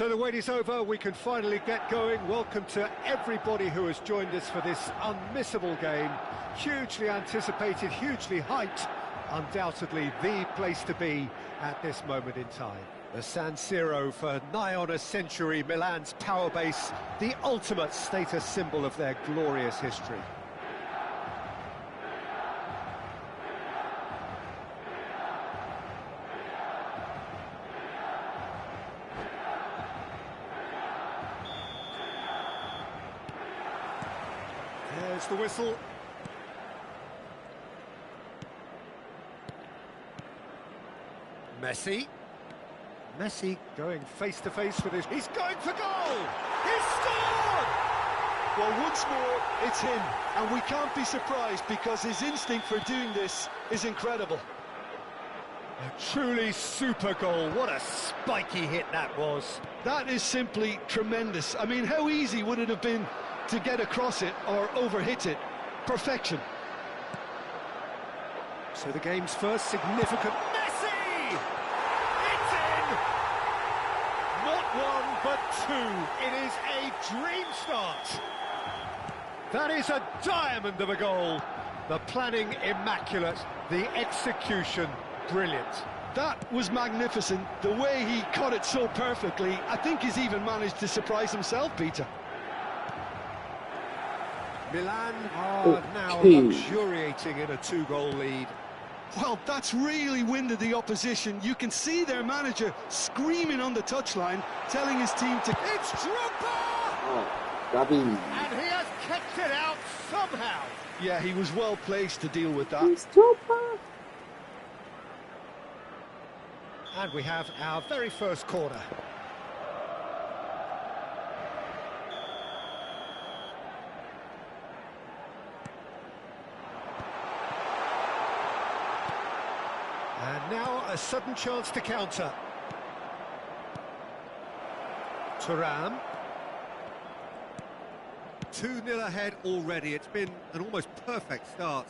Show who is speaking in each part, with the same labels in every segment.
Speaker 1: So the wait is over, we can finally get going. Welcome to everybody who has joined us for this unmissable game. Hugely anticipated, hugely hyped. Undoubtedly the place to be at this moment in time. The San Siro for nigh on a century, Milan's power base, the ultimate status symbol of their glorious history. There's the whistle. Messi going face to face with his... He's going for goal! He's scored!
Speaker 2: Well, once more, it's him, and we can't be surprised because his instinct for doing this is incredible.
Speaker 1: A truly super goal. What a spiky hit that was.
Speaker 2: That is simply tremendous. I mean, how easy would it have been to get across it or overhit it? Perfection.
Speaker 1: So the game's first significant... Messi! It's in! Not one, but two. It is a dream start. That is a diamond of a goal. The planning immaculate, the execution brilliant.
Speaker 2: That was magnificent. The way he caught it so perfectly, I think he's even managed to surprise himself, Peter.
Speaker 1: Milan are now luxuriating in a two-goal lead.
Speaker 2: Well, that's really winded the opposition. You can see their manager screaming on the touchline, telling his team to...
Speaker 1: It's Drogba!
Speaker 3: And
Speaker 1: he has kept it out somehow.
Speaker 2: Yeah, he was well placed to deal with that.
Speaker 1: And we have our very first corner. And now a sudden chance to counter. Thuram. 2-0 ahead already. It's been an almost perfect start.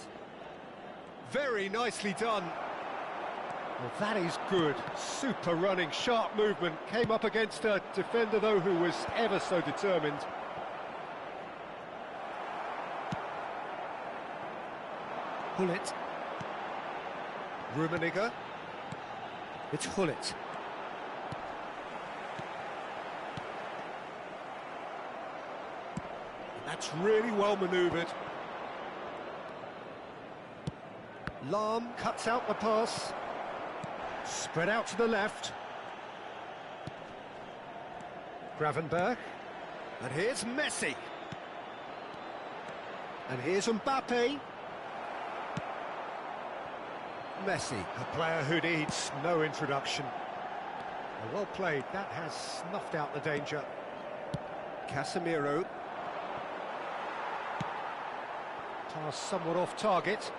Speaker 1: Very nicely done. Well, that is good. Super running, sharp movement. Came up against a defender, though, who was ever so determined. Hullet. Rummenigge. It's Hullet. That's really well manoeuvred. Lahm cuts out the pass. Spread out to the left. Gravenberch. And here's Messi. And here's Mbappe. Messi, a player who needs no introduction. Well played, that has snuffed out the danger. Casemiro. Pass somewhat off target.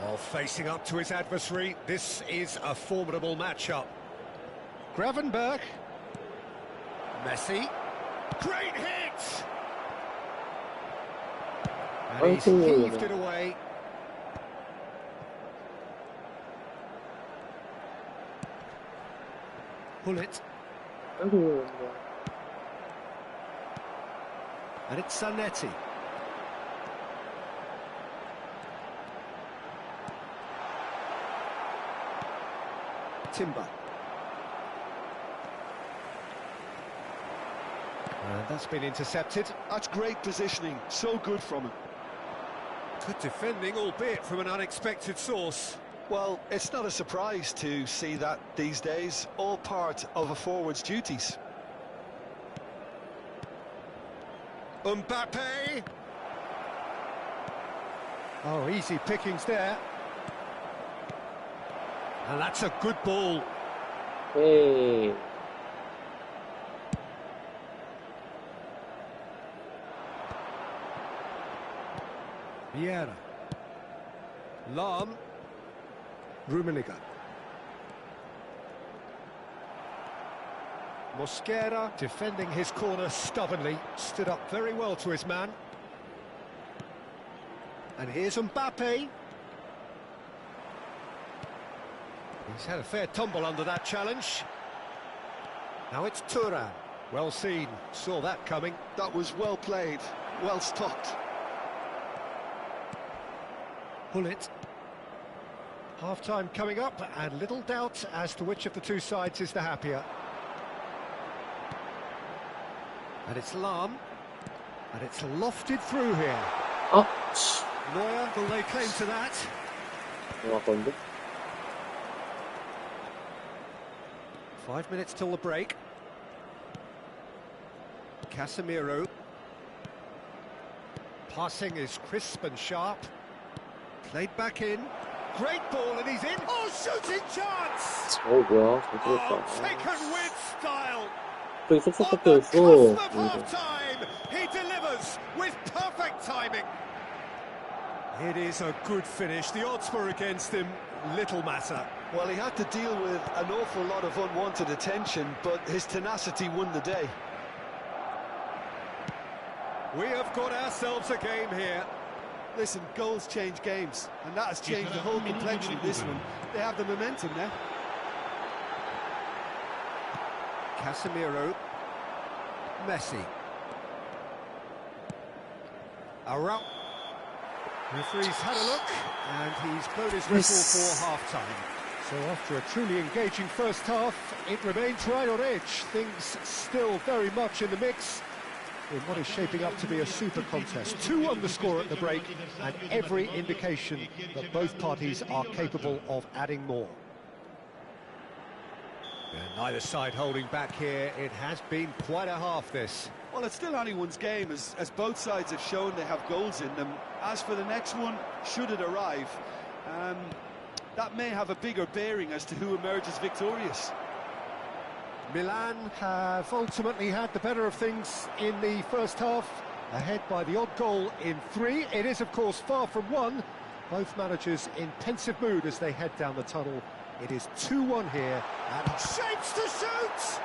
Speaker 1: While facing up to his adversary, this is a formidable matchup. Gravenberch. Messi. Great hit! And he's heaved it away. Hullet. And it's Zanetti. Timber. And that's been intercepted.
Speaker 2: That's great positioning, so good from him.
Speaker 1: Good defending, albeit from an unexpected source.
Speaker 2: Well, it's not a surprise to see that these days, all part of a forward's duties.
Speaker 1: Mbappe. Oh, easy pickings there. And that's a good ball.
Speaker 3: Hey.
Speaker 1: Vieira. Lahm. Rummenigge. Mosquera defending his corner stubbornly, stood up very well to his man. And here's Mbappe. He's had a fair tumble under that challenge. Now it's Turan. Well seen, saw that coming.
Speaker 2: That was well played, well stopped.
Speaker 1: Hullet. Half-time coming up, and little doubt as to which of the two sides is the happier. And it's Lahm. And it's lofted through here.
Speaker 3: 아,
Speaker 1: Neuer will lay claim to that.
Speaker 3: 정확한데?
Speaker 1: 5 minutes till the break. Casemiro. Passing is crisp and sharp. Played back in. Great ball, and he's in. Oh, shooting chance!
Speaker 3: 뭐야, 잘
Speaker 1: Oh,
Speaker 3: 들었다.
Speaker 1: taken with style.
Speaker 3: 저기
Speaker 1: On the
Speaker 3: 쏙쏙쏙
Speaker 1: cusp
Speaker 3: 했어.
Speaker 1: of half-time, he delivers with perfect timing. It is a good finish. The odds were against him. Little matter.
Speaker 2: Well, he had to deal with an awful lot of unwanted attention, but his tenacity won the day.
Speaker 1: We have got ourselves a game here.
Speaker 2: Listen, goals change games, and that has changed the whole complexion of this one. They have the momentum now.
Speaker 1: Casemiro. Messi. Around. Referee's had a look, and he's blown his whistle for half-time. So after a truly engaging first half, it remains right on edge. Things still very much in the mix in what is shaping up to be a super contest. 2-1 the score at the break, and every indication that both parties are capable of adding more. And neither side holding back here. It has been quite a half, this.
Speaker 2: Well, it's still anyone's game, as both sides have shown they have goals in them. As for the next one, should it arrive, that may have a bigger bearing as to who emerges victorious.
Speaker 1: Milan have ultimately had the better of things in the first half, ahead by the odd goal in 3. It is, of course, far from 1. Both managers in pensive mood as they head down the tunnel. It is 2-1 here, and shapes to shoot!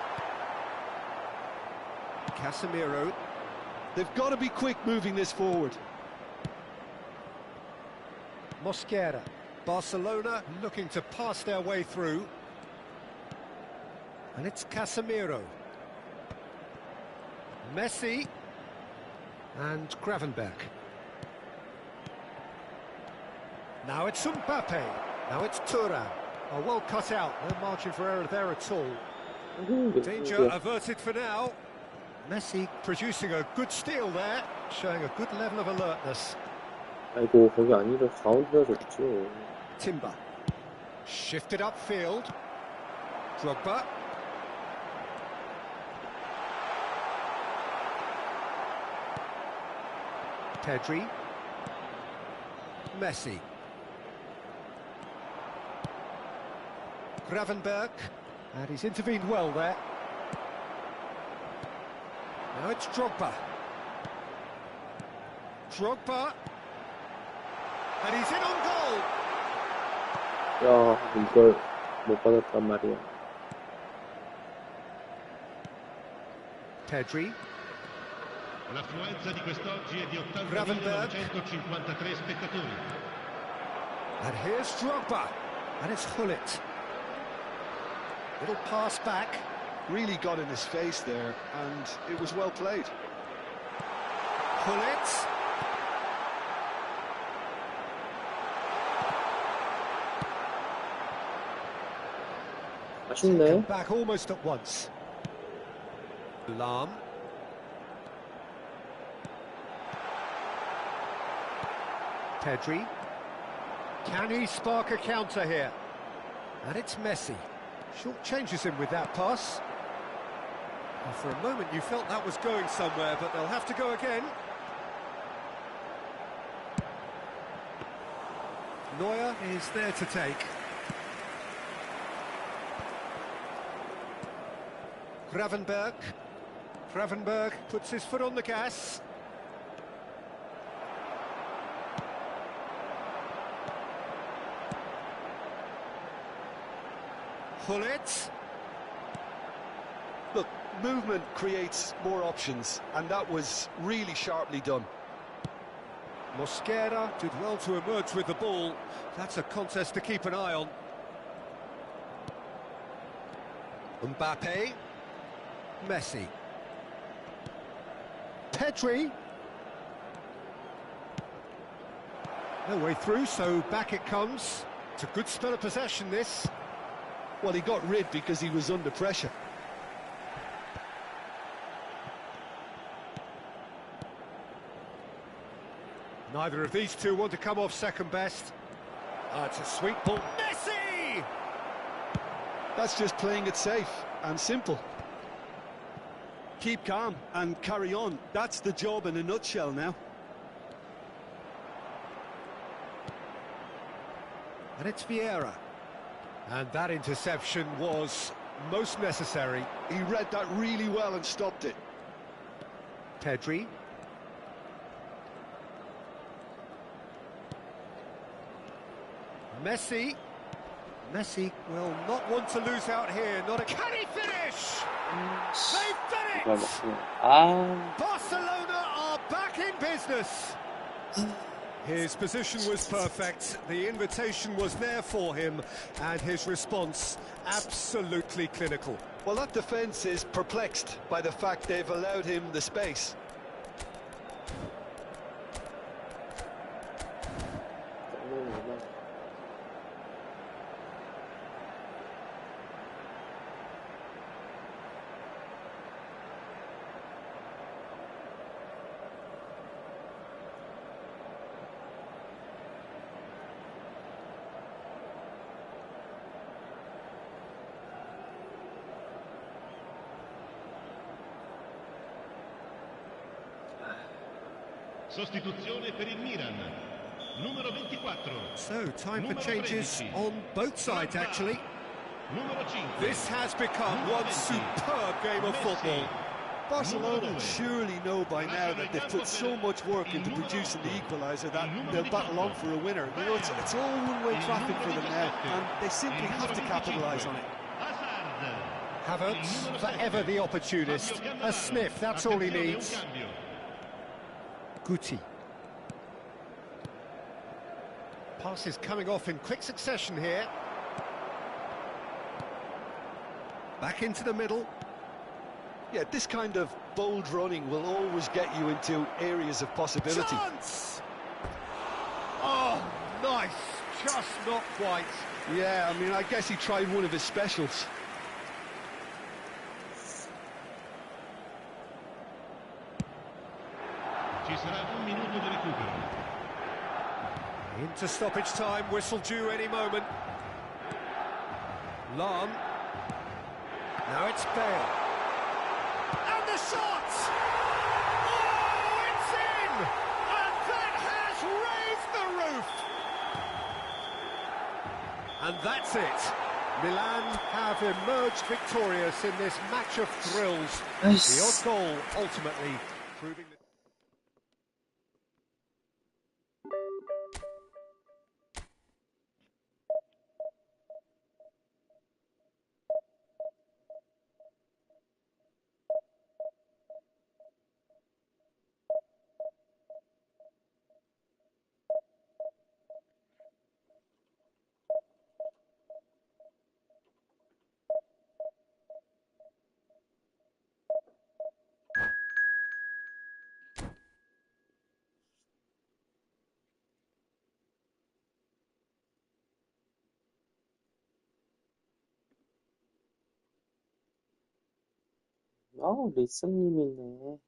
Speaker 1: Casemiro.
Speaker 2: They've got to be quick moving this forward.
Speaker 1: Mosquera. Barcelona looking to pass their way through. And it's Casemiro. Messi. And Gravenberch. Now it's Mbappe. Now it's Turan. Oh, well cut out. No margin for error there at all. Danger averted for now. Messi producing a good steal there, showing a good level of alertness.
Speaker 3: 아이고, 거기 아니라 가운데서 줬죠.
Speaker 1: Timber. Shifted upfield. Drogba. Pedri. Messi. Gravenberch. And he's intervened well there. Now it's Drogba. Drogba. And he's in on goal.
Speaker 3: 야, 이걸 못 받았단 말이야.
Speaker 1: Pedri.
Speaker 4: L'affluenza di quest'oggi è di
Speaker 1: Gravenberch.
Speaker 4: 80.953 spettatori.
Speaker 1: And here's Drogba. And it's Hullet. Little pass back.
Speaker 2: Really got in his face there, and it was well played.
Speaker 1: Hullet.
Speaker 3: 아쉽네.
Speaker 1: Back almost at once. Lahm. Pedri. Can he spark a counter here? And it's Messi. Short changes him with that pass. And for a moment you felt that was going somewhere, but they'll have to go again. Neuer is there to take. Gravenberch. Gravenberch puts his foot on the gas. Hullet.
Speaker 2: Look, movement creates more options, and that was really sharply done.
Speaker 1: Mosquera did well to emerge with the ball. That's a contest to keep an eye on. Mbappe. Messi. Pedri. No way through, so back it comes. It's a good spell of possession, this.
Speaker 2: Well, he got rid because he was under pressure.
Speaker 1: Neither of these two want to come off second best. It's a sweet ball. Messi!
Speaker 2: That's just playing it safe and simple. Keep calm and carry on. That's the job in a nutshell now.
Speaker 1: And it's Vieira. And that interception was most necessary.
Speaker 2: He read that really well and stopped it.
Speaker 1: Pedri. Messi. Messi will not want to lose out here. Not a... Can he finish? They've done it! Barcelona are back in business. His position was perfect, the invitation was there for him, and his response absolutely clinical.
Speaker 2: Well, that defence is perplexed by the fact they've allowed him the space.
Speaker 4: Sostituzione per il Milan. Numero 24.
Speaker 1: So, time for changes on both sides, actually.
Speaker 4: Numero 5.
Speaker 1: This has become one superb game of football.
Speaker 2: Barcelona surely know by now that they've put so much work into producing the equaliser that they'll battle on for a winner. You know, it's all one-way traffic for them now, and they simply have to capitalise on it.
Speaker 1: Havertz, forever the opportunist. A sniff, that's all he needs. Guti. Passes coming off in quick succession here. Back into the middle.
Speaker 2: Yeah, this kind of bold running will always get you into areas of possibility.
Speaker 1: Chance! Oh, nice. Just not quite.
Speaker 2: Yeah, I mean, I guess he tried one of his specials.
Speaker 4: Ci sarà un minuto di recupero.
Speaker 1: Into stoppage time, whistle due any moment. Lam. Now it's Bale. And the shot! Oh, it's in! And that has raised the roof! And that's it. Milan have emerged victorious in this match of thrills. The odd goal ultimately proving that...
Speaker 3: 리스님이네.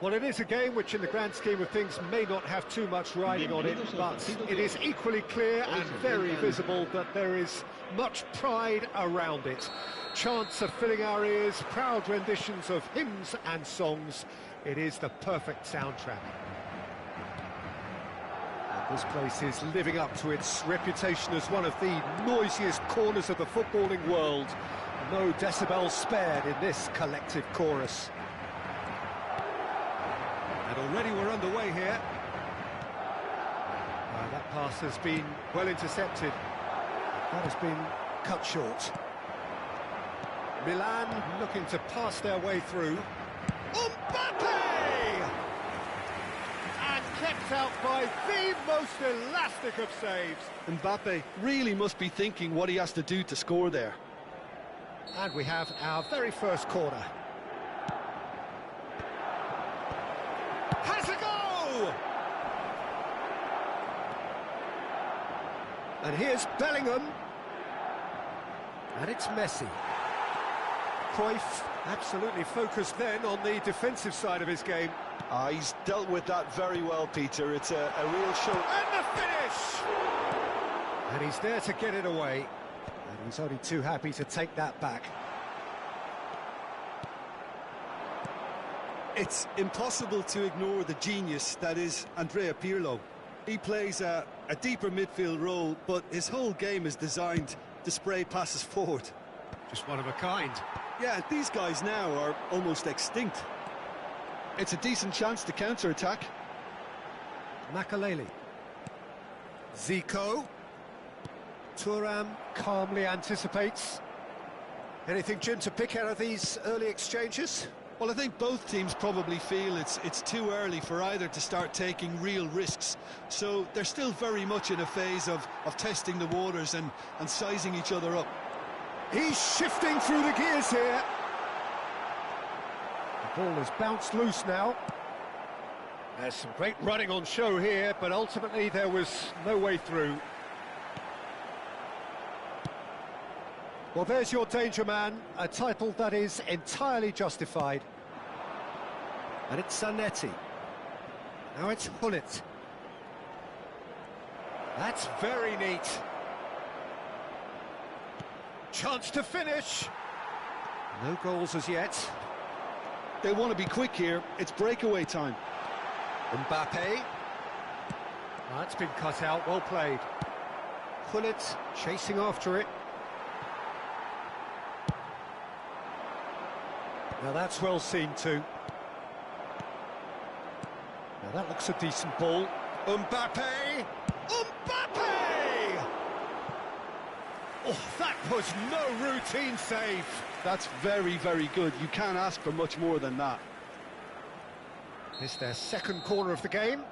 Speaker 1: Well, it is a game which, in the grand scheme of things, may not have too much riding on it, but it is equally clear and very visible that there is much pride around it. Chants are filling our ears, proud renditions of hymns and songs. It is the perfect soundtrack. And this place is living up to its reputation as one of the noisiest corners of the footballing world. No decibels spared in this collective chorus. And already we're underway here. That pass has been well intercepted. That has been cut short. Milan looking to pass their way through. Mbappe! And kept out by the most elastic of saves.
Speaker 2: Mbappe really must be thinking what he has to do to score there.
Speaker 1: And we have our very first corner. Has a go! And here's Bellingham. And it's Messi. Cruyff absolutely focused then on the defensive side of his game.
Speaker 2: He's dealt with that very well, Peter. It's a real show.
Speaker 1: And the finish! And he's there to get it away. And he's only too happy to take that back.
Speaker 2: It's impossible to ignore the genius that is Andrea Pirlo. He plays a deeper midfield role, but his whole game is designed to spray passes forward.
Speaker 1: Just one of a kind.
Speaker 2: Yeah, these guys now are almost extinct. It's a decent chance to counter-attack.
Speaker 1: Makaleli. Zico. Thuram calmly anticipates. Anything, Jim, to pick out of these early exchanges?
Speaker 2: Well, I think both teams probably feel it's too early for either to start taking real risks. So they're still very much in a phase of testing the waters and sizing each other up.
Speaker 1: He's shifting through the gears here. The ball is bounced loose now. There's some great running on show here, but ultimately there was no way through. Well, there's your danger man, a title that is entirely justified. And it's Zanetti. Now it's Hullet. That's very neat. Chance to finish. No goals as yet.
Speaker 2: They want to be quick here. It's breakaway time.
Speaker 1: Mbappe. That's been cut out, well played. Hullet chasing after it. Now that's well seen too. Now that looks a decent ball. Mbappe! Mbappe! Oh, that was no routine save.
Speaker 2: That's very, very good. You can't ask for much more than that.
Speaker 1: It's their second corner of the game.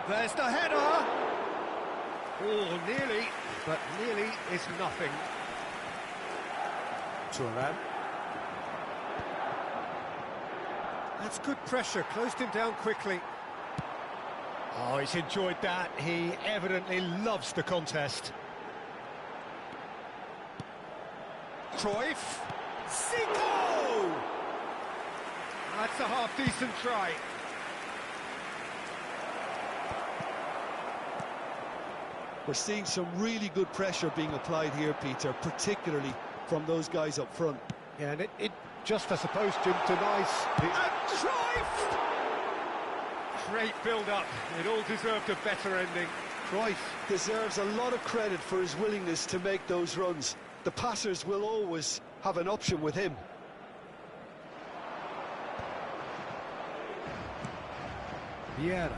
Speaker 1: There's the header. Oh, nearly, but nearly is nothing. Thuram. That's good pressure, closed him down quickly. Oh, he's enjoyed that. He evidently loves the contest. Cruyff. Zico! That's a half-decent try.
Speaker 2: We're seeing some really good pressure being applied here, Peter, particularly from those guys up front.
Speaker 1: Yeah, and it just, I suppose, Jim, denies... And Cruyff! Great build-up. It all deserved a better ending.
Speaker 2: Cruyff deserves a lot of credit for his willingness to make those runs. The passers will always have an option with him.
Speaker 1: Vieira.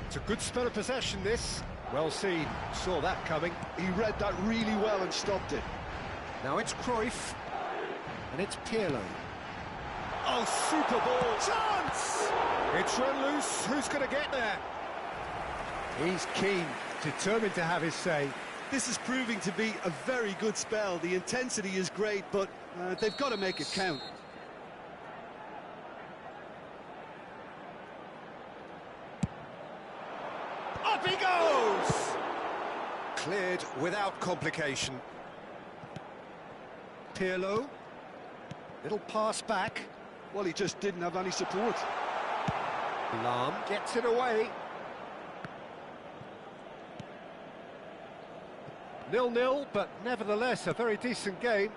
Speaker 1: It's a good spell of possession, this. Well seen. Saw that coming.
Speaker 2: He read that really well and stopped it.
Speaker 1: Now it's Cruyff. And it's Pirlo. Oh, super ball. Chance! It's run loose. Who's going to get there? He's keen, determined to have his say.
Speaker 2: This is proving to be a very good spell. The intensity is great, but they've got to make it count.
Speaker 1: Up he goes! Cleared without complication. Pirlo. Little pass back.
Speaker 2: Well, he just didn't have any support.
Speaker 1: Lam gets it away. 0-0, but nevertheless a very decent game.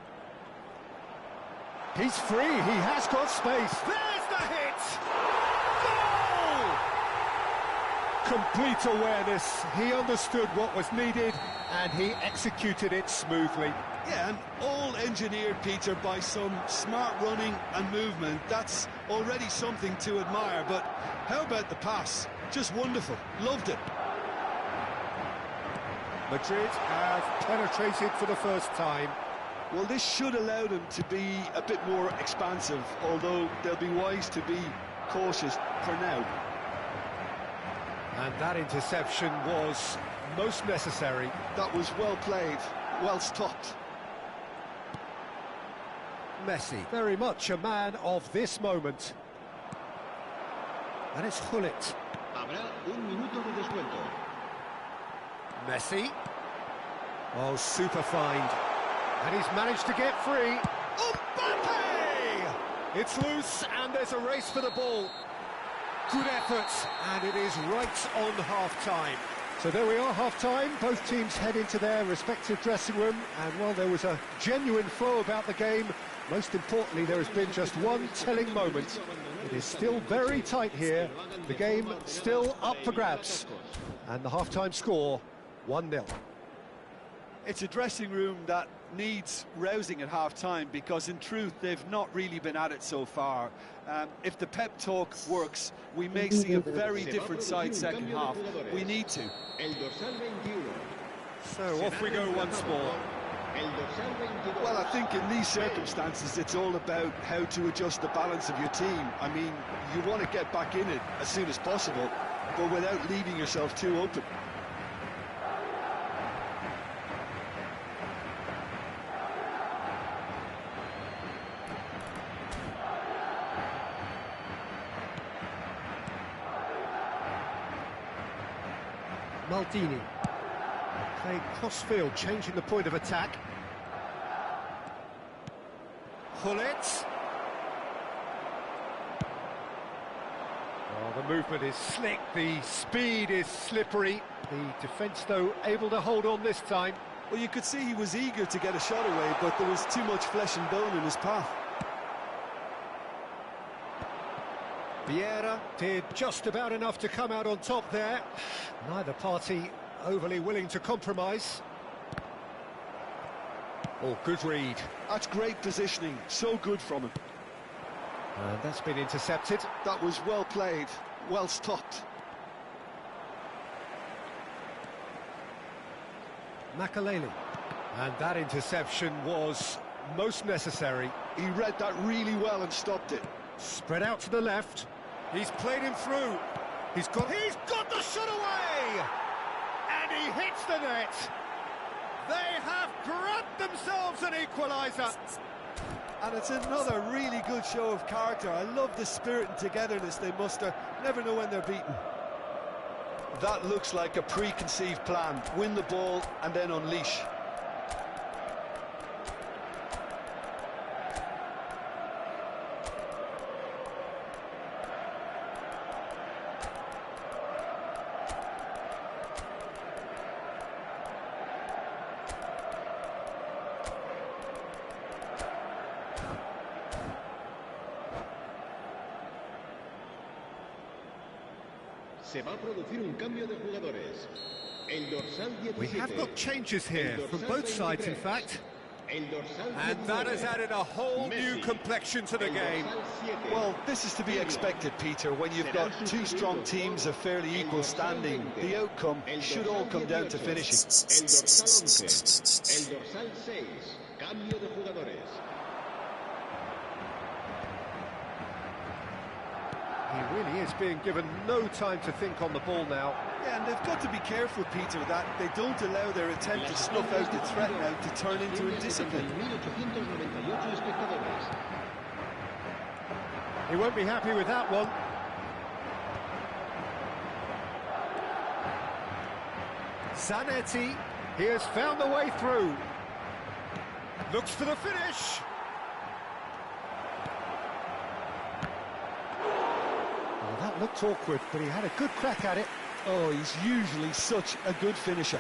Speaker 1: He's free, he has got space. There's the hit! Goal! Complete awareness. He understood what was needed and he executed it smoothly.
Speaker 2: Yeah, and all engineered, Peter, by some smart running and movement. That's already something to admire, but how about the pass? Just wonderful. Loved it.
Speaker 1: Madrid have penetrated for the first time.
Speaker 2: Well, this should allow them to be a bit more expansive, although they'll be wise to be cautious for now.
Speaker 1: And that interception was most necessary.
Speaker 2: That was well played, well stopped.
Speaker 1: Messi, very much a man of this moment. And it's Hullet.
Speaker 4: Habrá un minuto de descuento.
Speaker 1: Messi. Oh, super find. And he's managed to get free. Mbappe! It's loose and there's a race for the ball. Good effort, and it is right on half-time. So there we are, half-time. Both teams head into their respective dressing room, and while there was a genuine flow about the game, most importantly, there has been just one telling moment. It is still very tight here. The game still up for grabs. And the half-time score, 1-0.
Speaker 2: It's a dressing room that needs rousing at half-time because, in truth, they've not really been at it so far. If the pep talk works, we may see a very different side second half. We need to.
Speaker 1: So off we go once more.
Speaker 2: Well, I think in these circumstances, it's all about how to adjust the balance of your team. I mean, you want to get back in it as soon as possible, but without leaving yourself too open.
Speaker 1: Maldini. Played cross-field, changing the point of attack. Hullet. Oh, the movement is slick, the speed is slippery. The defence, though, able to hold on this time.
Speaker 2: Well, you could see he was eager to get a shot away, but there was too much flesh and bone in his path.
Speaker 1: Vieira did just about enough to come out on top there. Neither party overly willing to compromise. Oh, good read.
Speaker 2: That's great positioning, so good from him.
Speaker 1: And that's been intercepted.
Speaker 2: That was well played, well stopped.
Speaker 1: Makaleli. And that interception was most necessary.
Speaker 2: He read that really well and stopped it.
Speaker 1: Spread out to the left. He's played him through. He's got the shot away! And he hits the net. They have grabbed themselves an equaliser.
Speaker 2: And it's another really good show of character. I love the spirit and togetherness they muster. Never know when they're beaten. That looks like a preconceived plan. Win the ball and then unleash.
Speaker 4: Se va a producir un cambio de jugadores. El dorsal 17.
Speaker 1: We have got changes here from both sides, in fact. And that has added a whole new complexion to the game.
Speaker 2: Well, this is to be expected, Peter, when you've got two strong teams of fairly equal standing. The outcome should all come down to finishing.
Speaker 4: El dorsal 11. El dorsal 6. Cambio de jugadores.
Speaker 1: He really is being given no time to think on the ball now.
Speaker 2: Yeah, and they've got to be careful, Peter, that they don't allow their attempt to snuff out the threat now to turn into indiscipline.
Speaker 1: He won't be happy with that one. Zanetti. He has found the way through. Looks for the finish. Well, that looked awkward, but he had a good crack at it.
Speaker 2: Oh, he's usually such a good finisher.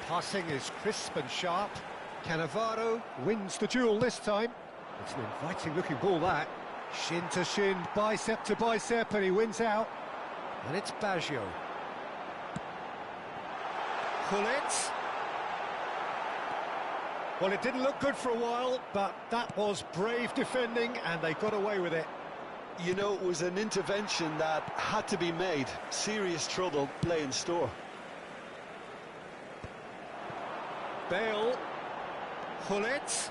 Speaker 1: Passing is crisp and sharp. Cannavaro wins the duel this time. It's an inviting-looking ball, that. Shin to shin, bicep to bicep, and he wins out. And it's Baggio. Gullit. Well, it didn't look good for a while, but that was brave defending, and they got away with it.
Speaker 2: You know, it was an intervention that had to be made. Serious trouble lay in store.
Speaker 1: Bale. Gullit.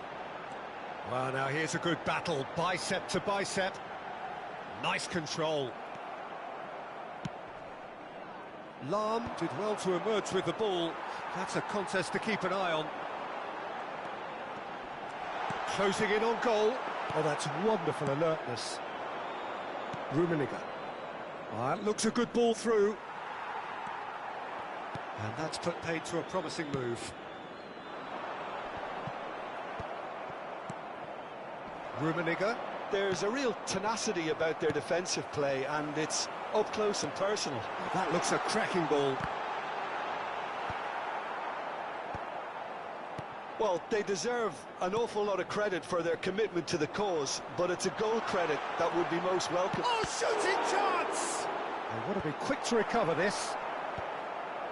Speaker 1: Well, now here's a good battle, bicep to bicep. Nice control. Lahm did well to emerge with the ball. That's a contest to keep an eye on. Closing in on goal. Oh, that's wonderful alertness. Rummenigge. Well, that looks a good ball through. And that's put paid to a promising move. Rummenigge.
Speaker 2: There's a real tenacity about their defensive play, and it's up close and personal.
Speaker 1: That looks a cracking ball.
Speaker 2: Well, they deserve an awful lot of credit for their commitment to the cause, but it's a goal credit that would be most welcome.
Speaker 1: Oh, shooting chance! They want to be quick to recover this.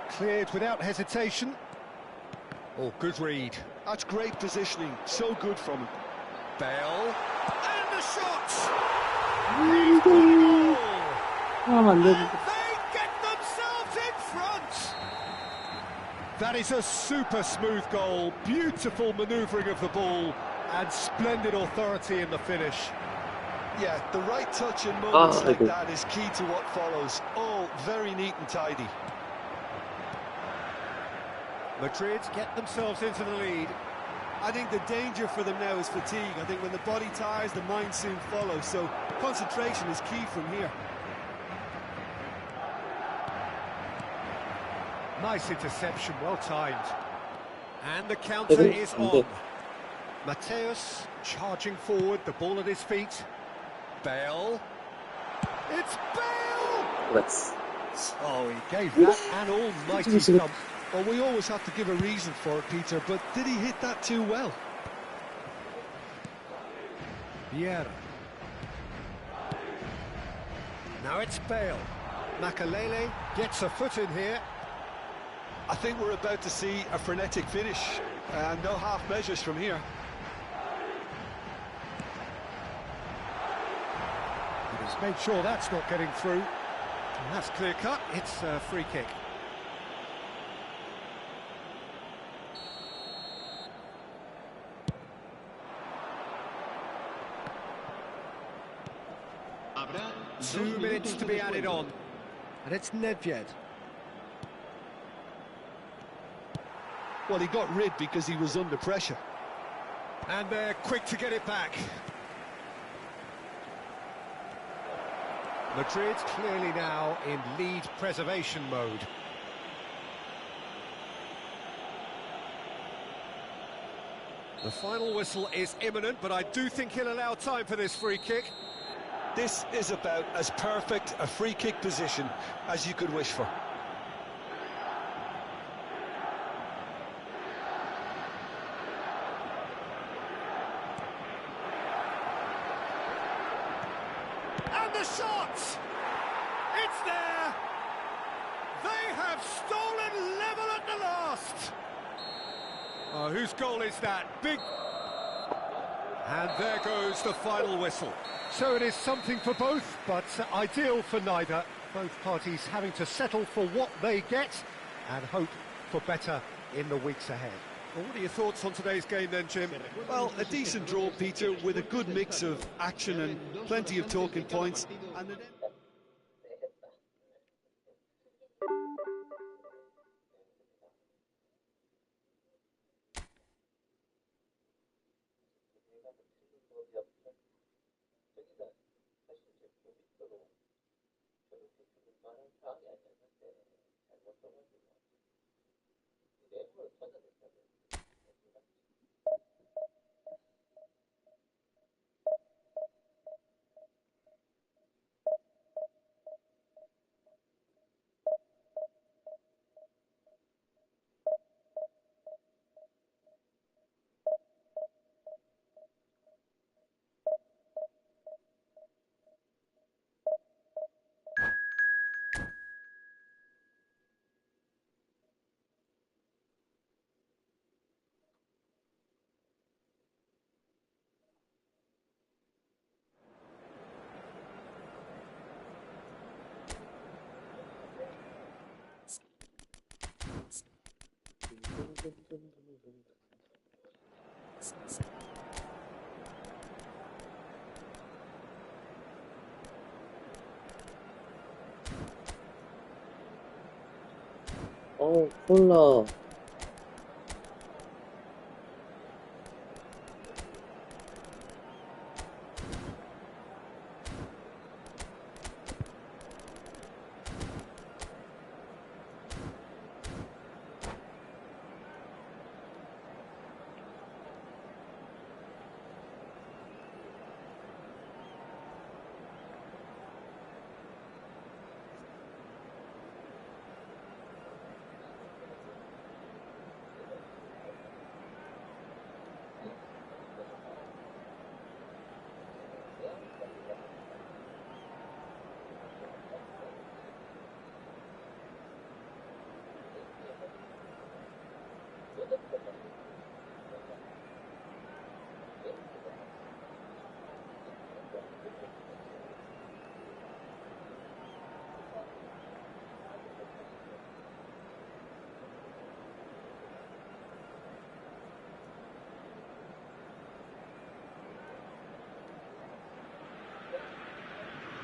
Speaker 1: Cleared without hesitation. Oh, good read.
Speaker 2: That's great positioning, so good from him.
Speaker 1: Bale. And the shot!
Speaker 3: 안 돼.
Speaker 1: They get themselves in front! That is a super smooth goal, beautiful manoeuvring of the ball, and splendid authority in the finish.
Speaker 2: Yeah, the right touch in moments like
Speaker 3: okay.
Speaker 2: that is key to what follows. All very neat and tidy.
Speaker 1: Madrid get themselves into the lead.
Speaker 2: I think the danger for them now is fatigue. I think when the body tires, the mind soon follows. So concentration is key from here.
Speaker 1: Nice interception, well timed. And the counter is on. Mateus charging forward, the ball at his feet. Bale. It's Bale!
Speaker 3: That's
Speaker 1: Oh, he gave that an almighty thump.
Speaker 2: Well, we always have to give a reason for it, Peter, but did he hit that too well?
Speaker 1: Vieira. Now it's Bale. Makalele gets a foot in here.
Speaker 2: I think we're about to see a frenetic finish, and no half measures from here.
Speaker 1: He's made sure that's not getting through. And that's clear cut, it's a free kick.
Speaker 4: Habrá
Speaker 1: 2 minutes to be added on. And it's Nedved.
Speaker 2: Well, he got rid because he was under pressure.
Speaker 1: And they're quick to get it back. Madrid clearly now in lead preservation mode. The final whistle is imminent, but I do think he'll allow time for this free kick.
Speaker 2: This is about as perfect a free kick position as you could wish for.
Speaker 1: And the shot! It's there! They have stolen level at the last! Oh, whose goal is that? Big... And there goes the final whistle. So it is something for both, but ideal for neither. Both parties having to settle for what they get and hope for better in the weeks ahead. Well, what are your thoughts on today's game then, Jim?
Speaker 2: Well, a decent draw, Peter, with a good mix of action and plenty of talking points. And
Speaker 3: 콜라.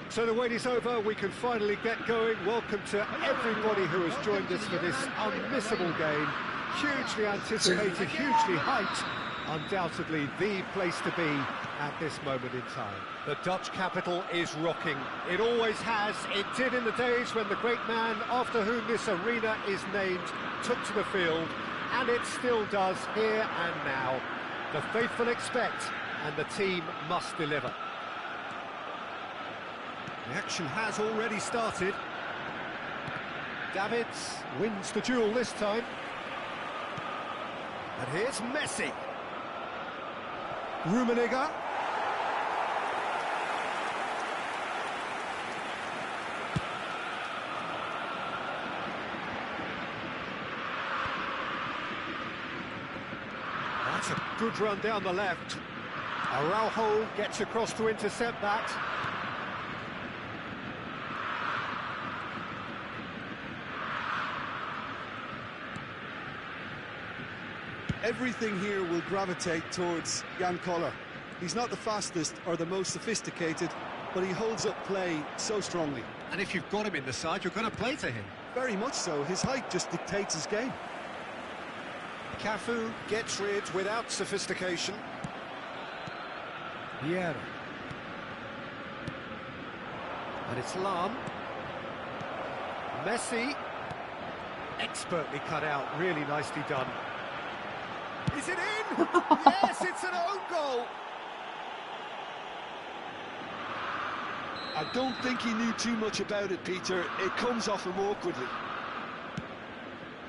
Speaker 1: So the wait is over, we can finally get going. Welcome to everybody who has joined us for this unmissable game. Hugely anticipated, hugely hyped. Undoubtedly the place to be at this moment in time. The Dutch capital is rocking. It always has. It did in the days when the great man after whom this arena is named took to the field, and it still does here and now. The faithful expect, and the team must deliver. The action has already started. Davids wins the duel this time. And here's Messi. Rummenigge. That's a good run down the left. Araujo gets across to intercept that.
Speaker 2: Everything here will gravitate towards Jan Koller. He's not the fastest or the most sophisticated, but he holds up play so strongly.
Speaker 1: And if you've got him in the side, you're going to play to him.
Speaker 2: Very much so. His height just dictates his game.
Speaker 1: Cafu gets rid without sophistication. Vieira. And it's Lam. Messi. Expertly cut out, really nicely done. Is it in? Yes, it's an own goal.
Speaker 2: I don't think he knew too much about it, Peter. It comes off him awkwardly.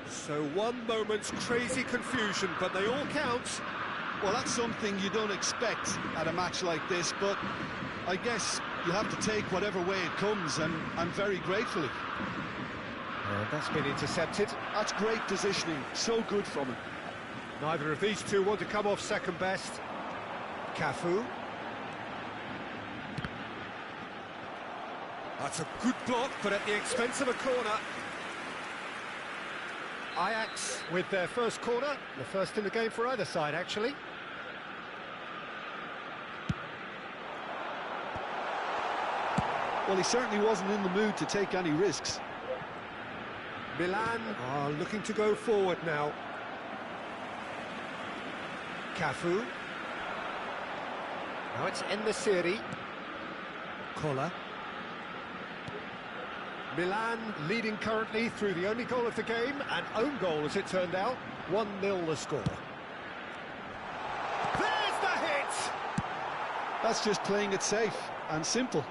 Speaker 1: So one moment's crazy confusion, but they all count.
Speaker 2: Well, that's something you don't expect at a match like this, but I guess you have to take whatever way it comes, and very gratefully.
Speaker 1: That's been intercepted.
Speaker 2: That's great positioning, so good from him.
Speaker 1: Neither of these two want to come off second best. Cafu. That's a good block, but at the expense of a corner. Ajax with their first corner, the first in the game for either side, actually.
Speaker 2: Well, he certainly wasn't in the mood to take any risks.
Speaker 1: Milan are looking to go forward now. Cafu. Now it's En-Nesyri. Koller. Milan leading currently through the only goal of the game, an own goal as it turned out. 1-0 the score. There's the hit!
Speaker 2: That's just playing it safe and simple.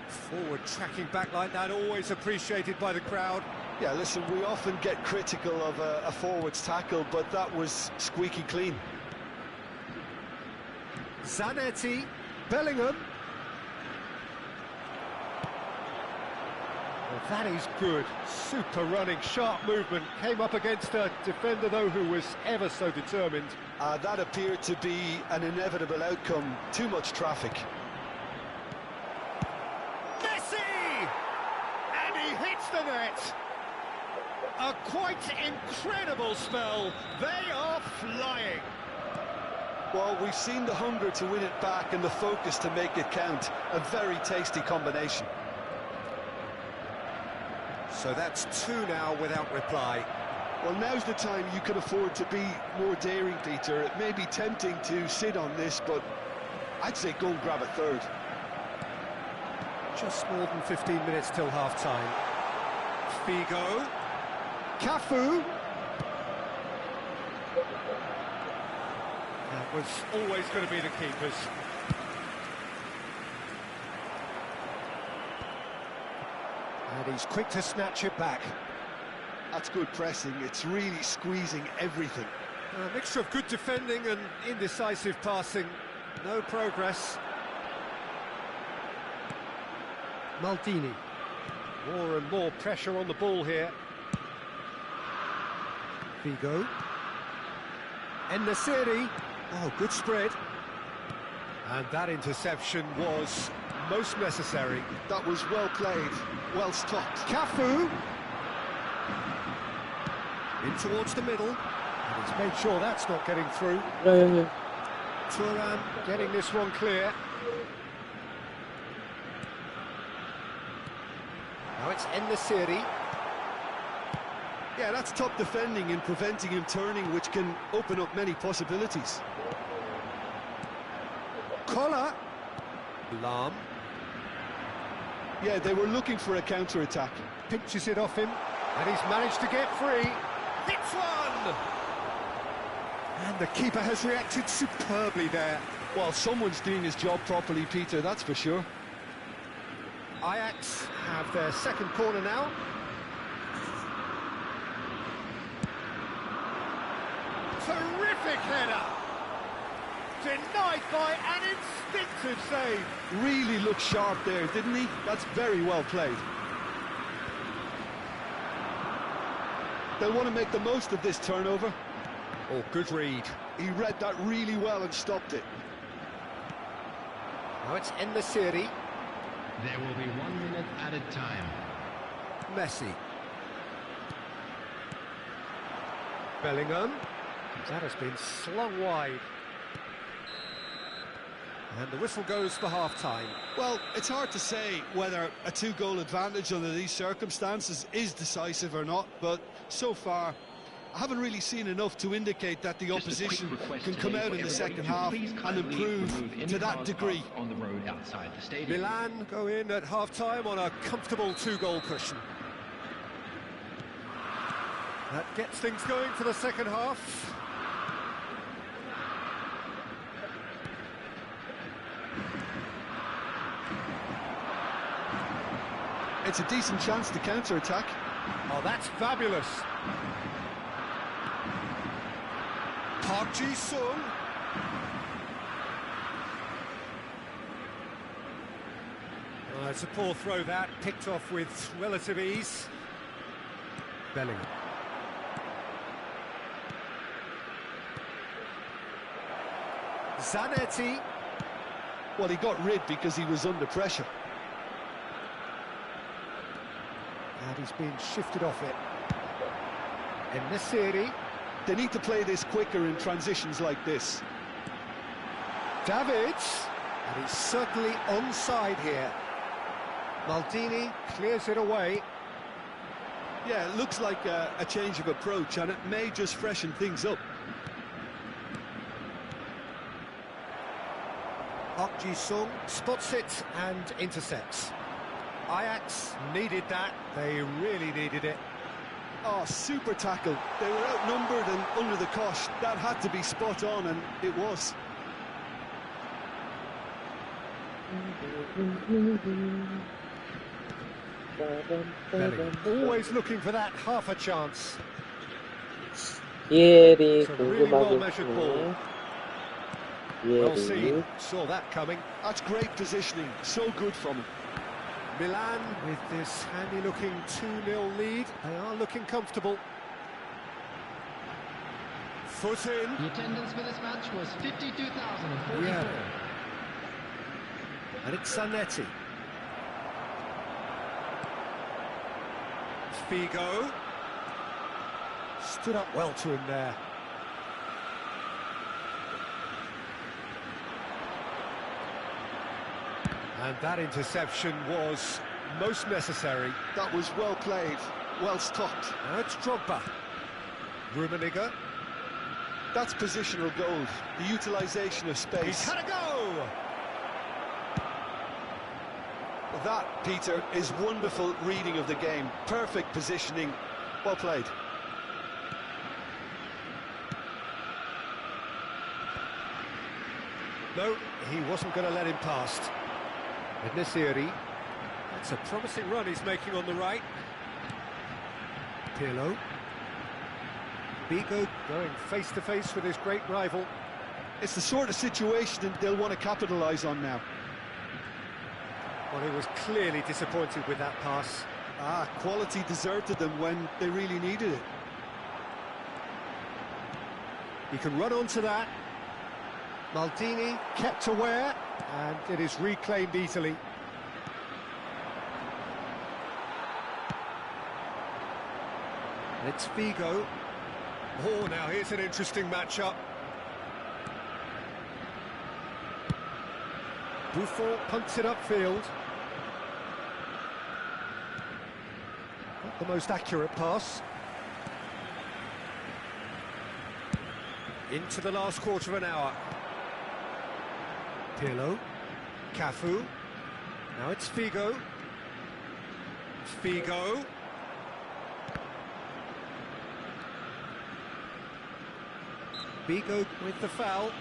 Speaker 1: Forward tracking back like that, always appreciated by the crowd.
Speaker 2: Yeah, listen, we often get critical of a forward's tackle, but that was squeaky clean.
Speaker 1: Zanetti, Bellingham. Well, that is good. Super running, sharp movement. Came up against a defender, though, who was ever so determined.
Speaker 2: That appeared to be an inevitable outcome. Too much traffic.
Speaker 1: Messi! And he hits the net. A quite incredible spell. They are flying.
Speaker 2: Well, we've seen the hunger to win it back and the focus to make it count. A very tasty combination.
Speaker 1: So that's 2 now without reply.
Speaker 2: Well, now's the time you can afford to be more daring, Peter. It may be tempting to sit on this, but I'd say go and grab a third.
Speaker 1: Just more than 15 minutes till half-time. Figo. Cafu. That was always going to be the keepers. And he's quick to snatch it back.
Speaker 2: That's good pressing. It's really squeezing everything.
Speaker 1: A mixture of good defending and indecisive passing. No progress. Maldini. More and more pressure on the ball here. Figo. En-Nesyri. Oh, good spread. And that interception was most necessary.
Speaker 2: That was well played, well stopped.
Speaker 1: Cafu. In towards the middle. And he's made sure that's not getting through.
Speaker 3: Yeah.
Speaker 1: Thuram getting this one clear. Now it's En-Nesyri.
Speaker 2: Yeah, that's top defending and preventing him turning, which can open up many possibilities.
Speaker 1: Collar. Lam.
Speaker 2: Yeah, they were looking for a counter-attack.
Speaker 1: Pinches it off him, and he's managed to get free. Hits one! And the keeper has reacted superbly there.
Speaker 2: Well, someone's doing his job properly, Peter, that's for sure.
Speaker 1: Ajax have their second corner now. Terrific header! Denied by an instinctive save.
Speaker 2: Really looked sharp there, didn't he? That's very well played. They'll want to make the most of this turnover.
Speaker 1: Oh, good read.
Speaker 2: He read that really well and stopped it.
Speaker 1: Now it's En-Nesyri.
Speaker 4: There will be 1 minute added time.
Speaker 1: Messi. Bellingham. That has been slung wide. And the whistle goes for half-time.
Speaker 2: Well, it's hard to say whether a 2-goal advantage under these circumstances is decisive or not, but so far I haven't really seen enough to indicate that the opposition can come out in the second half and improve to that degree.
Speaker 4: On the road outside the stadium.
Speaker 1: Milan go in at half-time on a comfortable 2-goal cushion. That gets things going for the second half.
Speaker 2: It's a decent chance to counter-attack.
Speaker 1: Oh, that's fabulous. Park Ji-sung. Oh, it's a poor throw that, picked off with relative ease. Bellingham. Zanetti.
Speaker 2: Well, he got rid because he was under pressure.
Speaker 1: And he's been shifted off it. En-Nesyri.
Speaker 2: They need to play this quicker in transitions like this.
Speaker 1: Davids. And he's certainly onside here. Maldini clears it away.
Speaker 2: Yeah, it looks like a change of approach, and it may just freshen things up.
Speaker 1: Park Ji-sung spots it and intercepts. Ajax needed that. They really needed it.
Speaker 2: Oh, super tackle. They were outnumbered and under the cosh. That had to be spot on, and it was.
Speaker 1: Bellingham, always looking for that half a chance.
Speaker 3: 피엘이
Speaker 1: It's a really
Speaker 3: 궁금하겠고.
Speaker 1: well-measured ball. Well
Speaker 3: 피엘이.
Speaker 1: seen, saw that coming.
Speaker 2: That's great positioning. So good from him.
Speaker 1: Milan with this handy-looking 2-0 lead. They are looking comfortable. Foot in.
Speaker 5: The attendance for this match was 52,044.
Speaker 1: Yeah. And it's Zanetti. Figo. Stood up well to him there. And that interception was most necessary.
Speaker 2: That was well played, well stopped.
Speaker 1: Now it's Drogba. Rummenigge.
Speaker 2: That's positional gold, the utilisation of
Speaker 1: He's
Speaker 2: space.
Speaker 1: had a go!
Speaker 2: That, Peter, is wonderful reading of the game. Perfect positioning, well played.
Speaker 1: No, he wasn't going to let him past. Nesiri. That's a promising run he's making on the right. Pirlo. Figo going face-to-face with his great rival.
Speaker 2: It's the sort of situation that they'll want to capitalise on now.
Speaker 1: Well, he was clearly disappointed with that pass.
Speaker 2: Quality deserted them when they really needed it.
Speaker 1: He can run onto that. Maldini kept aware, and it is reclaimed easily. And it's Figo. Oh, now here's an interesting matchup. Buffon punts it upfield. Not the most accurate pass. Into the last quarter of an hour. Pirlo. Cafu. Now it's Figo. Figo. Figo with the foul.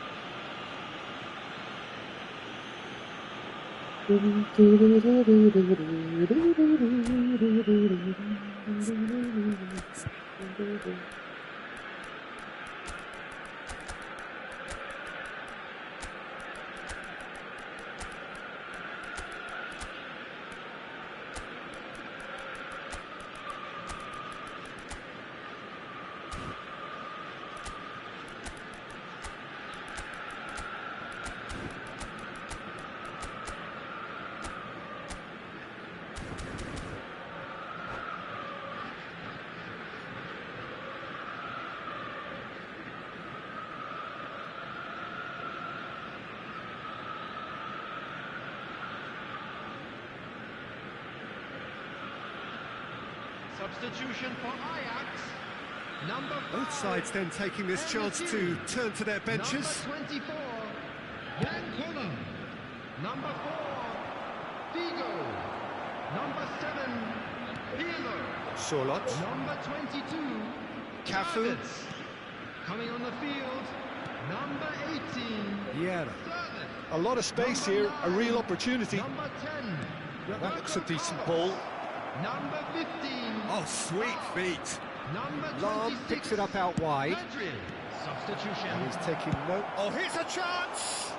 Speaker 5: Substitution for Ajax. Number 5.
Speaker 1: Both sides then taking this chance to turn to their benches.
Speaker 5: Number 24, Jan Koller. Number 4, Figo. Number 7, Pirlo.
Speaker 1: Sorloth.
Speaker 5: Number 22,
Speaker 1: Cafu.
Speaker 5: Davids. Coming on the field, number 18,
Speaker 1: Vieira.
Speaker 2: A lot of space here, a real opportunity.
Speaker 5: number 10,
Speaker 1: That looks a decent ball.
Speaker 5: number 15,
Speaker 1: Oh, sweet feet.
Speaker 5: number
Speaker 1: Lam
Speaker 5: 26,
Speaker 1: picks it up out wide.
Speaker 5: Pedri. Substitution.
Speaker 1: And he's taking note. Oh, here's a chance!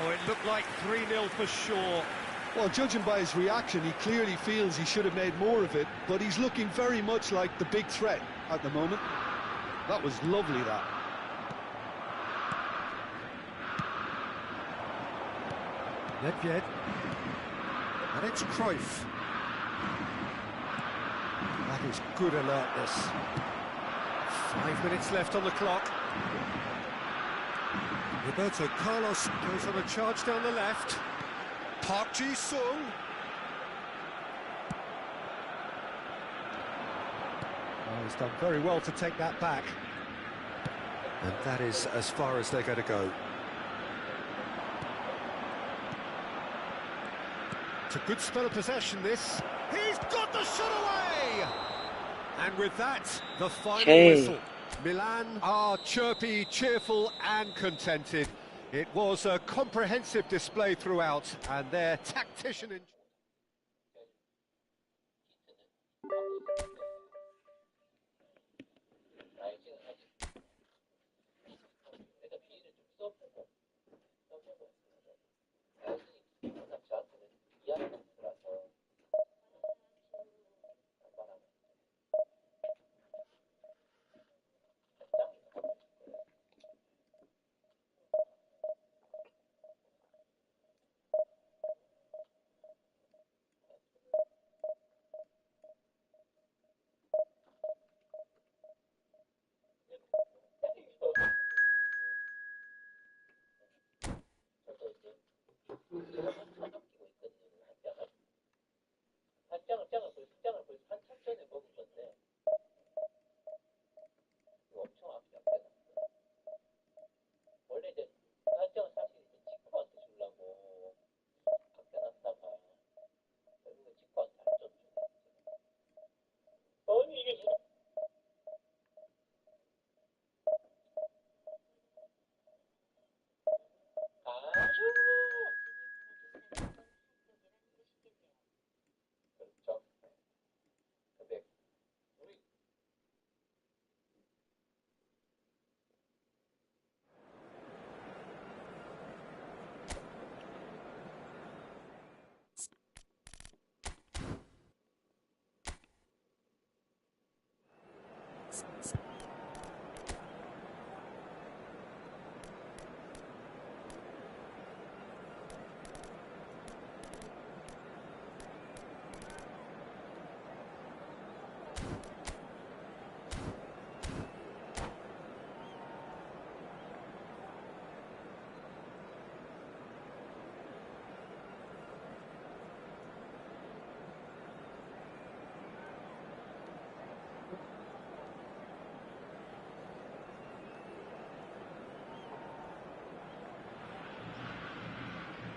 Speaker 1: Oh, it looked like 3-0 for sure.
Speaker 2: Well, judging by his reaction, he clearly feels he should have made more of it, but he's looking very much like the big threat at the moment. That was lovely, that.
Speaker 1: Nedved. And it's Cruyff. That is good alertness. 5 minutes left on the clock. Roberto Carlos goes on a charge down the left. Park Ji-sung. Oh, he's done very well to take that back. And that is as far as they're going to go. It's a good spell of possession, this. He's got the shot away! And with that, the final whistle. Milan are chirpy, cheerful and contented. It was a comprehensive display throughout, and their tactician...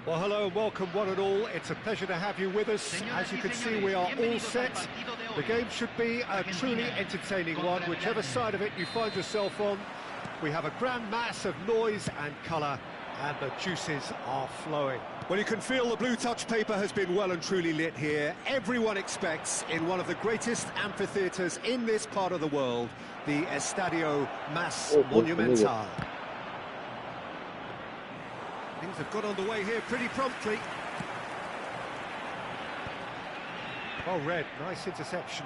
Speaker 1: Well, hello and welcome one and all. It's a pleasure to have you with us. As you can see, we are all set. The game should be a truly entertaining one, whichever side of it you find yourself on. We have a grand mass of noise and colour, and the juices are flowing. Well, you can feel the blue touch paper has been well and truly lit here. Everyone expects, in one of the greatest amphitheatres in this part of the world, the Estadio Mas Monumental. Things have got underway here pretty promptly. Well read, nice interception.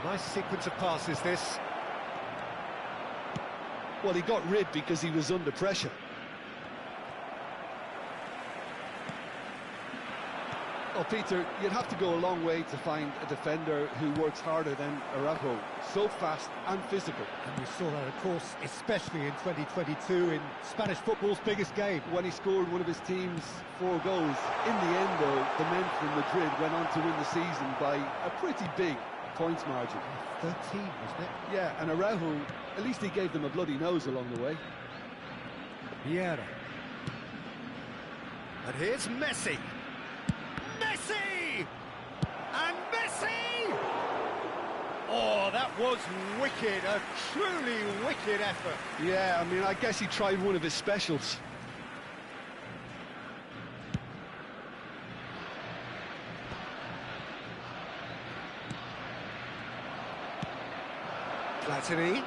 Speaker 1: Nice sequence of passes, this.
Speaker 2: Well, he got rid because he was under pressure. Oh, Peter, you'd have to go a long way to find a defender who works harder than Araujo. So fast and physical.
Speaker 1: And we saw that, of course, especially in 2022 in Spanish football's biggest game.
Speaker 2: When he scored one of his team's 4 goals. In the end, though, the men from Madrid went on to win the season by a pretty big points margin.
Speaker 1: 13, wasn't it?
Speaker 2: Yeah, and Araujo, at least he gave them a bloody nose along the way.
Speaker 1: Vieira. And here's Messi. Messi! And Messi! Oh, that was wicked, a truly wicked effort.
Speaker 2: Yeah, I mean, I guess he tried one of his specials.
Speaker 1: Platini.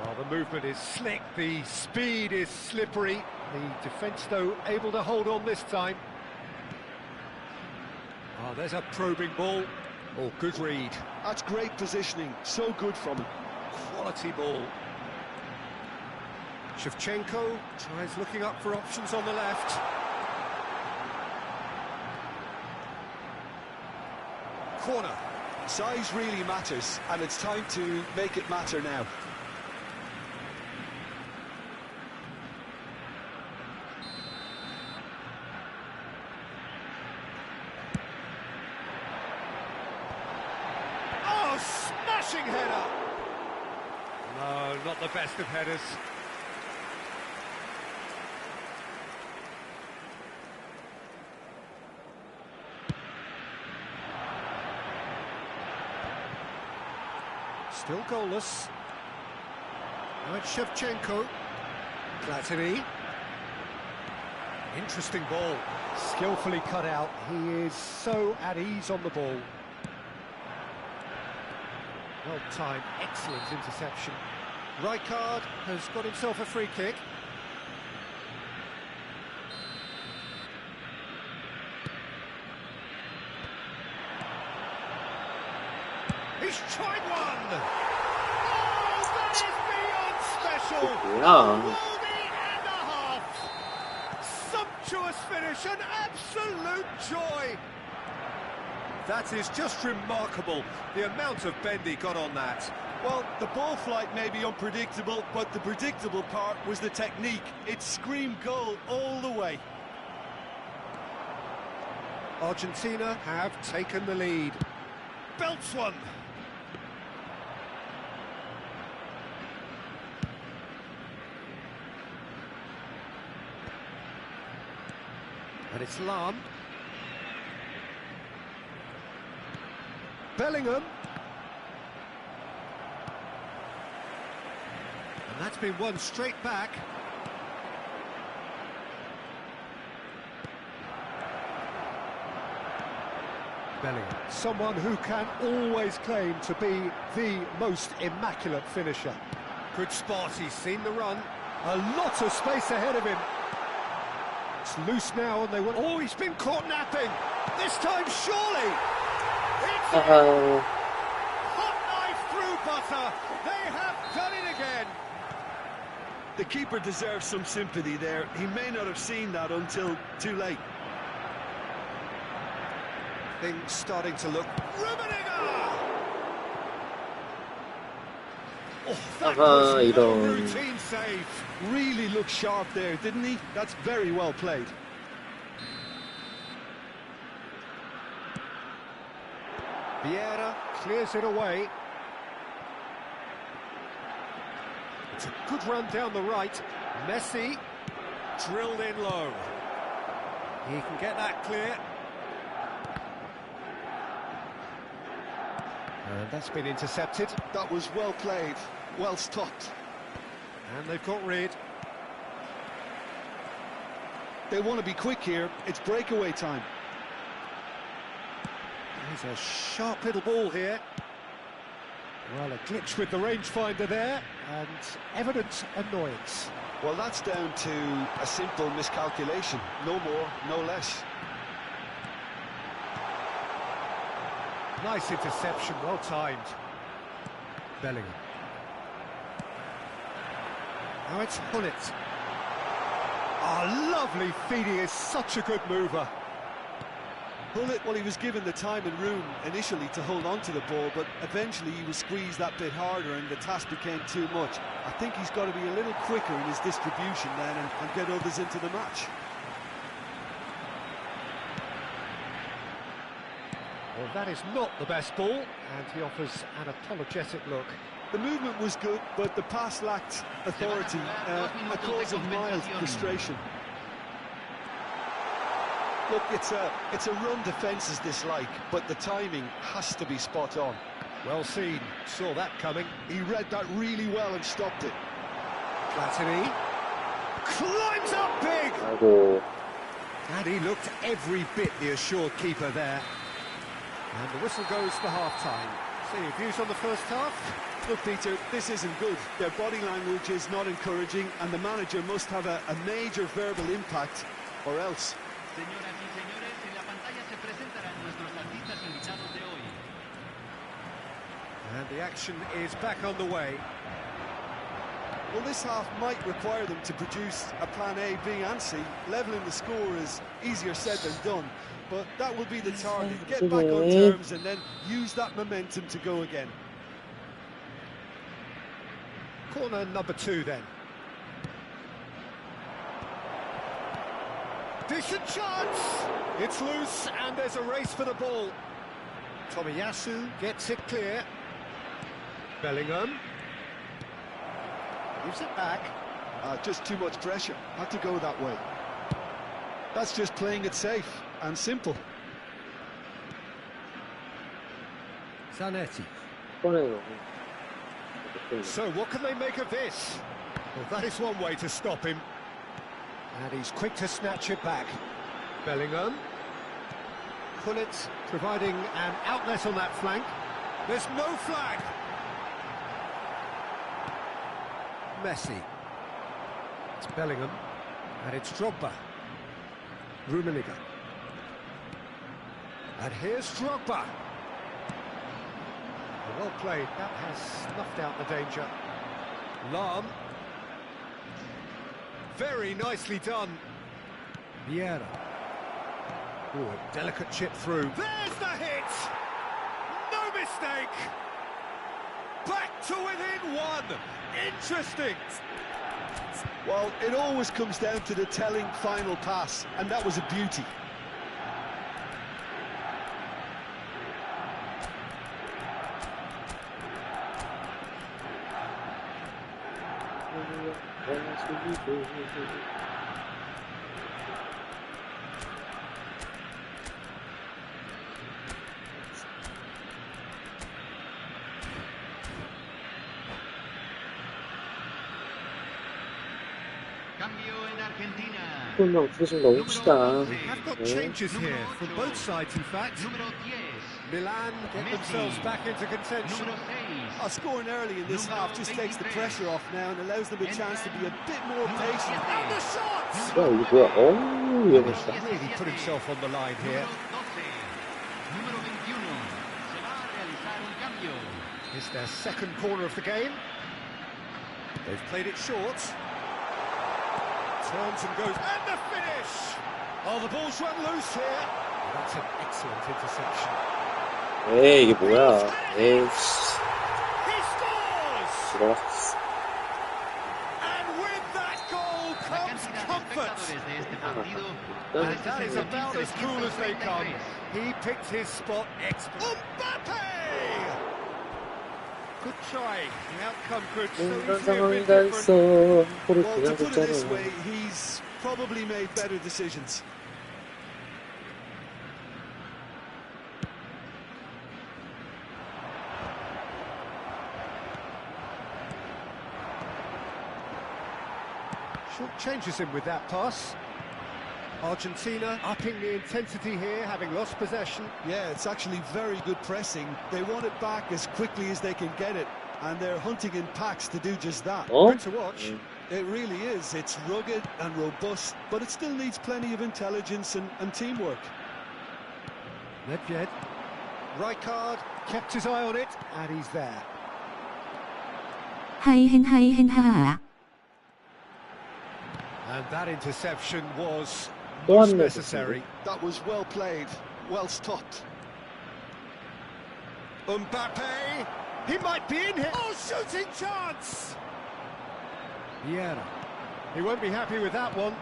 Speaker 1: Well, the movement is slick, the speed is slippery. The defence, though, able to hold on this time. Oh, there's a probing ball. Oh, good read.
Speaker 2: That's great positioning, so good from him.
Speaker 1: Quality ball. Shevchenko tries looking up for options on the left. Corner.
Speaker 2: Size really matters, and it's time to make it matter now.
Speaker 1: Oh, smashing header! No, not the best of headers. Still goalless. Now it's Shevchenko. Platini. Interesting ball. Skillfully cut out. He is so at ease on the ball. Well timed, excellent interception. Rijkaard has got himself a free kick. He's tried one! Oh, that is beyond special!
Speaker 3: 뭐야?
Speaker 1: Worldy and a half! Sumptuous finish, an absolute joy! That is just remarkable, the amount of bend he got on that.
Speaker 2: Well, the ball flight may be unpredictable, but the predictable part was the technique. It screamed goal all the way.
Speaker 1: Argentina have taken the lead. Belts one. And it's Lam. Bellingham. And that's been won straight back. Bellingham, someone who can always claim to be the most immaculate finisher. Good spot, he's seen the run. A lot of space ahead of him. It's loose now and they will... Oh, he's been caught napping! This time, surely! It's hot knife through butter! They have done it again!
Speaker 2: The keeper deserves some sympathy there. He may not have seen that until too late.
Speaker 1: Things starting to look... Rummenigge! Oh, that was a
Speaker 3: 이런.
Speaker 1: routine save.
Speaker 2: Really looked sharp there, didn't he? That's very well played.
Speaker 1: Vieira clears it away. It's a good run down the right. Messi drilled in low. He can get that clear. And that's been intercepted.
Speaker 2: That was well played, well stopped.
Speaker 1: And they've got rid.
Speaker 2: They want to be quick here. It's breakaway time.
Speaker 1: There's a sharp little ball here. Well, a glitch with the rangefinder there, and evident annoyance.
Speaker 2: Well, that's down to a simple miscalculation. No more, no less.
Speaker 1: Nice interception, well timed. Bellingham. Now it's Hullet. Oh, lovely feed, he is such a good mover.
Speaker 2: Hullet, well, he was given the time and room initially to hold on to the ball, but eventually he was squeezed that bit harder and the task became too much. I think he's got to be a little quicker in his distribution then and get others into the match.
Speaker 1: Well, that is not the best ball, and he offers an apologetic look.
Speaker 2: The movement was good, but the pass lacked authority, a cause of mild frustration. Look, it's a run defences dislike, but the timing has to be spot on.
Speaker 1: Well seen, saw that coming.
Speaker 2: He read that really well and stopped it.
Speaker 1: Platini climbs up big!
Speaker 3: 아이고.
Speaker 1: And he looked every bit the assured keeper there. And the whistle goes for half-time. So your views on the first half?
Speaker 2: Look, Peter, this isn't good. Their body language is not encouraging, and the manager must have a major verbal impact, or else.
Speaker 6: Señoras y señores, en la pantalla se presentarán nuestros artistas invitados de hoy.
Speaker 1: And the action is back on the way.
Speaker 2: Well, this half might require them to produce a plan A, B and C. Levelling the score is easier said than done, but that will be the target. Get back on terms and then use that momentum to go again.
Speaker 1: Corner number 2 then. Decent chance! It's loose and there's a race for the ball. Tomiyasu gets it clear. Bellingham. Gives it back.
Speaker 2: Just too much pressure. Had to go that way. That's just playing it safe and simple.
Speaker 1: Zanetti.
Speaker 3: 꺼내요.
Speaker 1: So what can they make of this? Well, that is one way to stop him. And he's quick to snatch it back. Bellingham. Pullet providing an outlet on that flank. There's no flag. Messi. It's Bellingham. And it's Drogba. Rummenigge. And here's Drogba. Well played. That has snuffed out the danger. Lahm. Very nicely done. Vieira. Oh, a delicate chip through. There's the hit! No mistake! Back to within one! Interesting!
Speaker 2: Well, it always comes down to the telling final pass, and that was a beauty.
Speaker 3: 골만 계속 넣읍시다.
Speaker 1: I've got changes here from both sides, in fact. Milan get themselves back into contention.
Speaker 2: Scoring early in this half just takes the pressure off now and allows them a chance to be a bit more patient.
Speaker 1: And the shots!
Speaker 3: 야, 이거 뭐야? 어우, 위험했다.
Speaker 1: Really put himself on the line here. It's their second corner of the game. They've played it short. Turns and goes, and the finish! Oh, the ball's run loose here. That's an excellent interception.
Speaker 3: 에이, 이게 뭐야? 에이씨.
Speaker 1: He scores!
Speaker 3: 들어갔어.
Speaker 1: And with that goal comes comfort. And that is about as cool as they come. He picked his spot expertly. Mbappe! Good try. The outcome could so
Speaker 3: 이런
Speaker 1: easily have
Speaker 3: 상황이
Speaker 1: been
Speaker 3: 다
Speaker 1: different.
Speaker 3: 있어. 골을
Speaker 2: Well,
Speaker 3: 그냥
Speaker 2: to put it this
Speaker 3: 줬잖아.
Speaker 2: way, he's probably made better decisions.
Speaker 1: Short changes him with that pass. Argentina upping the intensity here, having lost possession.
Speaker 2: Yeah, it's actually very good pressing. They want it back as quickly as they can get it, and they're hunting in packs to do just that.
Speaker 3: 어?
Speaker 1: Good to watch.
Speaker 2: It really is. It's rugged and robust, but it still needs plenty of intelligence and teamwork.
Speaker 1: Nedved. Rijkaard kept his eye on it, and he's there.
Speaker 7: 하이헨
Speaker 1: And that interception was
Speaker 3: 또
Speaker 1: most
Speaker 3: 한
Speaker 1: necessary.
Speaker 2: That was well played, well stopped.
Speaker 1: Mbappe, he might be in here. Oh, shooting chance! Vieira. He won't be happy with that one.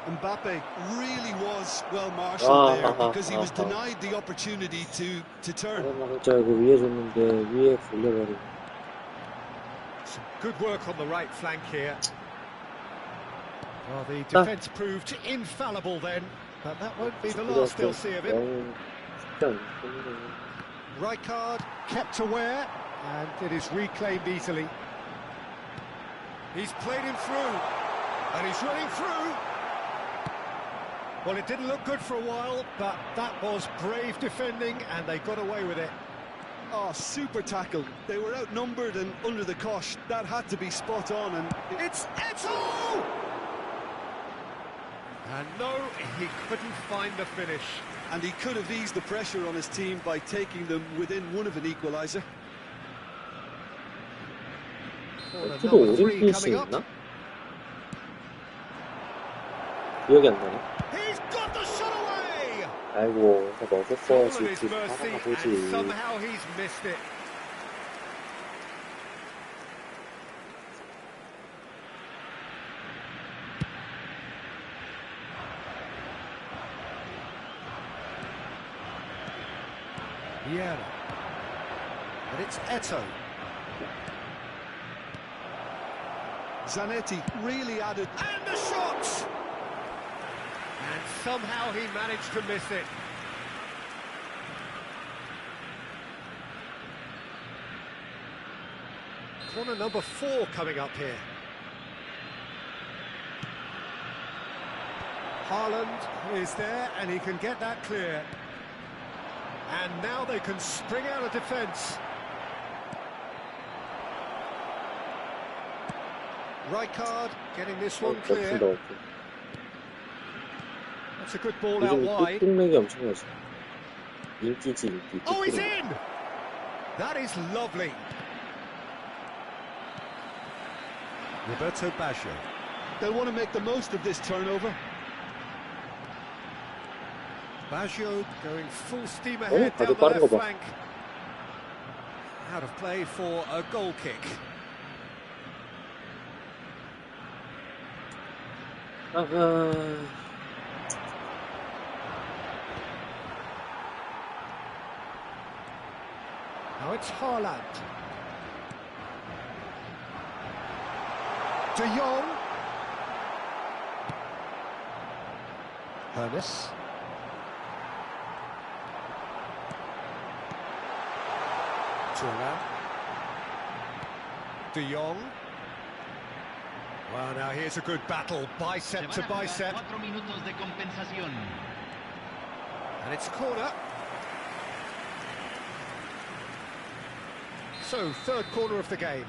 Speaker 2: Mbappe really was well marshalled there because he was
Speaker 3: 아하.
Speaker 2: denied the opportunity to turn.
Speaker 3: 진짜 그 위에 줬는데 위에 굴려버리고.
Speaker 1: Some good work on the right flank here. Well, the defence proved infallible then, but that won't be the last they'll see of him.
Speaker 3: 너무 쉽지 않네.
Speaker 1: Rijkaard kept aware, and it is reclaimed easily. He's played him through, and he's running through. Well, it didn't look good for a while, but that was brave defending, and they got away with it.
Speaker 2: Oh, super tackle. They were outnumbered and under the cosh. That had to be spot on, and
Speaker 1: It's Eto'o! And no, he couldn't find the finish.
Speaker 2: and he could have eased the pressure on his team by taking them within one of an equaliser.
Speaker 1: Corner
Speaker 3: 투도
Speaker 1: number 3
Speaker 3: 오림피스
Speaker 1: coming up.
Speaker 3: 있나? 기억이 안 나네.
Speaker 1: He's got the shot away!
Speaker 3: 아이고, 다
Speaker 1: All
Speaker 3: 넣었었어야지.
Speaker 1: at his
Speaker 3: 뒤에서
Speaker 1: mercy,
Speaker 3: 하나
Speaker 1: and
Speaker 3: 보지.
Speaker 1: somehow he's missed it. Vieira. But it's Eto'o.
Speaker 2: Zanetti really added.
Speaker 1: And the shot! And somehow he managed to miss it. Corner number 4 coming up here. Haaland is there and he can get that clear. And now they can spring out of defence. Rijkaard getting this one clear. That's a good ball out wide.
Speaker 3: 뚝뚝맥이 엄청나죠. 인기지, 인기.
Speaker 1: Oh, he's in! That is lovely. Roberto Baggio.
Speaker 2: They'll want to make the most of this turnover.
Speaker 1: Baggio going full steam ahead down the
Speaker 3: 빠른 거
Speaker 1: left
Speaker 3: 봐.
Speaker 1: flank. Out of play for a goal kick.
Speaker 3: 아하.
Speaker 1: Now it's Haaland. De Jong. Ernest. Thuram. De Jong. Well, now here's a good battle, bicep to bicep.
Speaker 6: 4 minutos de compensación.
Speaker 1: And it's a corner. So, third corner of the game.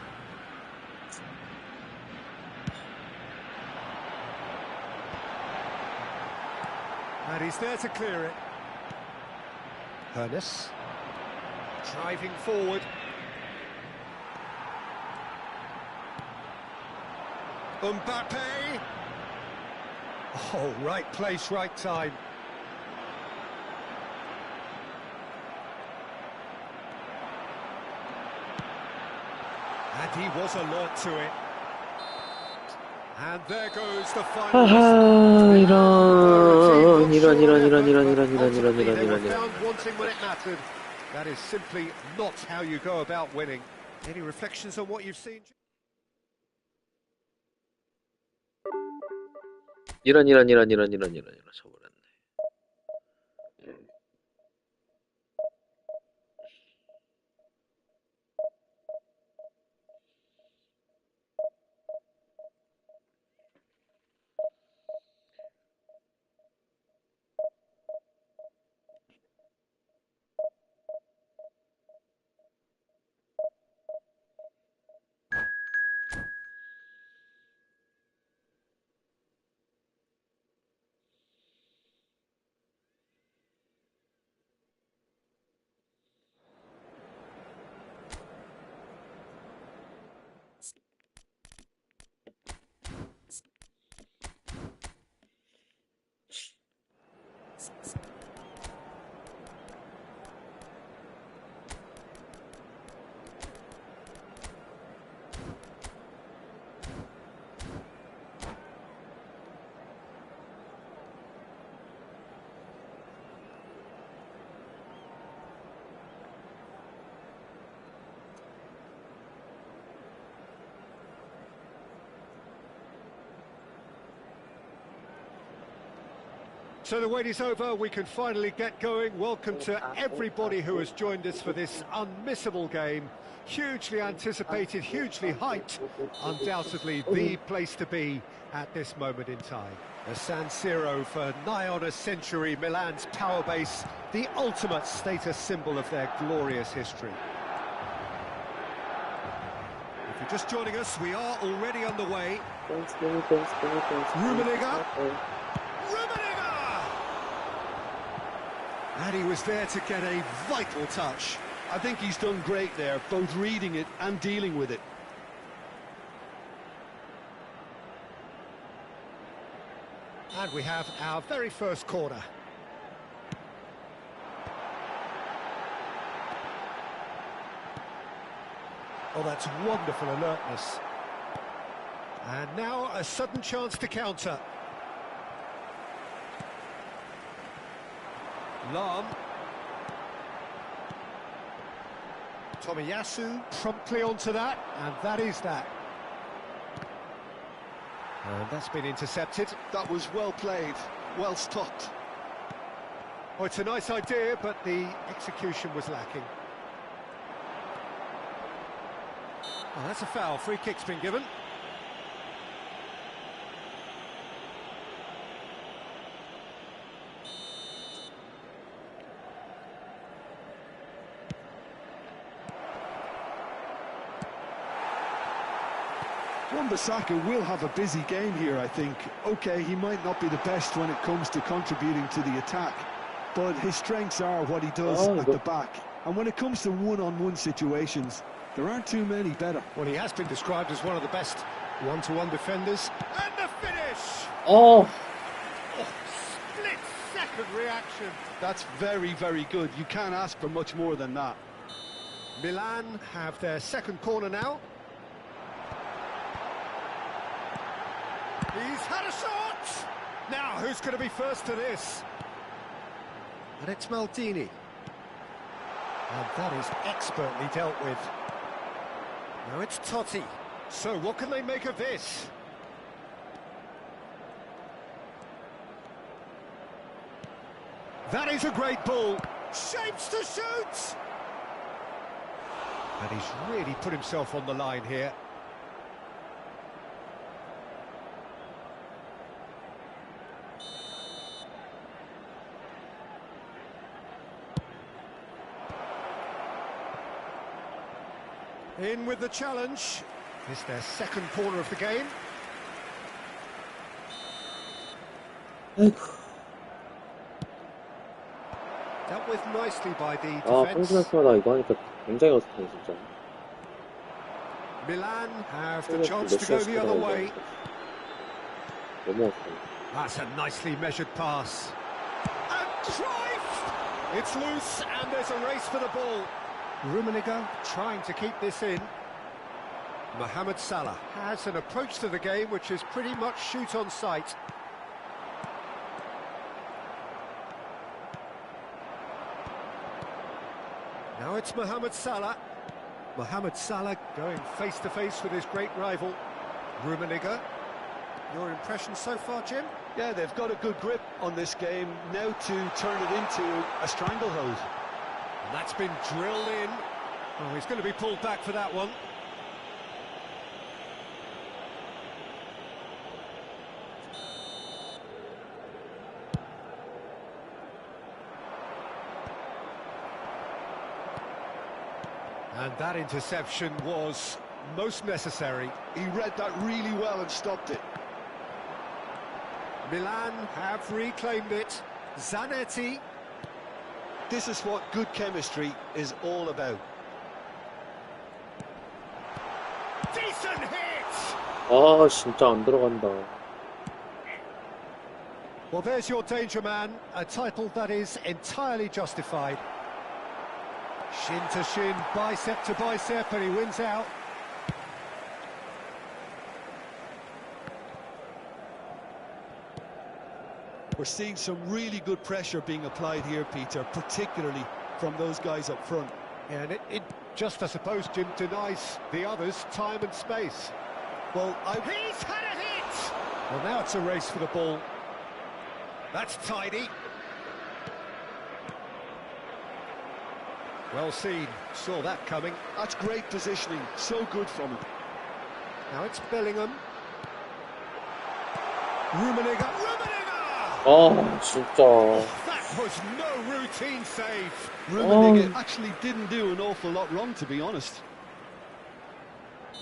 Speaker 1: And he's there to clear it. Ernest. Driving forward. Mbappe. Oh, right place, right time. And he was alert to it. And there goes the final.
Speaker 3: 아하, 이런.
Speaker 1: Found wanting when it mattered. That is simply not how you go about winning. Any reflections on what you've seen?
Speaker 3: 이런 쳐버렸네.
Speaker 1: So the wait is over, we can finally get going. Welcome to everybody who has joined us for this unmissable game. Hugely anticipated, hugely hyped. Undoubtedly the place to be at this moment in time. The San Siro for nigh on a century, Milan's power base, the ultimate status symbol of their glorious history. If you're just joining us, we are already underway. Rummenigge. And he was there to get a vital touch.
Speaker 2: I think he's done great there, both reading it and dealing with it.
Speaker 1: And we have our very first corner. Oh, that's wonderful alertness. And now a sudden chance to counter. Lahm. Tomiyasu promptly onto that, and that is that. And that's been intercepted.
Speaker 2: That was well played, well stopped.
Speaker 1: Oh, it's a nice idea, but the execution was lacking. Oh, that's a foul. Free kick's been given.
Speaker 2: Wan-Bissaka will have a busy game here, I think. Okay, he might not be the best when it comes to contributing to the attack, but his strengths are what he does at the back. And when it comes to one-on-one situations, there aren't too many better.
Speaker 1: Well, he has been described as one of the best one-to-one defenders. And the finish!
Speaker 3: 어,
Speaker 1: Split-second reaction.
Speaker 2: That's very, very good. You can't ask for much more than that.
Speaker 1: Milan have their second corner now. He's had a shot! Now, who's going to be first to this? And it's Maldini. And that is expertly dealt with. Now it's Totti. So what can they make of this? That is a great ball. Shapes to shoot! And he's really put himself on the line here. In with the challenge. It's their second corner of the game.
Speaker 3: 아이고.
Speaker 1: Dealt with nicely by the
Speaker 3: 아,
Speaker 1: defence.
Speaker 3: 평소날마다 이거 하니까 굉장히 어색해, 진짜.
Speaker 1: Milan have the chance to go the other way.
Speaker 3: 너무 어색해.
Speaker 1: That's a nicely measured pass. And Cruyff! It's loose and there's a race for the ball. Rummenigge trying to keep this in. Mohamed Salah has an approach to the game which is pretty much shoot on sight. Now it's Mohamed Salah. Mohamed Salah going face to face with his great rival, Rummenigge. Your impression so far, Jim?
Speaker 2: Yeah, they've got a good grip on this game. Now to turn it into a stranglehold.
Speaker 1: And that's been drilled in. Oh, he's going to be pulled back for that one. And that interception was most necessary.
Speaker 2: He read that really well and stopped it.
Speaker 1: Milan have reclaimed it. Zanetti.
Speaker 2: This is what good chemistry is all about.
Speaker 1: Decent hit!
Speaker 3: 아, 진짜 안 들어간다.
Speaker 1: Well, there's your danger man, a title that is entirely justified. Shin to shin, bicep to bicep, and he wins out.
Speaker 2: We're seeing some really good pressure being applied here, Peter, particularly from those guys up front.
Speaker 1: Yeah, and it just, I suppose, Jim, denies the others time and space.
Speaker 2: Well,
Speaker 1: He's had a hit! Well, now it's a race for the ball. That's tidy. Well seen, saw that coming.
Speaker 2: That's great positioning, so good from him.
Speaker 1: Now it's Bellingham. Rummenigge.
Speaker 3: 아, 진짜.
Speaker 1: That was no routine save.
Speaker 2: Rummenigge actually didn't do an awful lot wrong, to be honest.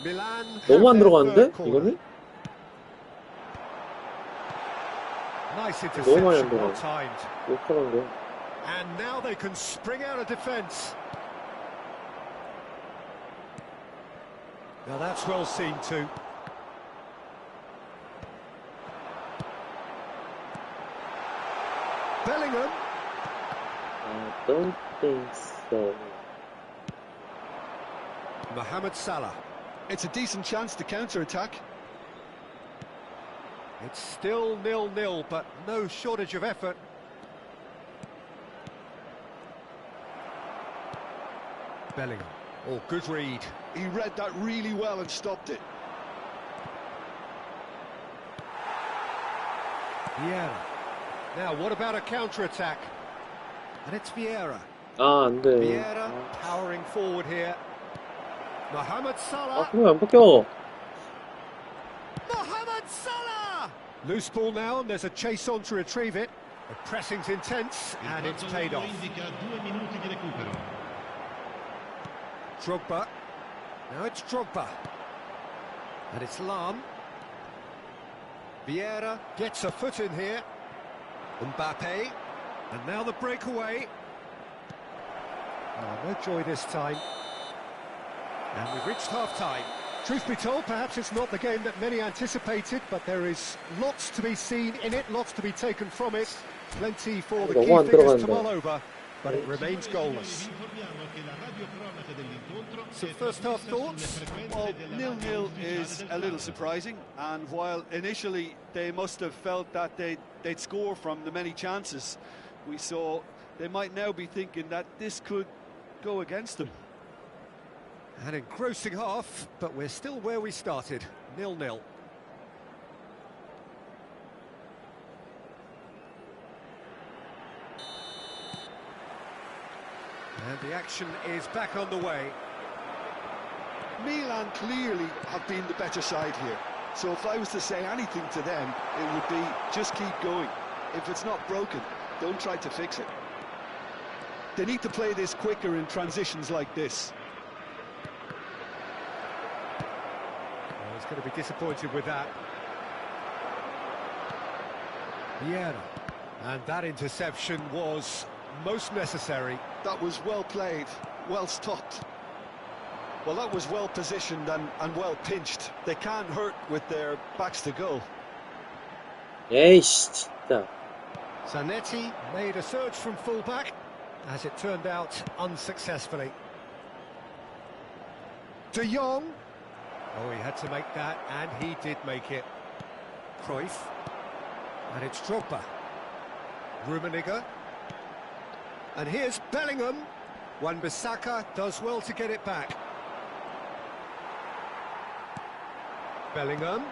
Speaker 1: Milan
Speaker 3: 너무 안
Speaker 1: have their
Speaker 3: 들어가는데?
Speaker 1: third corner.
Speaker 3: 이거는?
Speaker 1: Nice
Speaker 3: 너무 많이 안
Speaker 1: interception, well
Speaker 3: 들어가.
Speaker 1: timed.
Speaker 3: 욕하는 거.
Speaker 1: And now they can spring out of defence. Now that's well seen too. Bellingham.
Speaker 3: I don't think so.
Speaker 1: Mohamed Salah.
Speaker 2: It's a decent chance to counter-attack.
Speaker 1: It's still 0-0, but no shortage of effort. Bellingham. Oh, good read.
Speaker 2: He read that really well and stopped it.
Speaker 1: Vieira. Now, what about a counter-attack? And it's Vieira.
Speaker 3: 아, 안 돼.
Speaker 1: Vieira powering forward here. Mohamed
Speaker 3: 아,
Speaker 1: Salah.
Speaker 3: 그러면 안 바뀌어.
Speaker 1: Mohamed Salah! Loose ball now, and there's a chase on to retrieve it. The pressing's intense, and it's paid off.
Speaker 5: indica 2 minuti di recupero.
Speaker 1: Drogba. Now it's Drogba. And it's Lam. Vieira gets a foot in here. Mbappe. And now the breakaway. Oh, no joy this time. And we've reached half-time. Truth be told, perhaps it's not the game that many anticipated, but there is lots to be seen in it, lots to be taken from it. Plenty for the key figures to mull over, but it remains goalless. So first half thoughts?
Speaker 2: Well, 0-0 is a little surprising, and while initially they must have felt that they'd score from the many chances we saw, they might now be thinking that this could go against them.
Speaker 1: An engrossing half, but we're still where we started, 0-0. And the action is back on the way.
Speaker 2: Milan clearly have been the better side here, so if I was to say anything to them, it would be just keep going. If it's not broken, don't try to fix it. They need to play this quicker in transitions like this.
Speaker 1: Well, he's going to be disappointed with that. Vieira. And that interception was most necessary.
Speaker 2: That was well played, well stopped. Well, that was well positioned and well pinched. They can't hurt with their backs to goal.
Speaker 3: 에이씨, 진짜.
Speaker 1: Zanetti made a surge from fullback, as it turned out unsuccessfully. De Jong. Oh, he had to make that, and he did make it. Cruyff. And it's Drogba. Rummenigge. And here's Bellingham. Wan-Bissaka does well to get it back. Bellingham.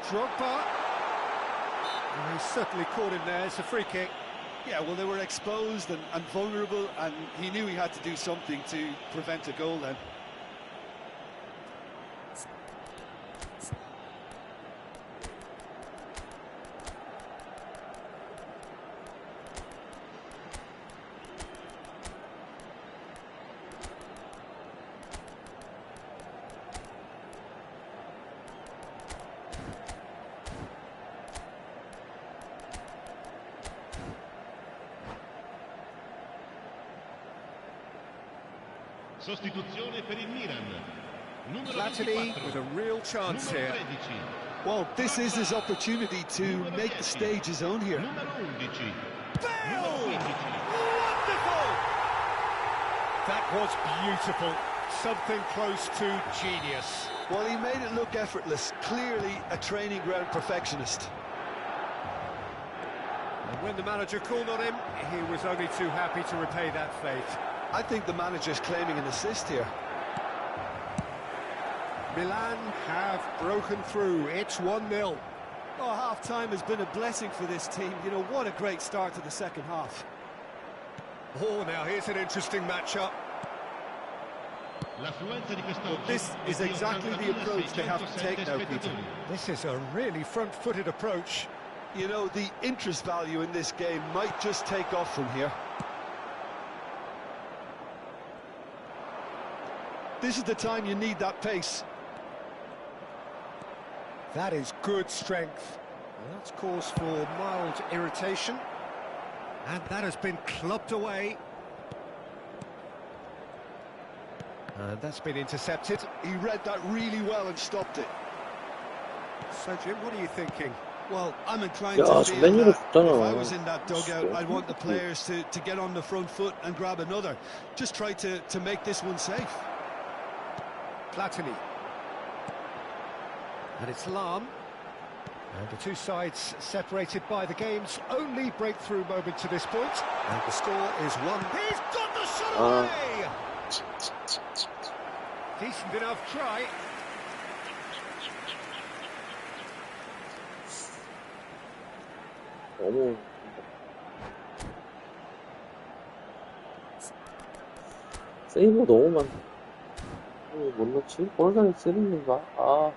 Speaker 1: Drogba. And he's certainly caught him there. It's a free kick.
Speaker 2: Yeah, well, they were exposed and vulnerable, and he knew he had to do something to prevent a goal then.
Speaker 5: Sostituzione per il Milan. Numero
Speaker 1: Platini
Speaker 5: 24.
Speaker 1: with a real chance
Speaker 5: Numero
Speaker 1: here.
Speaker 5: 13.
Speaker 2: Well, this is his opportunity to make the stage his own here.
Speaker 5: Numero 11.
Speaker 1: Bale!
Speaker 5: Numero 15.
Speaker 1: Wonderful! That was beautiful. Something close to genius.
Speaker 2: Well, he made it look effortless. Clearly a training ground perfectionist.
Speaker 1: And when the manager called on him, he was only too happy to repay that fate.
Speaker 2: I think the manager's claiming an assist here.
Speaker 1: Milan have broken through. It's 1-0.
Speaker 2: Oh, half-time has been a blessing for this team. You know, what a great start to the second half.
Speaker 1: Oh, now here's an interesting matchup.
Speaker 5: L'affluenza di quest'oggi
Speaker 2: This is exactly the approach they have to take now, Peter.
Speaker 1: This is a really front-footed approach.
Speaker 2: You know, the interest value in this game might just take off from here. This is the time you need that pace.
Speaker 1: That is good strength. And that's cause for mild irritation. And that has been clubbed away. And that's been intercepted.
Speaker 2: He read that really well and stopped it.
Speaker 1: So, Jim, what are you thinking?
Speaker 2: Well, I'm inclined
Speaker 3: 야,
Speaker 2: to
Speaker 3: 저
Speaker 2: feel
Speaker 3: 맨유를
Speaker 2: that
Speaker 3: 줬잖아.
Speaker 2: if I was in that dugout, I'd want the players to get on the front foot and grab another. Just try to make this one safe.
Speaker 1: Platini. And it's Lam. And the two sides separated by the game's only breakthrough moment to this point. And the score is 1. He's got the shot away! Decent enough try.
Speaker 3: 너무 세이브 너무 많다. 못 넣지? 볼살이 쓰리는가? 아,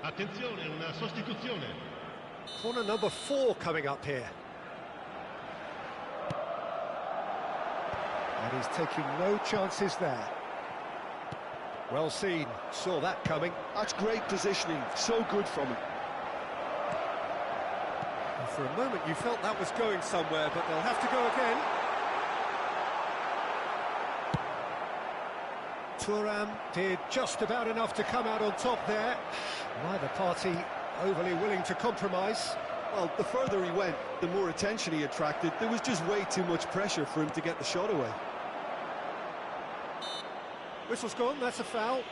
Speaker 5: Attenzione, una sostituzione.
Speaker 1: Corner number 4 coming up here. And he's taking no chances there. Well seen, saw that coming.
Speaker 2: That's great positioning, so good from him.
Speaker 1: And for a moment you felt that was going somewhere, but they'll have to go again. Thuram did just about enough to come out on top there. Neither party overly willing to compromise.
Speaker 2: Well, the further he went, the more attention he attracted. There was just way too much pressure for him to get the shot away.
Speaker 1: Whistle's gone, that's a foul.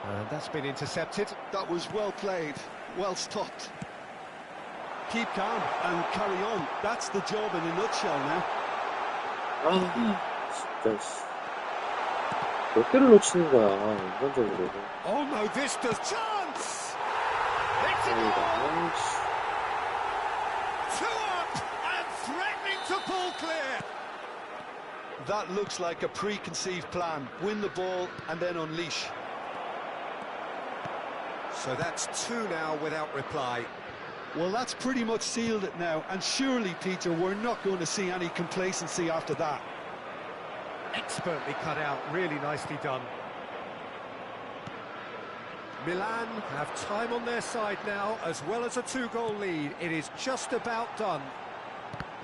Speaker 1: And that's been intercepted.
Speaker 2: That was well played, well stopped. Keep calm and carry on. That's the job in a nutshell now.
Speaker 3: 진짜, 씨. 몇 개를 놓치는 거야, 인간적으로.
Speaker 1: Oh no, this does chance! It's a goal! Two up and threatening to pull clear.
Speaker 2: That looks like a preconceived plan. Win the ball and then unleash.
Speaker 1: So that's two now without reply.
Speaker 2: Well, that's pretty much sealed it now, and surely, Peter, we're not going to see any complacency after that.
Speaker 1: Expertly cut out, really nicely done. Milan have time on their side now, as well as a two-goal lead. It is just about done.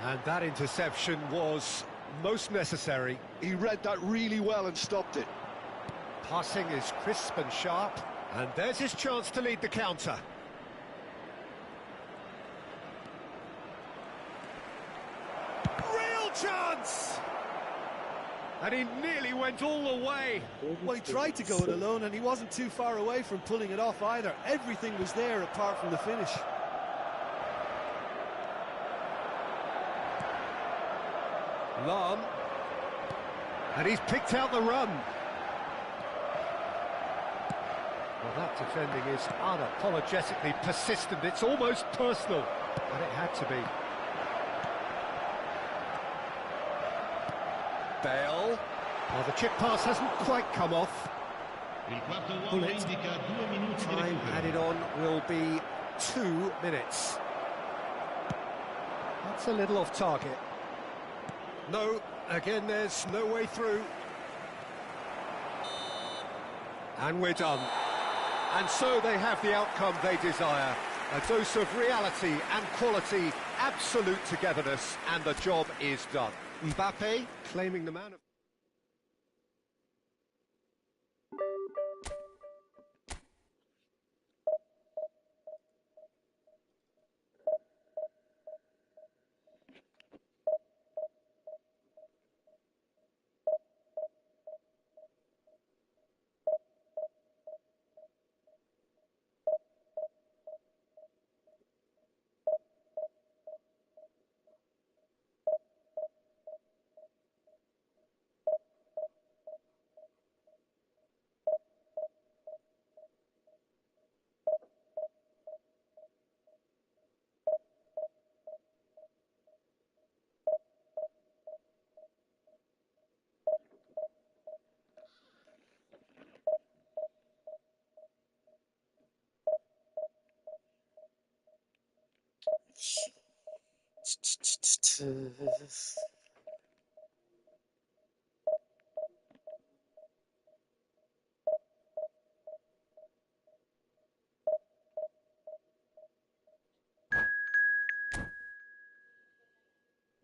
Speaker 1: And that interception was most necessary.
Speaker 2: He read that really well and stopped it.
Speaker 1: Passing is crisp and sharp, and there's his chance to lead the counter. Real chance! And he nearly went all the way.
Speaker 2: Well, he tried to go it alone, and he wasn't too far away from pulling it off either. Everything was there apart from the finish.
Speaker 1: Lam. And he's picked out the run. Well, that defending is unapologetically persistent. It's almost personal, but it had to be. Bale. Well, the chip pass hasn't quite come off.
Speaker 5: Il quarto uomo
Speaker 1: Bullet.
Speaker 5: indica 2 minuti di
Speaker 1: Time
Speaker 5: recupero.
Speaker 1: added on will be 2 minutes. That's a little off target. No, again, there's no way through. And we're done. And so they have the outcome they desire. A dose of reality and quality, absolute togetherness, and the job is done. Mbappe claiming the man of...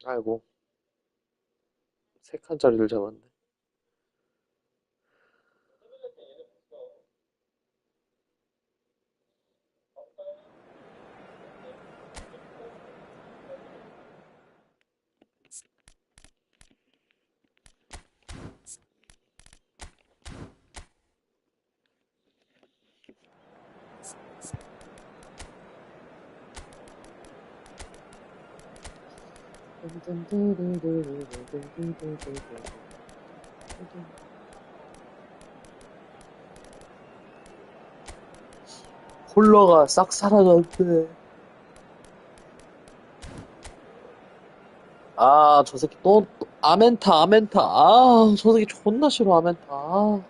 Speaker 3: 아이고, 3칸짜리를 잡았네. 콜러가 싹 사라졌대. 아, 저 새끼 아멘타. 아, 저 새끼 존나 싫어, 아멘타.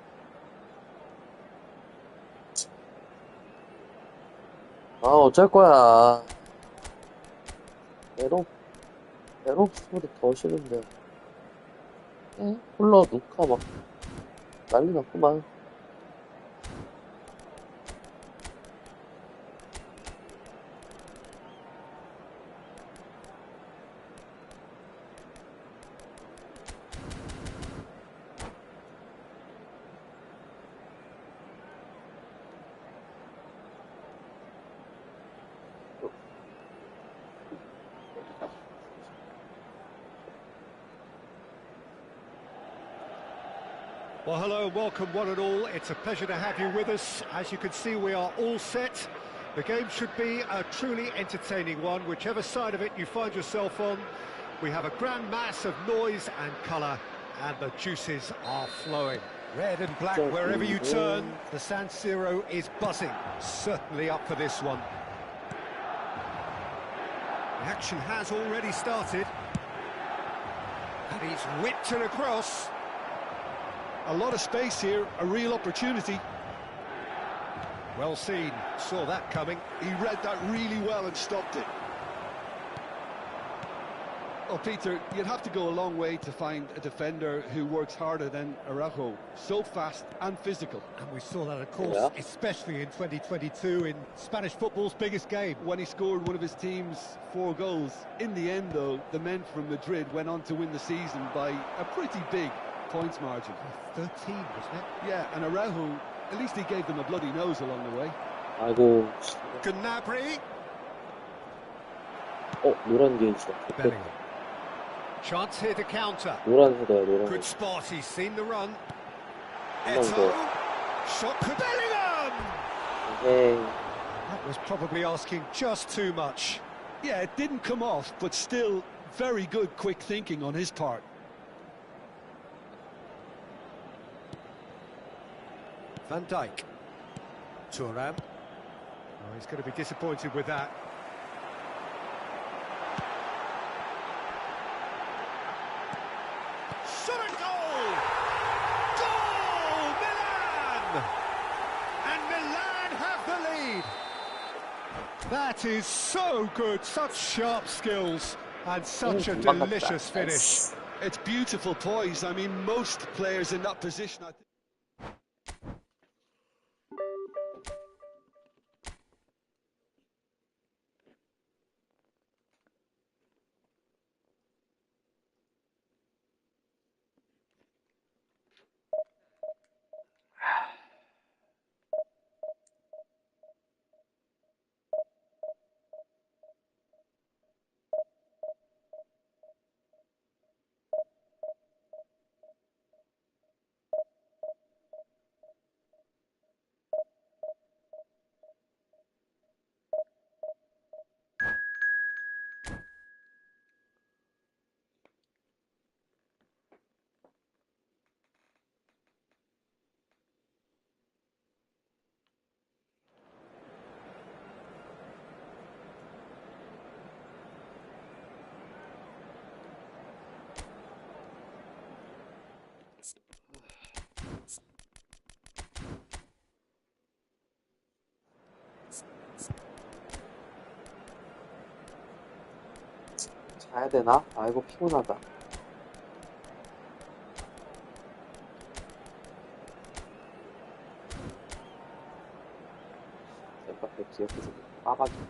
Speaker 3: 어쩔 거야. 에롭스보다 더 싫은데. 콜러 누카 막 난리 났구만.
Speaker 1: Well, hello and welcome one and all. It's a pleasure to have you with us. As you can see, we are all set. The game should be a truly entertaining one, whichever side of it you find yourself on. We have a grand mass of noise and colour, and the juices are flowing. Red and black wherever you turn, the San Siro is buzzing. Certainly up for this one. The action has already started. And he's whipped it across.
Speaker 2: A lot of space here, a real opportunity.
Speaker 1: Well seen, saw that coming.
Speaker 2: He read that really well and stopped it. Well, Peter, you'd have to go a long way to find a defender who works harder than Araujo. So fast and physical.
Speaker 1: And we saw that, of course, especially in 2022 in Spanish football's biggest game.
Speaker 2: When he scored one of his team's 4 goals. In the end, though, the men from Madrid went on to win the season by a pretty big points margin.
Speaker 1: 13, wasn't it?
Speaker 2: Yeah, and Araujo, at least he gave them a bloody nose along the way.
Speaker 3: 아이고.
Speaker 1: Gnabry.
Speaker 3: 노란 게이지다.
Speaker 1: Bellingham. Chance here to counter.
Speaker 3: 노란 헤더야, 노란
Speaker 1: Good
Speaker 3: 헤더.
Speaker 1: spot, he's seen the run.
Speaker 3: 한번
Speaker 1: Eto.
Speaker 3: 더.
Speaker 1: Shot to Bellingham!
Speaker 3: 에이.
Speaker 1: That was probably asking just too much.
Speaker 2: Yeah, it didn't come off, but still very good quick thinking on his part.
Speaker 1: Van Dijk. Thuram. Oh, he's going to be disappointed with that. Shot at goal! Goal! Milan! And Milan have the lead. That is so good, such sharp skills and such a delicious finish.
Speaker 2: It's beautiful poise. I mean, most players in that position, I think.
Speaker 3: 자야 되나? 아이고, 피곤하다. 엠바페 기억해서 빠가지고.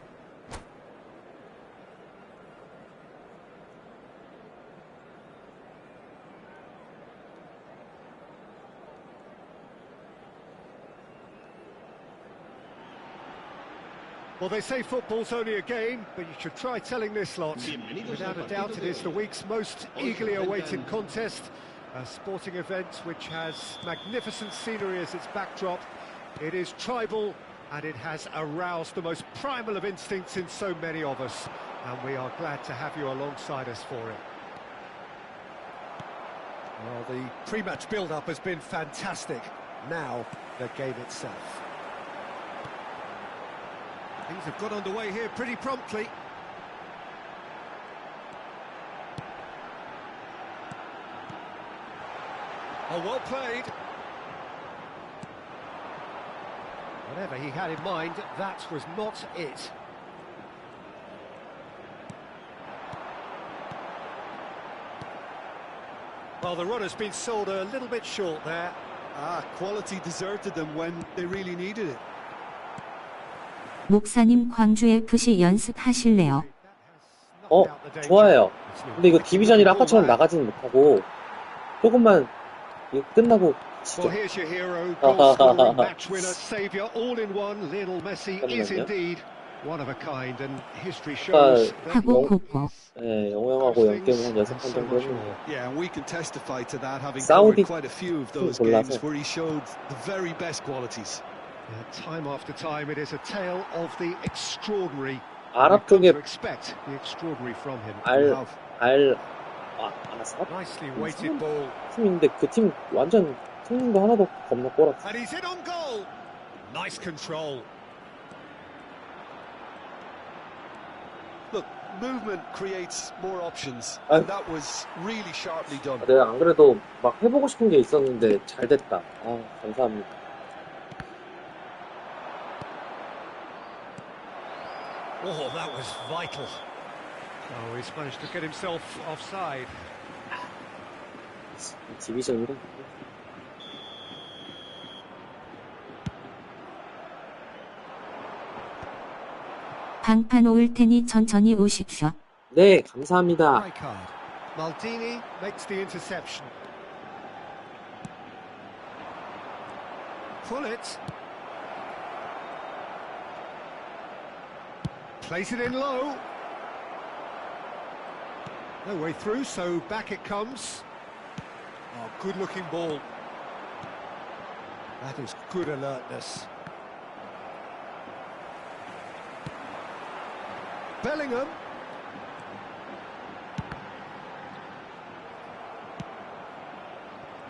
Speaker 1: Well, they say football's only a game, but you should try telling this lot.
Speaker 4: Bienvenidos
Speaker 1: Without
Speaker 4: al
Speaker 1: a doubt,
Speaker 4: partido
Speaker 1: it
Speaker 4: de
Speaker 1: is the
Speaker 4: hoy.
Speaker 1: week's most
Speaker 4: Hoy se
Speaker 1: eagerly awaited
Speaker 4: enfrentan-
Speaker 1: contest, a sporting event which has magnificent scenery as its backdrop. It is tribal, And it has aroused the most primal of instincts in so many of us. And we are glad to have you alongside us for it. Well, the pre-match build-up has been fantastic. Now, the game itself. Things have got underway here pretty promptly. Oh, well played. Whatever he had in mind, that was not it. Well, the run has been sold a little bit short there.
Speaker 2: Quality deserted them when they really needed it.
Speaker 7: 목사님 광주 FC 연습하실래요?
Speaker 3: 좋아요. 근데 이거 디비전이라 아까처럼 나가지는 못하고 조금만 이거 끝나고
Speaker 1: Well, here's your hero, goal scorer, match winner, saviour, all in one. Lionel Messi is indeed one of a kind, and history shows that
Speaker 3: 네, 영어하고 영게임을 한 6판 정도 했는데
Speaker 2: Yeah, and we can testify to that, having covered quite a few of those games where he showed the very best qualities.
Speaker 1: Time after time, it is a tale of the extraordinary.
Speaker 3: 아랍 쪽에
Speaker 1: Expect the extraordinary from him. Nicely weighted ball.
Speaker 3: 팀인데 그 팀 완전 성능도 하나도 겁나 꼬랐어.
Speaker 1: And he's in on goal. Nice control.
Speaker 2: Look, movement creates more options, and that was really sharply done.
Speaker 3: 내가 안 그래도 막 해보고 싶은 게 있었는데 잘 됐다. 감사합니다.
Speaker 1: Oh, that was vital. Oh, he's managed to get himself offside.
Speaker 3: 디비전이라.
Speaker 7: 방판 올 테니 천천히 오십시오.
Speaker 3: 네, 감사합니다.
Speaker 1: Maldini makes the interception. Pull it. Plays it in low. No way through, so back it comes. Oh, good-looking ball. That is good alertness. Bellingham.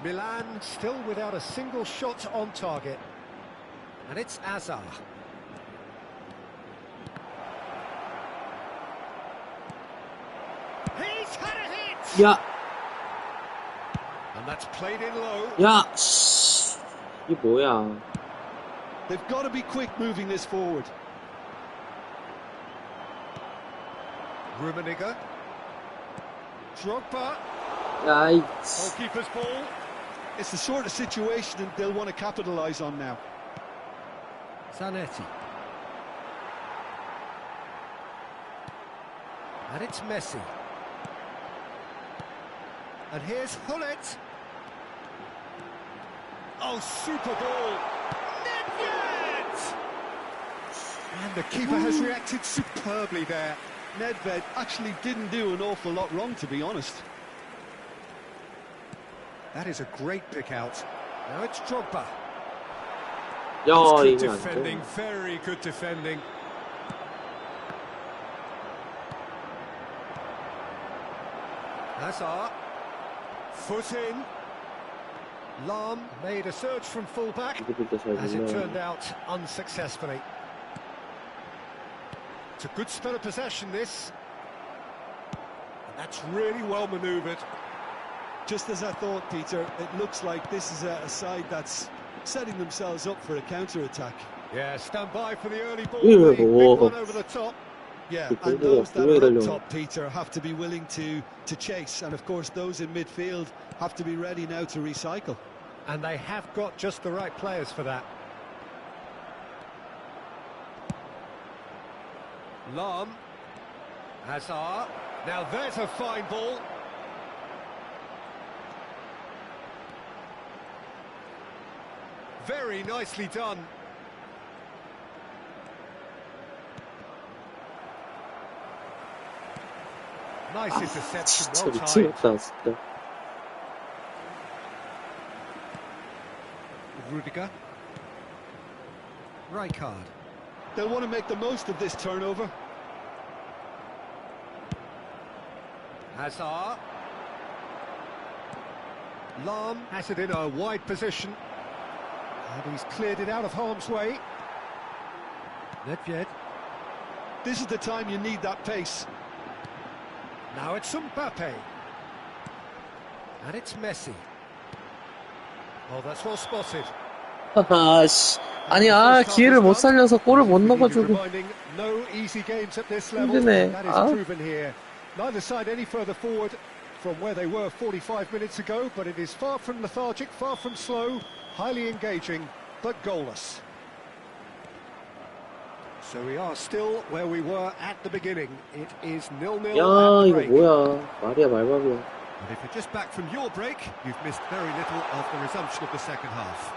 Speaker 1: Milan still without a single shot on target. And it's Azar. He's had a hit!
Speaker 3: 야!
Speaker 1: And that's played in low.
Speaker 3: 야! 이게 뭐야?
Speaker 2: They've got to be quick moving this forward.
Speaker 1: Rummenigge. Drogba.
Speaker 3: 야이.
Speaker 1: Goalkeeper's ball.
Speaker 2: It's the sort of situation they'll want to capitalise on now.
Speaker 1: Zanetti. And it's Messi. And here's Hullet. Oh, super ball. Nedved! And the keeper has reacted superbly there.
Speaker 2: Nedved actually didn't do an awful lot wrong, to be honest.
Speaker 1: That is a great pick out. Now it's Drogba.
Speaker 3: 야,
Speaker 1: Good
Speaker 3: 이거 안
Speaker 1: defending,
Speaker 3: 돼.
Speaker 1: very good defending. Hazard. Foot in. Lahm made a surge from fullback, as it turned out unsuccessfully. It's a good spell of possession, this. And that's really well manoeuvred.
Speaker 2: Just as I thought, Peter, it looks like this is a side that's setting themselves up for a counter-attack.
Speaker 1: Yeah, stand by for the early ball.
Speaker 3: Yeah,
Speaker 1: Big one over the top.
Speaker 2: Yeah, and those that are up top, Peter, have to be willing to chase. And, of course, those in midfield have to be ready now to recycle.
Speaker 1: And they have got just the right players for that. Lahm. Hazard. Now there's a fine ball. Very nicely done. Nice interception,
Speaker 3: 진짜
Speaker 1: well
Speaker 3: 미치겠다,
Speaker 1: timed.
Speaker 3: 진짜.
Speaker 1: Rudiger. Rijkaard.
Speaker 2: They'll want to make the most of this turnover.
Speaker 1: Hazard. Lahm has it in a wide position. And he's cleared it out of harm's way. Nedved.
Speaker 2: This is the time you need that pace.
Speaker 1: Now it's Mbappe. And it's Messi. Oh, that's well spotted.
Speaker 3: 하하, 씨. 아니, 기회를 못 살려서 골을 못 넣어가지고.
Speaker 1: No easy games at this level.
Speaker 3: 힘드네.
Speaker 1: That is proven here. Neither side any further forward from where they were 45 minutes ago, but it is far from lethargic, far from slow, highly engaging, but goalless. So we are still where we were at the beginning. It is 0-0
Speaker 3: 야,
Speaker 1: at the
Speaker 3: 이거
Speaker 1: break.
Speaker 3: 뭐야. 말이야, 말밥이야.
Speaker 1: And if you're just back from your break, you've missed very little of the resumption of the second half.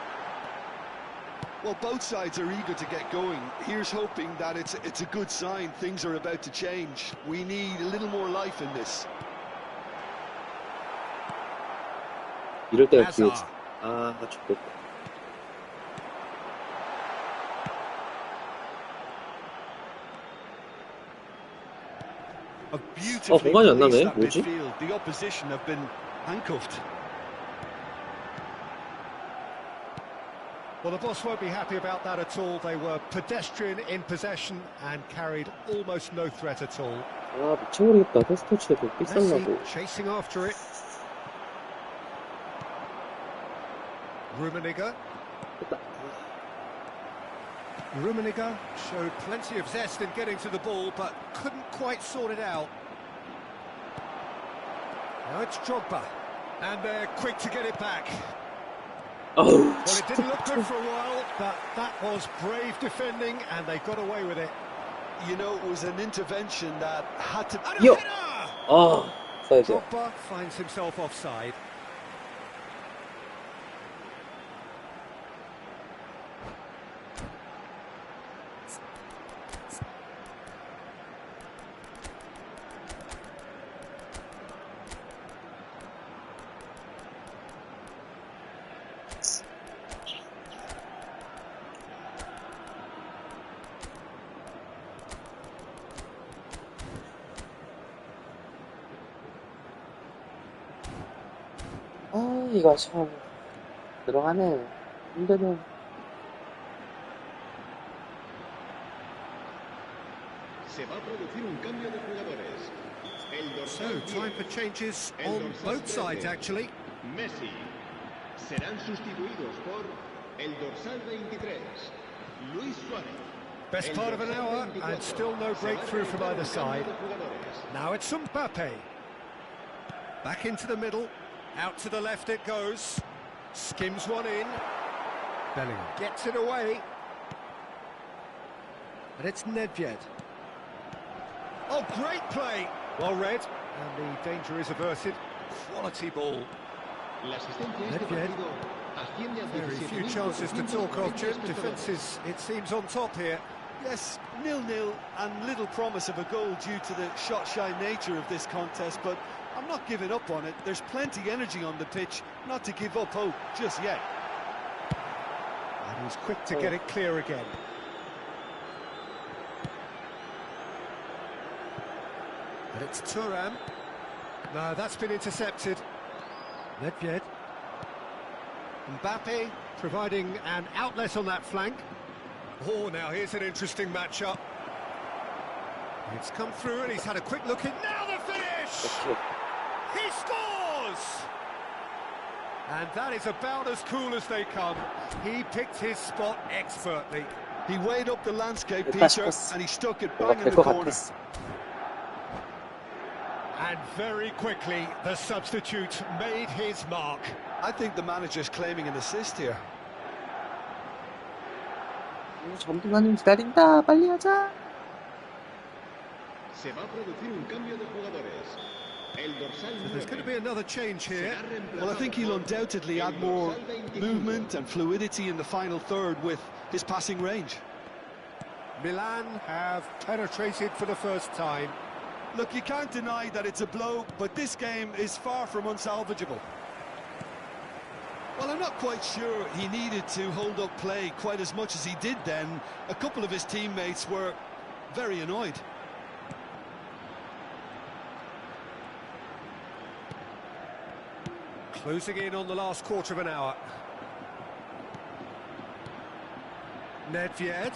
Speaker 2: Well, both sides are eager to get going. Here's hoping that it's a good sign. Things are about to change. We need a little more life in this.
Speaker 3: 이럴 때가 기회지. 아, 좋겠다. 공간이 안 나네. 뭐지?
Speaker 2: The opposition have been handcuffed.
Speaker 1: Well, the boss won't be happy about that at all. They were pedestrian in possession and carried almost no threat at all.
Speaker 3: 아, 미쳐버리겠다. 테스터치에도 삐살라고.
Speaker 1: Messi chasing after it. Rummenigge. Rummenigge showed plenty of zest in getting to the ball, but couldn't quite sort it out. Now it's Drogba, and they're quick to get it back.
Speaker 3: Oh,
Speaker 1: Well, it didn't look good for a while, but that was brave defending, and they got away with it.
Speaker 2: You know, it was an intervention that had to...
Speaker 1: And a
Speaker 3: Yo.
Speaker 1: header!
Speaker 3: 아, 사이즈야.
Speaker 1: Drogba finds himself offside.
Speaker 3: 아, 이거 참 들어가네. 힘드네.
Speaker 4: Se va a producir un cambio de jugadores. El
Speaker 1: So,
Speaker 4: dorsal
Speaker 1: time
Speaker 4: 10,
Speaker 1: for changes
Speaker 4: el
Speaker 1: on
Speaker 4: dorsal
Speaker 1: both sides,
Speaker 4: 13,
Speaker 1: actually.
Speaker 4: Messi. Serán sustituidos por el dorsal 23, Luis Suárez.
Speaker 1: Best
Speaker 4: El
Speaker 1: part of an
Speaker 4: dorsal
Speaker 1: hour,
Speaker 4: 24,
Speaker 1: and still no
Speaker 4: se va a
Speaker 1: breakthrough from
Speaker 4: realizar
Speaker 1: either
Speaker 4: un
Speaker 1: side.
Speaker 4: cambio de jugadores.
Speaker 1: Now it's Mbappe. Back into the middle. Out to the left it goes. Skims one in. Bellingham gets it away. And it's Nedved. Oh, great play! Well read. And the danger is averted. Quality ball.
Speaker 4: La asistencia a este
Speaker 1: Nedved.
Speaker 4: partido asciende a
Speaker 1: Very few
Speaker 4: 17.400
Speaker 1: chances to talk of, Jim.
Speaker 4: espectadores.
Speaker 1: Defence is, it seems, on top here.
Speaker 2: Yes, 0-0 and little promise of a goal due to the shot-shy nature of this contest, but I'm not giving up on it. There's plenty energy on the pitch, not to give up hope just yet.
Speaker 1: And he's quick to get it clear again. And it's Thuram. No, that's been intercepted. Nedved. Mbappe providing an outlet on that flank. Oh, now here's an interesting matchup. It's come through and he's had a quick look in. Now the finish! He scores! And that is about as cool as they come. He picked his spot expertly.
Speaker 2: He weighed up the landscape,
Speaker 3: 네,
Speaker 2: Peter,
Speaker 3: 다시
Speaker 2: and he stuck it
Speaker 3: 뭐가
Speaker 2: bang in
Speaker 3: 될
Speaker 2: the
Speaker 3: 것
Speaker 2: corner.
Speaker 3: 같았어.
Speaker 1: And very quickly, the substitute made his mark.
Speaker 2: I think the manager's claiming an assist here.
Speaker 3: 전두사님 기다린다. 빨리 하자.
Speaker 4: Se va a producir un cambio de jugadores. El dorsal
Speaker 1: So there's going to be another change here.
Speaker 2: Well, I think he'll undoubtedly add more movement and fluidity in the final third with his passing range.
Speaker 1: Milan have penetrated for the first time.
Speaker 2: Look, you can't deny that it's a blow, but this game is far from unsalvageable. Well, I'm not quite sure he needed to hold up play quite as much as he did then. A couple of his teammates were very annoyed.
Speaker 1: Closing in on the last quarter of an hour. Nedved.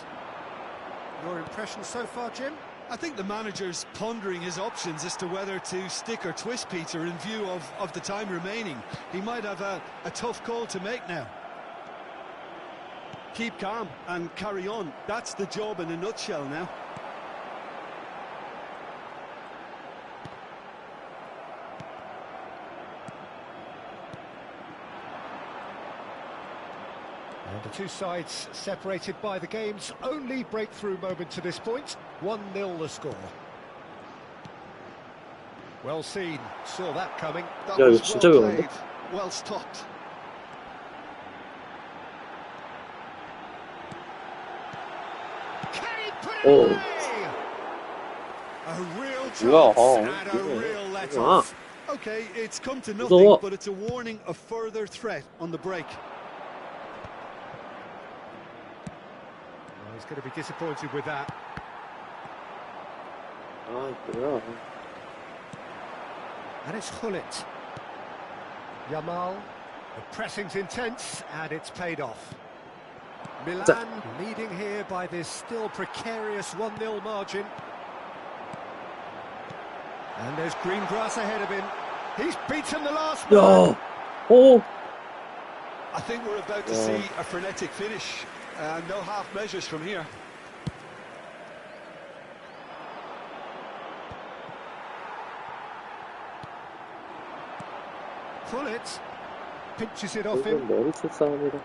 Speaker 1: Your impression so far, Jim?
Speaker 2: I think the manager's pondering his options as to whether to stick or twist Peter in view of the time remaining. He might have a tough call to make now. Keep calm and carry on. That's the job in a nutshell now.
Speaker 1: And the two sides separated by the game's only breakthrough moment to this point. 1-0 the score. Well seen, saw that coming.
Speaker 2: That
Speaker 3: Yeah,
Speaker 2: was
Speaker 3: it's 진짜
Speaker 2: well
Speaker 3: 위험한데?
Speaker 2: played, well stopped.
Speaker 1: Can he put it
Speaker 3: Oh.
Speaker 1: away? A real
Speaker 3: Yeah,
Speaker 1: chance and a real let-off.
Speaker 2: Okay, it's come to
Speaker 3: 무서워.
Speaker 2: nothing, but it's a warning of further threat on the break.
Speaker 1: Well, he's going to be disappointed with that.
Speaker 3: 아, 뭐야.
Speaker 1: And it's Hullet. Yamal. The pressing's intense, and it's paid off. Milan leading here by this still precarious 1-0 margin. And there's green grass ahead of him. He's beaten the last man.
Speaker 3: 야, 오,
Speaker 2: I think we're about to see a frenetic finish. No half measures from here.
Speaker 1: Hullet pinches it off
Speaker 3: 이건
Speaker 1: him.
Speaker 3: 머리채 싸움이다.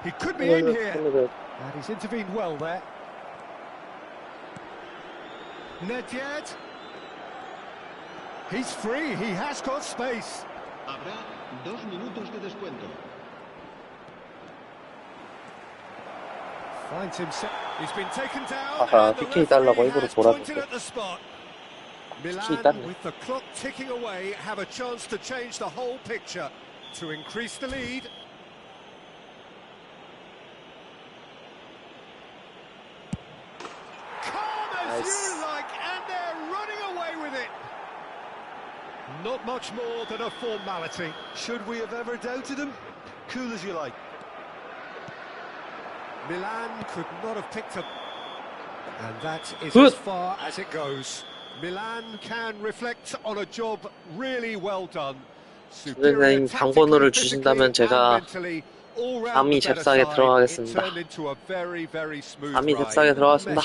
Speaker 1: He could be in here.
Speaker 3: 카메라.
Speaker 1: And he's intervened well there. Nedved. He's free, he has got space.
Speaker 4: Habrá 2 minutos de descuento.
Speaker 1: Finds himself. He's been taken down.
Speaker 3: 아하,
Speaker 1: and the
Speaker 3: PK 달라고
Speaker 1: referee
Speaker 3: 일부러
Speaker 1: has pointed
Speaker 3: 돌았는데.
Speaker 1: at the spot.
Speaker 3: PK
Speaker 1: Milan,
Speaker 3: 땄네.
Speaker 1: with the clock ticking away, have a chance to change the whole picture to increase the lead. Calm as
Speaker 3: Nice.
Speaker 1: you like, and they're running away with it. Not much more than a formality.
Speaker 2: Should we have ever doubted him? Cool as you like.
Speaker 1: Milan could not have picked up. And that is
Speaker 3: Good.
Speaker 1: as far as it goes. Milan can reflect on a job really well done.
Speaker 3: 선생님, 방번호를 주신다면 제가 감히 잽싸게 들어가겠습니다. 감히 잽싸게 들어가겠습니다.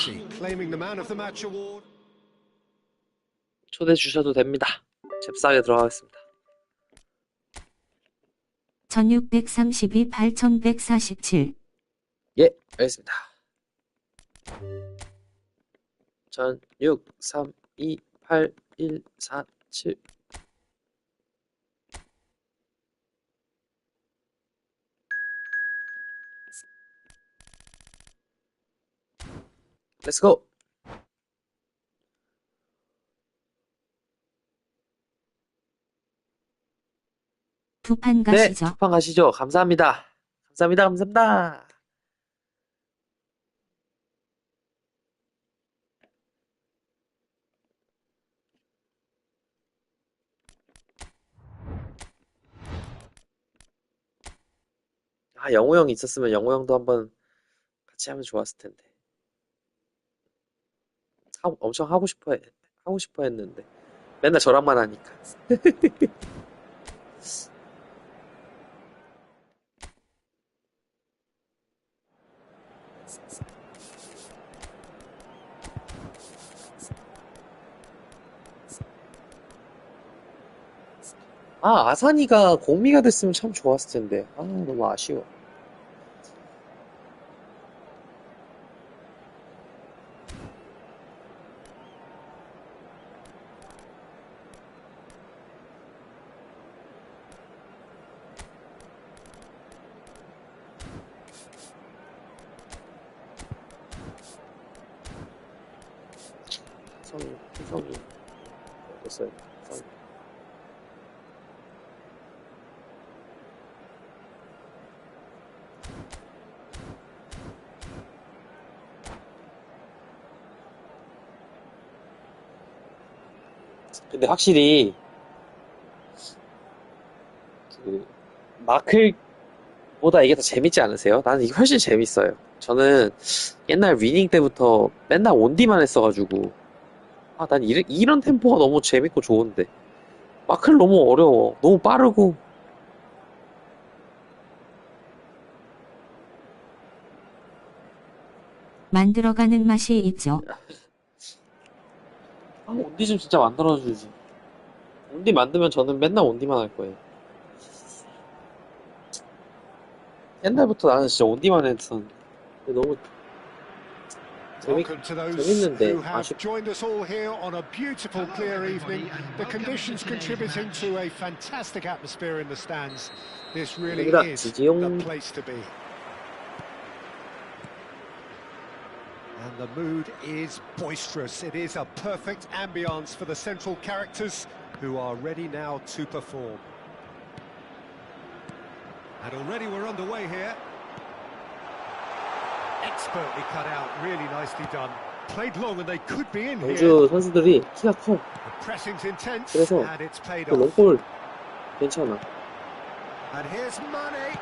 Speaker 3: 초대해 주셔도 됩니다. 잽싸게 들어가겠습니다.
Speaker 7: 1632 8147
Speaker 3: 예, 알겠습니다. 16, 3, 2, 8, 1, 4, 7 렛츠고!
Speaker 7: 두 판
Speaker 3: 네,
Speaker 7: 가시죠.
Speaker 3: 두 판 가시죠. 감사합니다. 감사합니다. 감사합니다. 아, 영호 형이 있었으면 영호 형도 한번 같이 하면 좋았을 텐데. 엄청 하고 싶어 했는데. 맨날 저랑만 하니까. 아, 아산이가 공미가 됐으면 참 좋았을 텐데. 아, 너무 아쉬워. 희성이 어땠어요? 희성이. 근데 확실히 그 마클보다 이게 더 재밌지 않으세요? 나는 이게 훨씬 재밌어요. 저는 옛날 위닝 때부터 맨날 온디만 했어가지고 난 이런 템포가 너무 재밌고 좋은데 마클 너무 어려워. 너무 빠르고
Speaker 7: 만들어가는 맛이 있죠.
Speaker 3: 온디 좀 진짜 만들어주지. 온디 만들면 저는 맨날 온디만 할 거예요. 옛날부터 나는 진짜 온디만 했었는데 너무
Speaker 1: Welcome to those
Speaker 3: 재밌는데
Speaker 1: who have
Speaker 3: 아쉽.
Speaker 1: joined us all here on a beautiful, clear evening. The conditions contributing to a fantastic atmosphere in the stands. This really is the place to be. And the mood is boisterous. It is a perfect ambience for the central characters who are ready now to perform. And already we're underway here. Expertly cut out, really nicely done. Played long and they could be in here.
Speaker 3: 영주 선수들이 키가 커.
Speaker 1: The pressing's intense
Speaker 3: 그래서
Speaker 1: and it's paid
Speaker 3: 그
Speaker 1: off.
Speaker 3: 롱볼 괜찮아.
Speaker 1: And here's Mane.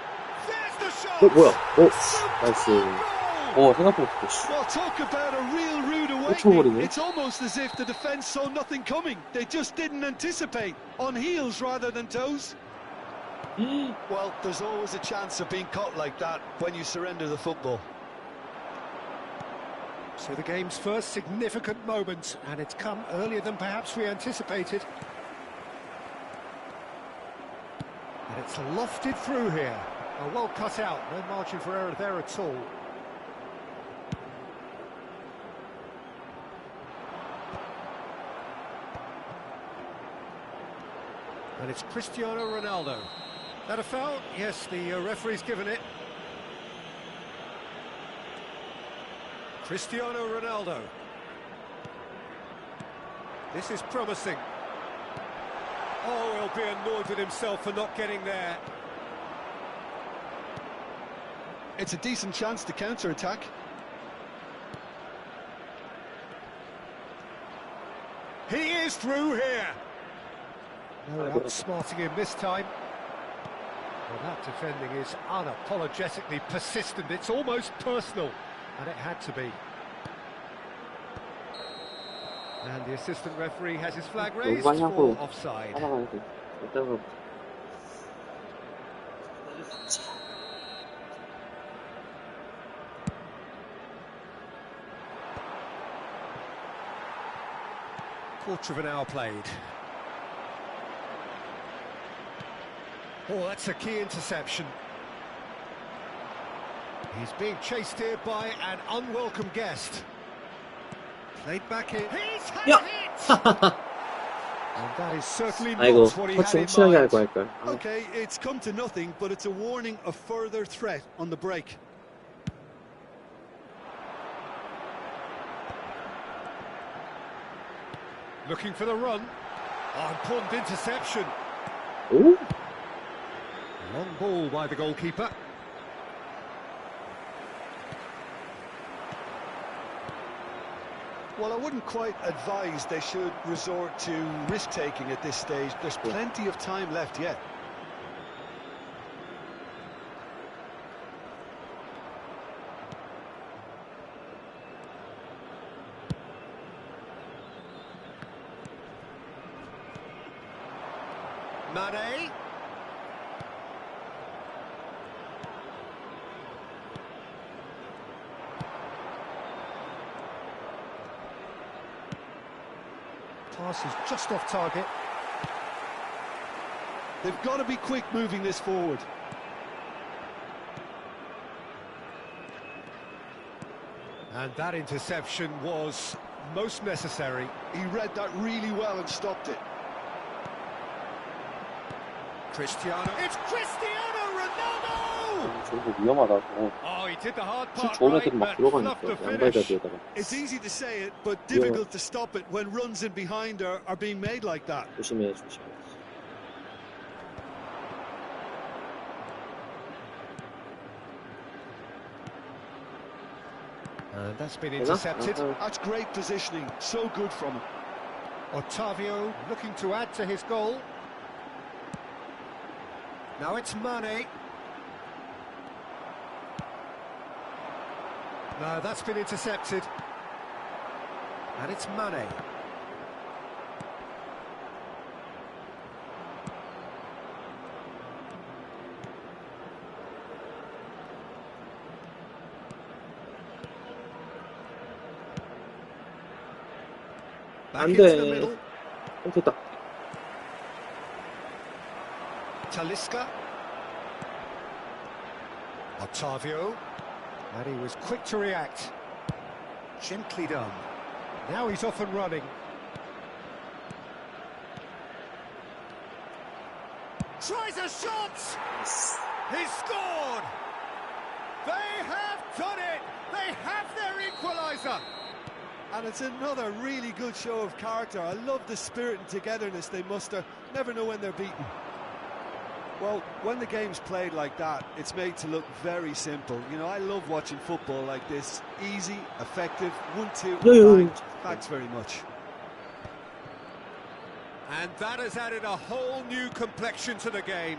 Speaker 1: There's the shot.
Speaker 3: 뭐야? 나이스. 생각보다
Speaker 2: Well, talk about a real rude
Speaker 3: 쳐버리네.
Speaker 2: awakening. It's almost as if the defence saw nothing coming. They just didn't anticipate. On heels rather than toes. Well, there's always a chance of being caught like that when you surrender the football.
Speaker 1: So the game's first significant moment, and it's come earlier than perhaps we anticipated. And it's lofted through here. Well cut out, no margin for error there at all. And it's Cristiano Ronaldo. That a foul? Yes, the referee's given it. Cristiano Ronaldo. This is promising. Oh, he'll be annoyed with himself for not getting there.
Speaker 2: It's a decent chance to counter-attack.
Speaker 1: He is through here. No, outsmarting him this time. Well, that defending is unapologetically persistent. It's almost personal. And it had to be. And the assistant referee has his flag raised for offside. Quarter of an hour played. Oh, that's a key interception. He's being chased here by an unwelcome guest. Played back in. He's had it! And that is certainly not what he had in mind.
Speaker 2: Okay, it's come to nothing, but it's a warning of further threat on the break.
Speaker 1: Looking for the run. Important interception.
Speaker 3: Ooh.
Speaker 1: Long ball by the goalkeeper.
Speaker 2: Well, I wouldn't quite advise they should resort to risk-taking at this stage. There's plenty of time left yet.
Speaker 1: Mane. Pass is just off target.
Speaker 2: They've got to be quick moving this forward.
Speaker 1: And that interception was most necessary.
Speaker 2: He read that really well and stopped it.
Speaker 1: Cristiano. It's Cristiano Ronaldo!
Speaker 3: 저거 위험하다.
Speaker 1: Oh, he did the hard
Speaker 3: 슛
Speaker 1: part
Speaker 3: 좋은
Speaker 1: right,
Speaker 3: 애들 막
Speaker 1: but fluffed
Speaker 3: 들어가니까
Speaker 1: the
Speaker 3: 양발자
Speaker 1: finish.
Speaker 3: 뒤에다가.
Speaker 2: It's easy to say it, but difficult to stop it when runs in behind are being made like that.
Speaker 3: 조심해.
Speaker 1: And that's been intercepted.
Speaker 2: That's great positioning. So good from him.
Speaker 1: Otavio looking to add to his goal. Now it's Mane. No, that's been intercepted. And it's Mane. Back
Speaker 3: 안
Speaker 1: into the
Speaker 3: 돼.
Speaker 1: middle.
Speaker 3: 됐다.
Speaker 1: Talisca. Otavio. And he was quick to react. Gently done. Now he's off and running. Tries a shot! He's scored! They have done it! They have their equaliser!
Speaker 2: And it's another really good show of character. I love the spirit and togetherness they muster. Never know when they're beaten. Well, when the game's played like that, it's made to look very simple. You know, I love watching football like this. Easy, effective, 1-2, bang. Thanks very much.
Speaker 1: And that has added a whole new complexion to the game.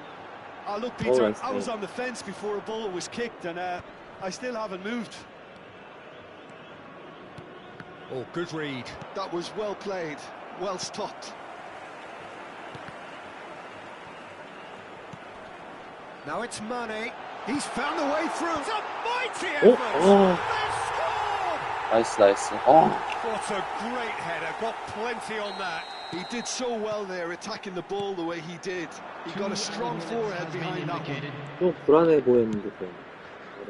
Speaker 2: Oh, look, Peter,
Speaker 3: that's
Speaker 2: I was
Speaker 3: nice.
Speaker 2: on the fence before a ball was kicked, and I still haven't moved.
Speaker 1: Oh, good read.
Speaker 2: That was well played, well stopped.
Speaker 1: Now it's Mane. He's found a way through. It's a mighty
Speaker 3: Oh,
Speaker 1: effort!
Speaker 3: oh.
Speaker 1: They've scored!
Speaker 3: 나이스. 어.
Speaker 1: What a great header. Got plenty on that.
Speaker 2: He did so well there, attacking the ball the way he did. He got a strong forehead behind that one.
Speaker 3: 좀 불안해 보였는데 좀.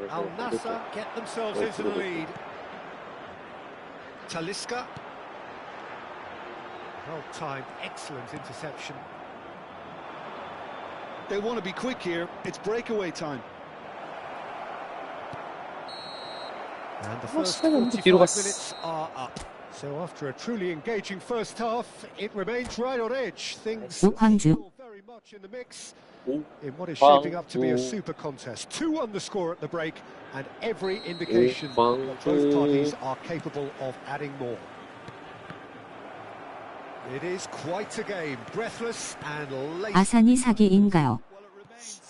Speaker 1: Al Nassr get themselves into the lead. Talisca. Well timed, excellent interception.
Speaker 2: They want to be quick here. It's breakaway time.
Speaker 1: And the
Speaker 3: Oh,
Speaker 1: first
Speaker 3: seven.
Speaker 1: 45
Speaker 3: 뒤로 갔어.
Speaker 1: minutes are up. So after a truly engaging first half, it remains right on edge. Things
Speaker 7: 우황주.
Speaker 1: still very much in the mix in what is
Speaker 3: 우황주.
Speaker 1: shaping up to be a super contest. 2 on the score at the break, and every indication that both
Speaker 3: 우황주.
Speaker 1: parties are capable of adding more. It is quite a game, breathless and late.
Speaker 7: 아산이 사기인가요?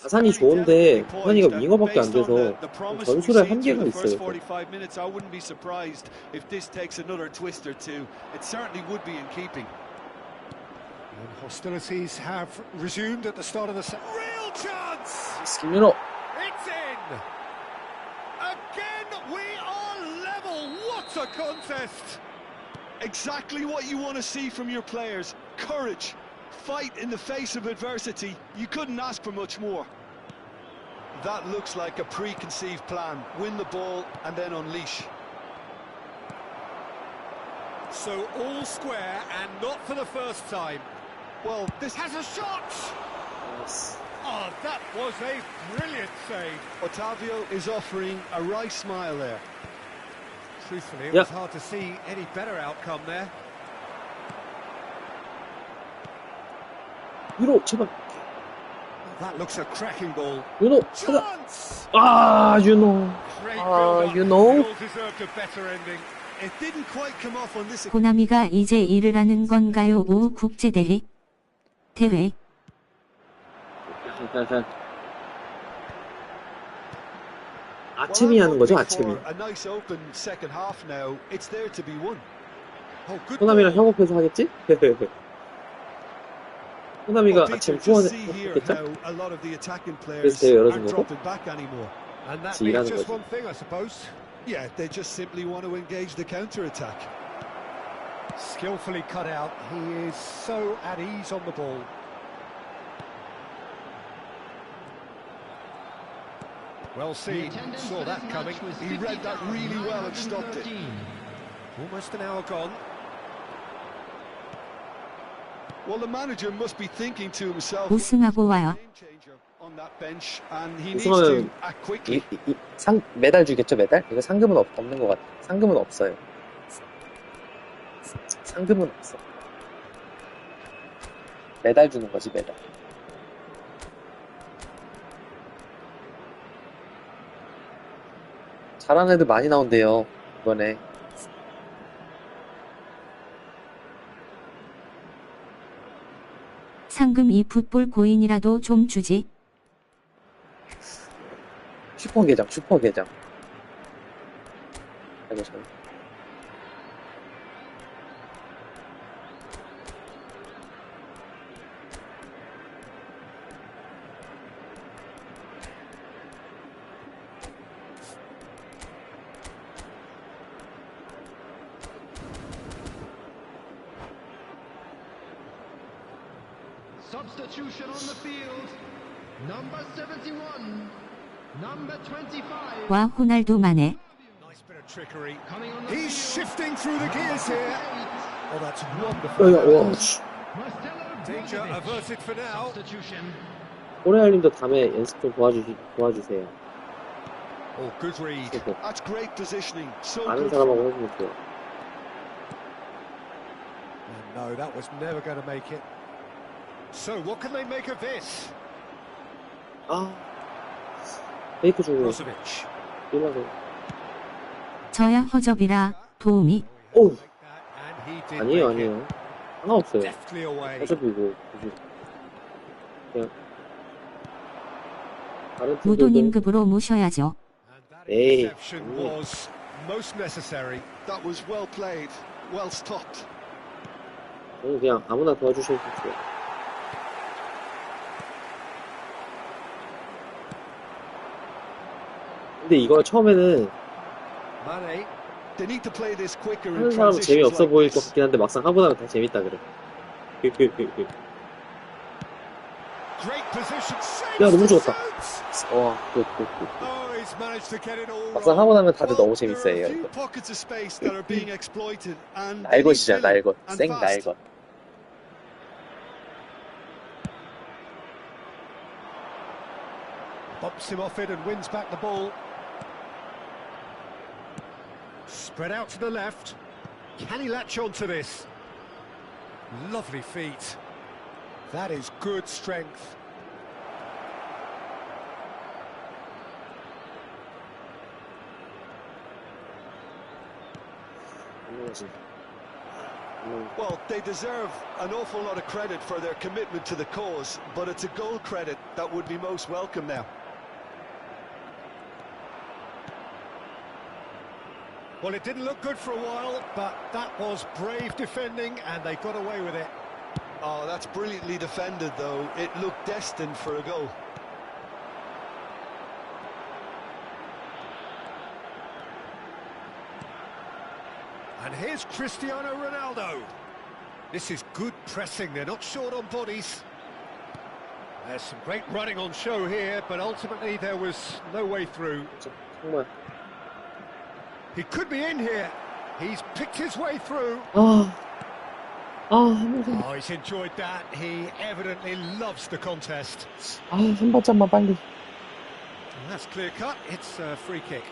Speaker 3: 아산이 좋은데 아산이가 윙어밖에 안 돼서 전술에 한계가 있어요.
Speaker 2: 45 minutes, I wouldn't be surprised if this takes another twist or two. It certainly would be in keeping.
Speaker 1: And hostilities have resumed at the start of the real chance.
Speaker 3: 김윤호.
Speaker 1: It's in. Again, we are level. What a contest!
Speaker 2: Exactly what you want to see from your players. Courage. Fight in the face of adversity. You couldn't ask for much more. That looks like a preconceived plan. Win the ball and then unleash.
Speaker 1: So all square and not for the first time.
Speaker 2: Well, this
Speaker 1: Has a shot. Oh, that was a brilliant save.
Speaker 2: Otavio is offering a right smile there.
Speaker 1: Truthfully, it
Speaker 3: Yeah.
Speaker 1: was hard to see any better outcome there.
Speaker 3: 윤호 제발.
Speaker 1: That looks a cracking ball.
Speaker 3: 윤호 찾아.
Speaker 1: Chance.
Speaker 3: 아 윤호.
Speaker 1: Great
Speaker 3: Ah,
Speaker 1: build-up.
Speaker 3: you know.
Speaker 1: They all deserved a better ending.
Speaker 2: It didn't quite come off on this.
Speaker 7: 호남이가 이제 일을 하는 건가요? 우 국제대회? 대회?
Speaker 3: 아체미 하는 거죠, 아체미.
Speaker 2: A nice open second half now. It's there to be won.
Speaker 1: Oh, good
Speaker 3: 호남이랑
Speaker 1: ball.
Speaker 3: 협업해서 하겠지? 호남이가
Speaker 2: Well,
Speaker 3: 아침
Speaker 2: Peter, just see here
Speaker 3: 후원했겠죠?
Speaker 2: how a lot of the attacking
Speaker 3: 그래서
Speaker 2: players
Speaker 3: 대회 열어준
Speaker 2: aren't
Speaker 3: 거고?
Speaker 2: dropping back anymore.
Speaker 1: And that
Speaker 3: 같이
Speaker 1: means
Speaker 3: 일하는
Speaker 1: just
Speaker 3: 거지.
Speaker 1: one thing, I suppose.
Speaker 2: Yeah, they just simply want to engage the counter-attack.
Speaker 1: Skillfully cut out. He is so at ease on the ball. Well seen. Saw that coming.
Speaker 2: He read that really well and stopped it.
Speaker 1: Almost an hour gone.
Speaker 2: Well, the manager must be thinking to himself,
Speaker 7: 우승하고 와요.
Speaker 2: game changer on that bench, and he needs to
Speaker 3: 우승하면
Speaker 2: act quickly.
Speaker 3: 메달 주겠죠, 메달? 이거 상금은 없는 것 같아. 상금은 없어요. 상금은 없어. 메달 주는 거지, 메달. 잘하는 애들 많이 나온대요, 이번에.
Speaker 7: 상금 eFootball 고인이라도 좀 주지.
Speaker 3: 슈퍼 계장, 슈퍼 계장. 아이고, 참.
Speaker 5: Substitution on the field. Number 71. Number 25.
Speaker 7: 와 호날두 만에.
Speaker 1: Nice bit of trickery.
Speaker 5: Coming on the
Speaker 1: He's
Speaker 5: field.
Speaker 1: shifting through the gears here. Oh, that's
Speaker 3: 야,
Speaker 1: wonderful.
Speaker 3: 와, 씨.
Speaker 5: Marcelo
Speaker 1: Danger
Speaker 5: Brozovic.
Speaker 1: averted for now.
Speaker 5: Substitution.
Speaker 3: 호레알님도 다음에 연습 좀 도와주세요.
Speaker 1: Oh, good read.
Speaker 3: 슈퍼.
Speaker 2: That's great positioning. So
Speaker 3: 아는
Speaker 2: good.
Speaker 3: 사람하고 해주면 돼요.
Speaker 1: And no, that was never going to make it. So, what can they make of this?
Speaker 3: 아. 페이크 주고,
Speaker 1: Brozovic.
Speaker 3: 뛰려고.
Speaker 7: 저야 허접이라 도우미.
Speaker 3: 오!
Speaker 1: And he did
Speaker 3: 아니에요,
Speaker 1: make it.
Speaker 3: 아니에요. 상관없어요.
Speaker 1: Deftly away.
Speaker 3: 어차피 이거, 그냥. 다른 팀들도
Speaker 7: 무도님급으로 모셔야죠.
Speaker 1: And that
Speaker 3: Hey.
Speaker 1: interception was most necessary.
Speaker 2: That was well played, well stopped.
Speaker 3: 저는 그냥 아무나 도와주시면 돼요. 근데 이거 처음에는
Speaker 1: Mane.
Speaker 2: They need to play this quicker in
Speaker 3: 하는 사람은
Speaker 2: transitions
Speaker 3: 재미없어
Speaker 2: like
Speaker 3: 보일 것
Speaker 2: this.
Speaker 3: 같긴 한데 막상 하고 나면 다 재밌다 그래.
Speaker 1: Great position.
Speaker 3: 야, 너무
Speaker 1: Saves to
Speaker 3: 좋았다.
Speaker 1: shoot.
Speaker 3: 와,
Speaker 1: Oh, he's managed to get it all
Speaker 3: 막상
Speaker 1: right.
Speaker 3: 하고 나면 다들
Speaker 2: Well,
Speaker 3: 너무
Speaker 2: there are
Speaker 3: 재밌어요.
Speaker 2: a few
Speaker 3: 이거.
Speaker 2: pockets of space that are being exploited, and they need
Speaker 3: 날것이잖아,
Speaker 2: filling,
Speaker 3: 날것.
Speaker 2: and
Speaker 3: 생
Speaker 2: fast.
Speaker 3: 날것.
Speaker 1: Bumps him off it and wins back the ball. Spread out to the left. Can he latch on to this? Lovely feet. That is good strength.
Speaker 2: Well, they deserve an awful lot of credit for their commitment to the cause, but it's a goal credit that would be most welcome now.
Speaker 1: Well, it didn't look good for a while, but that was brave defending and they got away with it.
Speaker 2: Oh, that's brilliantly defended, though. It looked destined for a goal.
Speaker 1: And here's Cristiano Ronaldo. This is good pressing, they're not short on bodies. There's some great running on show here, but ultimately there was no way through.
Speaker 3: 정말.
Speaker 1: He could be in here. He's picked his way through.
Speaker 3: 아,
Speaker 1: Oh, he's enjoyed that. He evidently loves the contest.
Speaker 3: 선발장만 빨리.
Speaker 1: And that's clear cut. It's a free kick.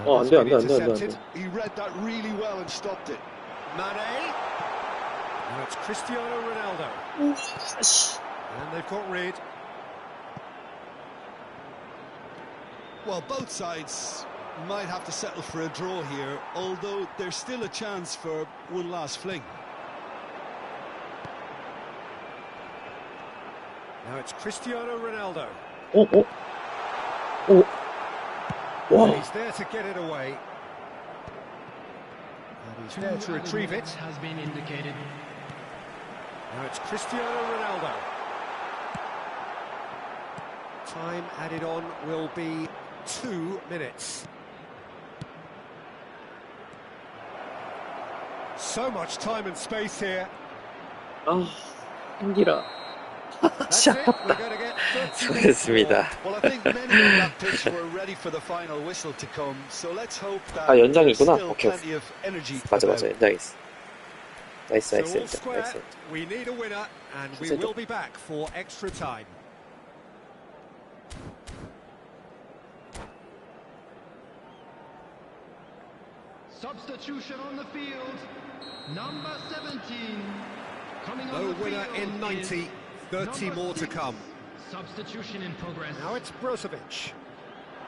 Speaker 3: 안 돼, 안 돼, 안 돼, 안 돼, 안 돼.
Speaker 1: Intercepted.
Speaker 2: He read that really well and stopped it.
Speaker 1: Mane. Now it's Cristiano Ronaldo. And they've got rid.
Speaker 2: Well, both sides might have to settle for a draw here, although there's still a chance for one last fling.
Speaker 1: Now it's Cristiano Ronaldo.
Speaker 3: 와,
Speaker 1: And he's there to get it away. And he's there to retrieve it.
Speaker 6: Has been indicated.
Speaker 1: Now it's Cristiano Ronaldo. Time added on will be 2 minutes. So much time and space here.
Speaker 3: 힘들어.
Speaker 1: That's it. We're going to get 30 minutes more.
Speaker 3: 수고했습니다.
Speaker 2: Well, I think many on that pitch were ready for the final whistle to come, so let's hope that
Speaker 3: 연장이
Speaker 2: there's
Speaker 3: 있구나.
Speaker 2: still
Speaker 3: 오케이.
Speaker 2: plenty of energy
Speaker 3: 맞아,
Speaker 2: about.
Speaker 3: 연장 있어. 나이스,
Speaker 1: So
Speaker 3: 나이스,
Speaker 1: all
Speaker 3: 연장,
Speaker 1: square,
Speaker 3: 나이스.
Speaker 1: we need a winner and we
Speaker 3: 진짜
Speaker 1: will be back for extra time.
Speaker 5: Substitution on the field. Number 17. Coming on
Speaker 1: No
Speaker 5: the
Speaker 1: winner
Speaker 5: field
Speaker 1: in 90.
Speaker 5: is
Speaker 1: 30 more to come.
Speaker 5: Substitution in progress.
Speaker 1: Now it's Brozovic.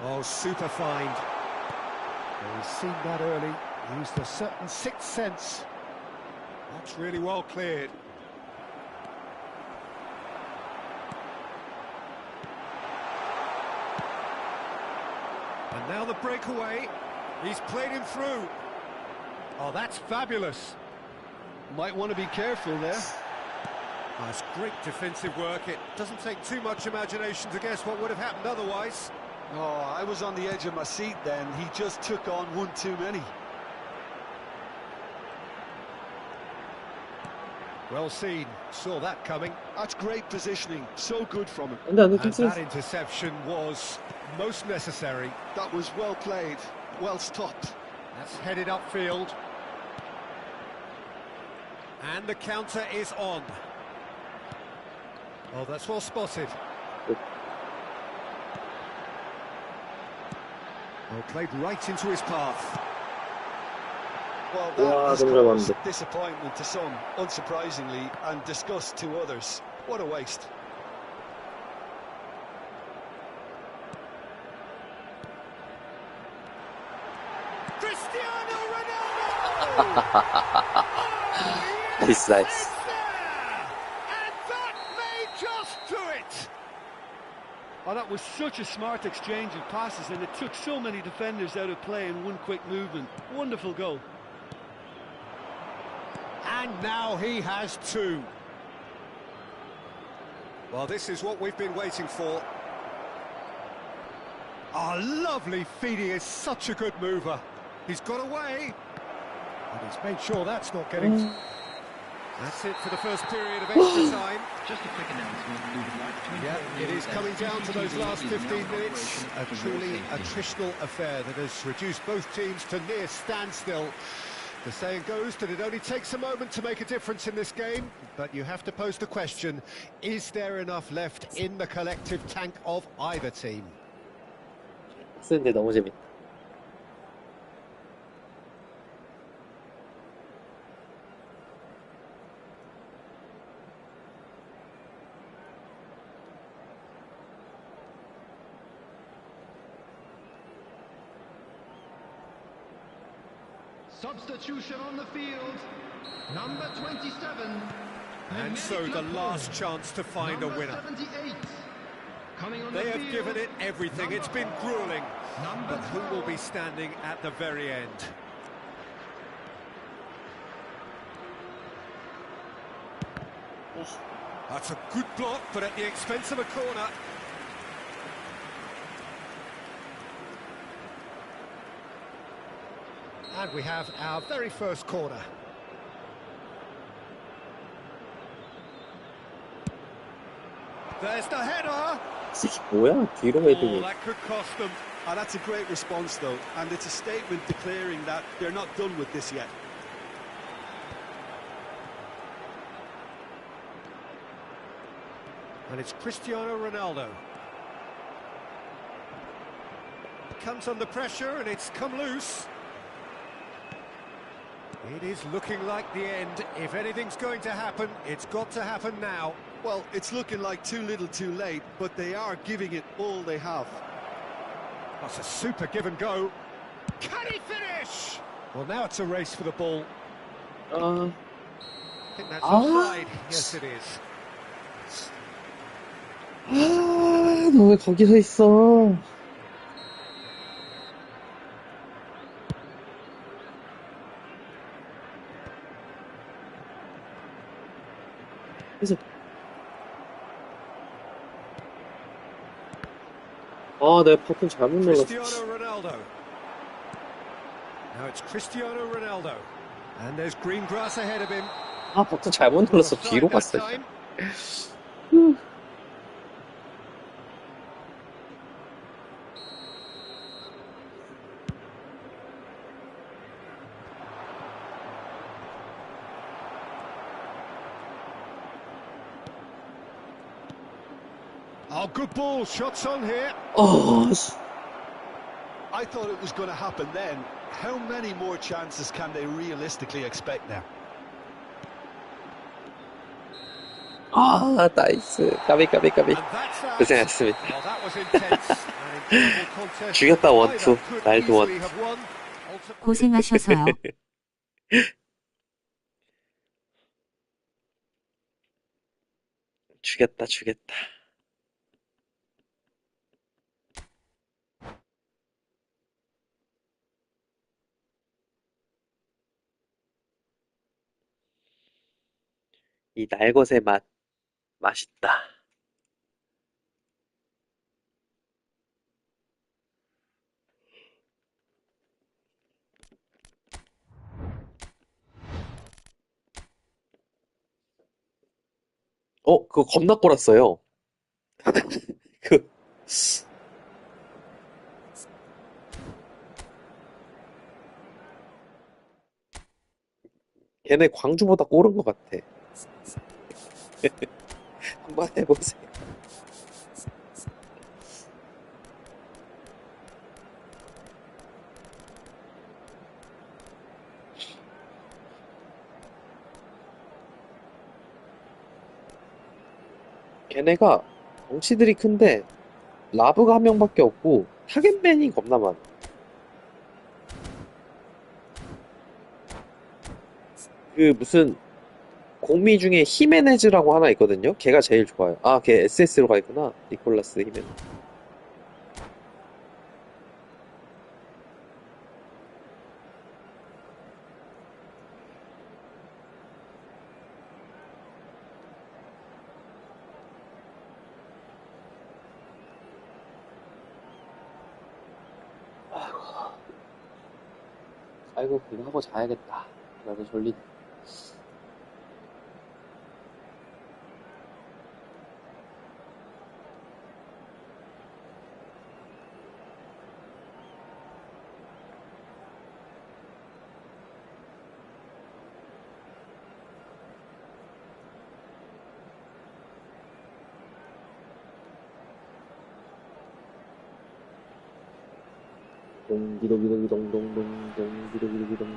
Speaker 1: Oh, super find. Well, he's seen that early. Used a certain sixth sense. That's really well cleared. And now the breakaway. He's played him through. Oh, that's fabulous.
Speaker 2: Might want to be careful there.
Speaker 1: Oh, it's great defensive work. It doesn't take too much imagination to guess what would have happened otherwise.
Speaker 2: Oh, I was on the edge of my seat then. He just took on one too many.
Speaker 1: Well seen. Saw that coming.
Speaker 2: That's great positioning. So good from him.
Speaker 3: 안 돼, 안 돼,
Speaker 1: And
Speaker 3: 괜찮아.
Speaker 1: that interception was most necessary.
Speaker 2: That was well played. Well stopped.
Speaker 1: That's headed upfield. And the counter is on. Oh, that's well spotted. Well, played right into his path.
Speaker 2: Well,
Speaker 3: Wow,
Speaker 2: that has
Speaker 3: 너무 잘
Speaker 2: caused
Speaker 3: 봤는데.
Speaker 2: disappointment to some, unsurprisingly, and disgust to others. What a waste.
Speaker 1: Cristiano Ronaldo!
Speaker 3: Nice, nice.
Speaker 1: It's there! And that may just do it!
Speaker 2: Oh, that was such a smart exchange of passes, and it took so many defenders out of play in one quick movement. Wonderful goal.
Speaker 1: And now he has two. Well, this is what we've been waiting for. Oh, lovely feed. He is such a good mover. He's got away. And he's made sure that's not getting... That's it for the first period of extra time.
Speaker 6: Just a quick announcement. We would like to
Speaker 1: Yeah,
Speaker 6: inform
Speaker 1: it
Speaker 6: you
Speaker 1: is
Speaker 6: that
Speaker 1: coming down to those
Speaker 6: football
Speaker 1: last
Speaker 6: is
Speaker 1: 15
Speaker 6: now
Speaker 1: minutes. A
Speaker 6: operational
Speaker 1: truly
Speaker 6: for your safety.
Speaker 1: attritional affair that has reduced both teams to near standstill. The saying goes that it only takes a moment to make a difference in this game, but you have to pose the question, is there enough left in the collective tank of either team?
Speaker 3: 쓰는데 너무 재밌다.
Speaker 5: Substitution on the field. Number 27.
Speaker 1: And so the last chance to find a
Speaker 5: Number
Speaker 1: winner.
Speaker 5: 78. Coming on
Speaker 1: They
Speaker 5: the
Speaker 1: have
Speaker 5: field,
Speaker 1: given it everything. It's been grueling.
Speaker 5: Number
Speaker 1: But who will
Speaker 5: 12.
Speaker 1: be standing at the very end? That's a good block, but at the expense of a corner. And we have our very first corner. There's the header.
Speaker 3: 이게 뭐야? 뒤로
Speaker 1: Oh,
Speaker 3: 헤딩이.
Speaker 1: that could cost them.
Speaker 2: That's a great response, though, and it's a statement declaring that they're not done with this yet.
Speaker 1: And it's Cristiano Ronaldo. Comes under pressure and it's come loose. It is looking like the end. If anything's going to happen, it's got to happen now.
Speaker 2: Well, it's looking like too little too late, but they are giving it all they have.
Speaker 1: That's a super give and go. Can he finish? Well, now it's a race for the ball.
Speaker 3: 아,
Speaker 1: I think that's
Speaker 3: Ah.
Speaker 1: offside. Yes, it is.
Speaker 3: 너 왜 거기 서 있어? 그래서 내가 버튼 잘못 눌렀어.
Speaker 1: Cristiano Ronaldo. Now it's Cristiano Ronaldo. And there's green grass ahead of him.
Speaker 3: 버튼 잘못 눌렀어.
Speaker 1: Offside
Speaker 3: 뒤로
Speaker 1: that
Speaker 3: 갔어.
Speaker 1: time. Oh, good ball. Shots on here.
Speaker 2: I thought it was going to happen then. How many more chances can they realistically expect now?
Speaker 3: 아, 나이스. 까비, 까비, 까비.
Speaker 1: And that's that.
Speaker 3: 고생하셨습니다.
Speaker 1: Well, that was intense. An incredible contest.
Speaker 3: 죽였다,
Speaker 1: Either
Speaker 3: 원투.
Speaker 1: could
Speaker 3: 날도
Speaker 1: easily
Speaker 3: 원투.
Speaker 1: have won.
Speaker 7: 고생하셔서요.
Speaker 3: 죽였다, 죽였다. 이 날것의 맛, 맛있다. 그거 겁나 꼬랐어요. 그, 걔네 광주보다 꼬른 것 같아. 한번 해보세요. 걔네가 덩치들이 큰데 라브가 한 명밖에 없고 타겟맨이 겁나 많아. 그 무슨 공미 중에 히메네즈라고 하나 있거든요. 걔가 제일 좋아요. 아, 걔 SS로 가 있구나. 니콜라스 히메네즈. 아이고, 이거 하고 자야겠다. 나도 졸리네.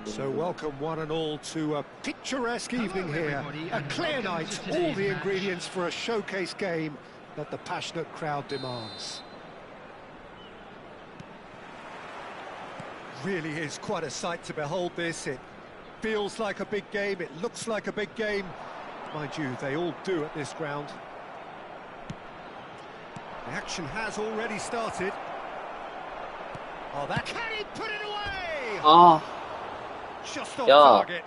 Speaker 1: So welcome one and all to a picturesque evening here. A clear night, all the ingredients for a showcase game that the passionate crowd demands. Really is quite a sight to behold this. It feels like a big game, it looks like a big game. Mind you, they all do at this ground. The action has already started. Oh, that can he put it away?
Speaker 3: 아,
Speaker 1: Just off
Speaker 3: 야,
Speaker 1: target.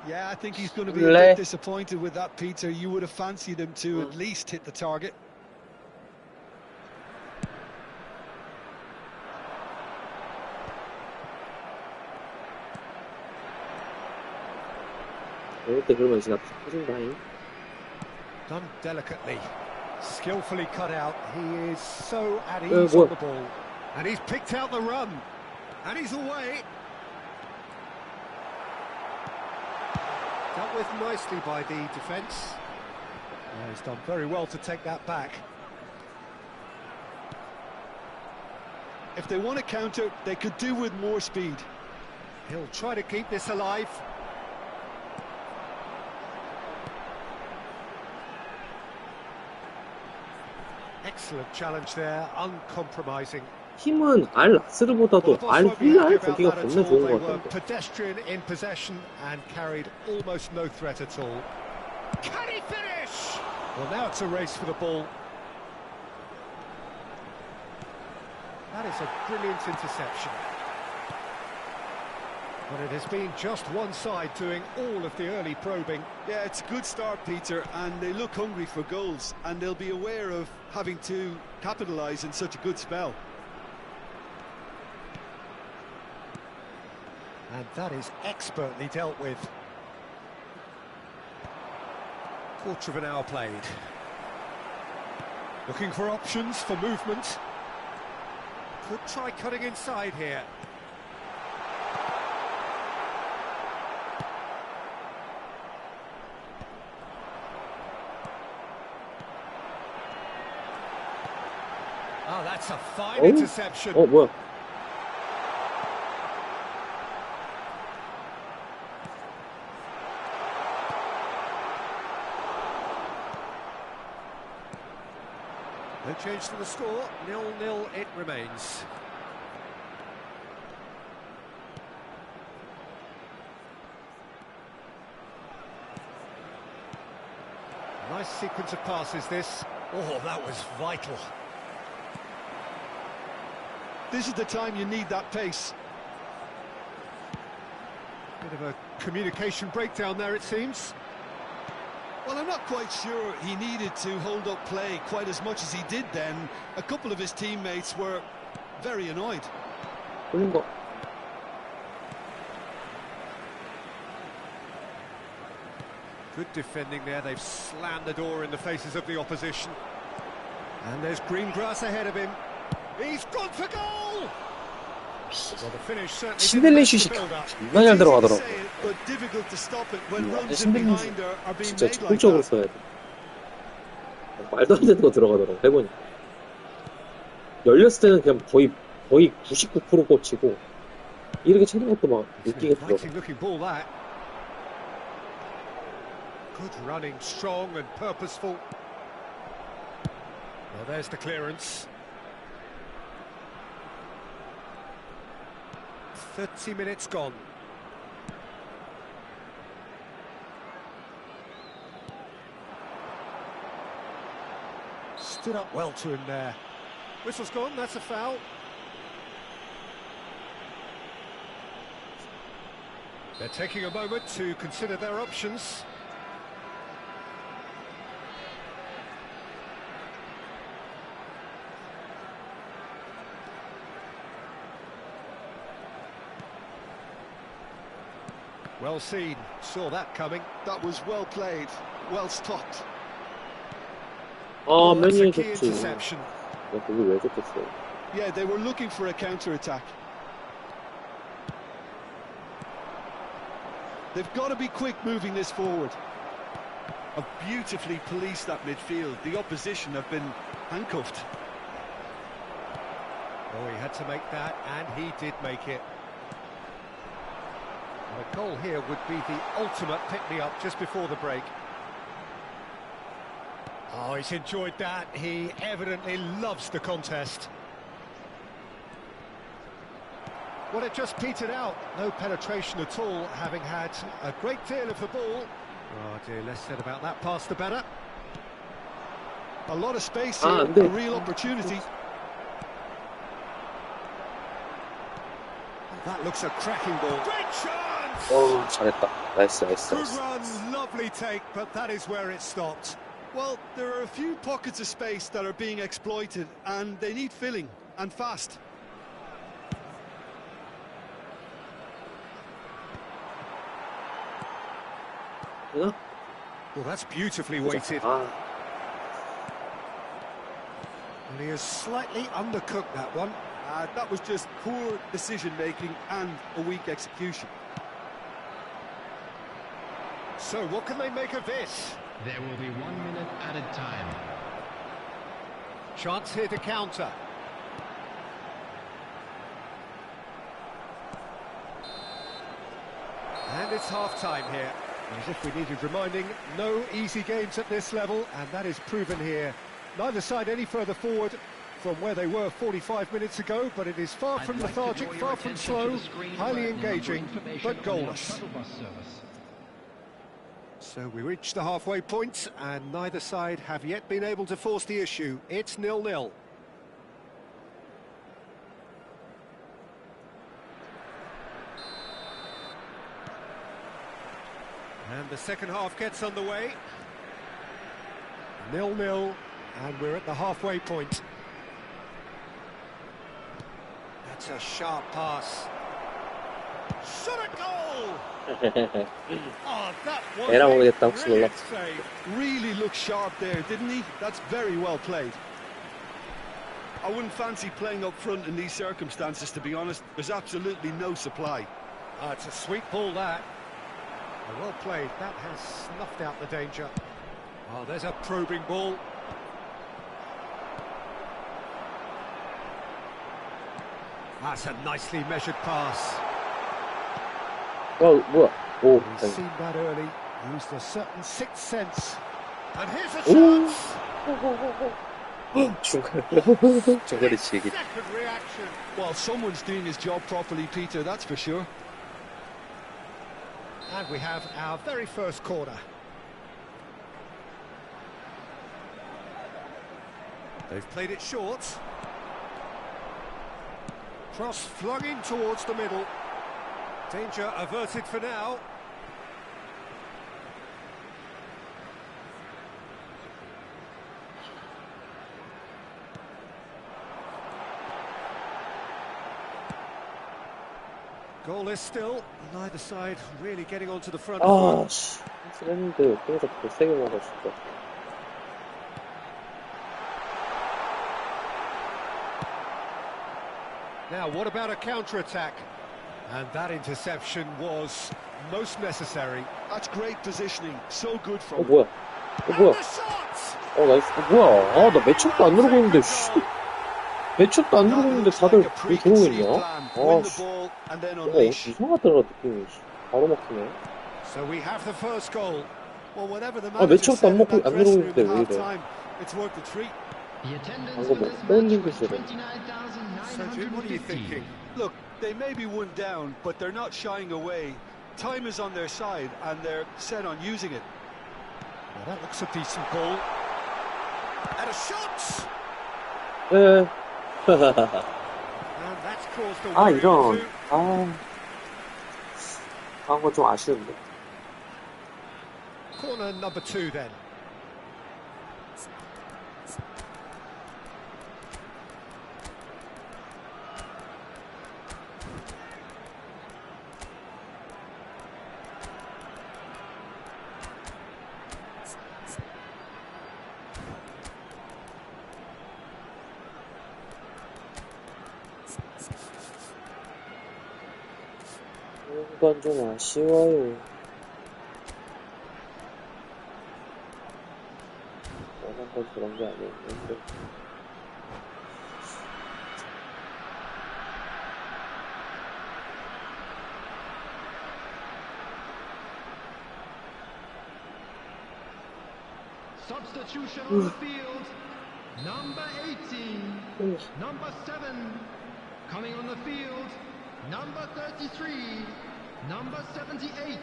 Speaker 2: Yeah, I think he's going to be a
Speaker 3: 원래
Speaker 2: bit disappointed with that, Peter. You would have fancied him to at least hit the target.
Speaker 3: 이때 그러면 진짜 터진다잉.
Speaker 1: Done delicately, skillfully cut out. He is so at ease on the ball. And he's picked out the run. And he's away. Dealt with nicely by the defence. He's done very well to take that back.
Speaker 2: If they want to counter, they could do with more speed.
Speaker 1: He'll try to keep this alive. Excellent challenge there, uncompromising.
Speaker 3: 팀은 알 라스르보다도 알 힐랄 거기가 겁나 좋은
Speaker 1: They
Speaker 3: 것
Speaker 1: were
Speaker 3: 같던데.
Speaker 1: pedestrian in possession and carried almost no threat at all. Can he finish? Well, now it's a race for the ball. That is a brilliant interception. But it has been just one side doing all of the early probing.
Speaker 2: Yeah, it's a good start, Peter, and they look hungry for goals, and they'll be aware of having to capitalise in such a good spell.
Speaker 1: And that is expertly dealt with. Quarter of an hour played. Looking for options for movement. Could try cutting inside here. Oh, that's a fine interception.
Speaker 3: 뭐야?
Speaker 1: No change to the score, 0-0 it remains. Nice sequence of passes this. Oh, that was vital.
Speaker 2: This is the time you need that pace.
Speaker 1: Bit of a communication breakdown there, it seems.
Speaker 2: Well, I'm not quite sure he needed to hold up play quite as much as he did then. A couple of his teammates were very annoyed.
Speaker 3: 올린 거.
Speaker 1: Good defending there, they've slammed the door in the faces of the opposition. And there's green grass ahead of him. He's gone for goal! Well, the finish certainly
Speaker 3: 신들린
Speaker 1: didn't
Speaker 3: 슛이
Speaker 1: match the build-up.
Speaker 3: 정말 잘 들어가더라고.
Speaker 2: But difficult to stop it when
Speaker 3: 완전
Speaker 2: runs in
Speaker 3: 신들린
Speaker 2: behind are being
Speaker 3: 진짜
Speaker 2: made like
Speaker 3: 적극적으로
Speaker 2: that.
Speaker 3: 써야 돼. 말도 안 되는 거 들어가더라고, 해보니. 열렸을 때는 그냥 거의 99% 꽂히고, 이렇게 치는 것도 막 웃기게 들어가.
Speaker 1: Exciting looking ball that. Good running, strong and purposeful. Well, there's the clearance. 30 minutes gone. Stood up well to him there. Whistle's gone, that's a foul. They're taking a moment to consider their options. Well seen, saw that coming.
Speaker 2: That was well played, well stopped.
Speaker 3: 아,
Speaker 1: That's a
Speaker 3: 맨유에
Speaker 1: key
Speaker 3: 좋지.
Speaker 1: interception.
Speaker 3: 야, 거기 왜 좋겠어?
Speaker 2: Yeah, they were looking for a counter-attack. They've got to be quick moving this forward. Have beautifully policed that midfield. The opposition have been handcuffed.
Speaker 1: Oh, he had to make that, and he did make it. And a goal here would be the ultimate pick-me-up just before the break. Oh, he's enjoyed that. He evidently loves the contest. Well, it just petered out. No penetration at all, having had a great deal of the ball. Oh dear, less said about that pass the better.
Speaker 2: A lot of space here,
Speaker 3: 안 돼.
Speaker 2: a real opportunity.
Speaker 1: That looks a cracking ball. Great chance!
Speaker 3: 어, 잘했다. 나이스, 나이스,
Speaker 1: Good
Speaker 3: 나이스.
Speaker 1: run, lovely take, but that is where it stopped.
Speaker 2: Well, there are a few pockets of space that are being exploited, and they need filling, and fast.
Speaker 3: 되나?
Speaker 1: Well, that's beautifully weighted.
Speaker 3: 아,
Speaker 1: And he has slightly undercooked that one.
Speaker 2: That was just poor decision-making and a weak execution.
Speaker 1: So, what can they make of this?
Speaker 5: There will be 1 minute added time.
Speaker 1: Chance here to counter. And it's half-time here. As if we needed reminding, no easy games at this level, and that is proven here. Neither side any further forward from where they were 45 minutes ago, but it is far from lethargic, far from slow, highly engaging, but goalless. So we reached the halfway point, and neither side have yet been able to force the issue. It's 0-0. And the second half gets underway. 0-0, and we're at the halfway point. That's a sharp pass. Shot a goal! Oh, that was
Speaker 3: 에라
Speaker 1: a
Speaker 3: 모르겠다, 혹시 몰라.
Speaker 1: brilliant save.
Speaker 2: Really looked sharp there, didn't he? That's very well played. I wouldn't fancy playing up front in these circumstances, to be honest. There's absolutely no supply.
Speaker 1: Oh, it's a sweet ball, that. Oh, well played. That has snuffed out the danger. Oh, there's a probing ball. That's a nicely measured pass.
Speaker 3: 어, 뭐야? 오,
Speaker 1: He's
Speaker 3: 다행이다.
Speaker 1: seen that early, used a certain sixth sense. And here's a
Speaker 3: Ooh.
Speaker 1: chance!
Speaker 3: 중거리 치기.
Speaker 1: Second reaction.
Speaker 2: Well, someone's doing his job properly, Peter, that's for sure.
Speaker 1: And we have our very first corner. They've played it short. Cross flung in towards the middle. Danger averted for now. Goalless still. Neither side really getting onto the front foot.
Speaker 3: 씨. 했는데 그래서 세게 맞아 진짜.
Speaker 1: Now, what about a counter-attack? And that interception was most necessary.
Speaker 2: That's great positioning, so good from him.
Speaker 3: 뭐야? 뭐야?
Speaker 1: And the shot!
Speaker 3: 나이스. 뭐야? 나 매첩도 안 누르고 있는데, 씨. 매첩도 안 누르고 있는데 다들 왜 들어오고 있냐? 씨. 이상하더라, 느낌이. 바로 막히네.
Speaker 1: So we have the first goal. Well, whatever the
Speaker 3: 매첩도 안 먹고 안 누르고 있는데 왜 이래?
Speaker 1: it's worth the treat.
Speaker 5: The attendance
Speaker 3: 방금
Speaker 5: for
Speaker 3: 뭐
Speaker 5: this
Speaker 3: 뻔
Speaker 5: match was
Speaker 3: 징그스래.
Speaker 1: So, Jude, what are you
Speaker 5: 29,950.
Speaker 1: thinking?
Speaker 2: Look, they may be one down, but they're not shying away. Time is on their side, and they're set on using it.
Speaker 1: Well, that looks a decent ball. And a shot!
Speaker 3: 네.
Speaker 1: And that's caused a
Speaker 3: 아,
Speaker 1: worry or
Speaker 3: 이런.
Speaker 1: two.
Speaker 3: 그런 건 좀 아쉬운데.
Speaker 1: Corner number 2 then.
Speaker 3: 그런 건 좀 아쉬워요. 원한 건 그런 게 아니었는데.
Speaker 5: Substitution on the field. Number 18. Number 7. Coming on the field. Number 33. Number 78.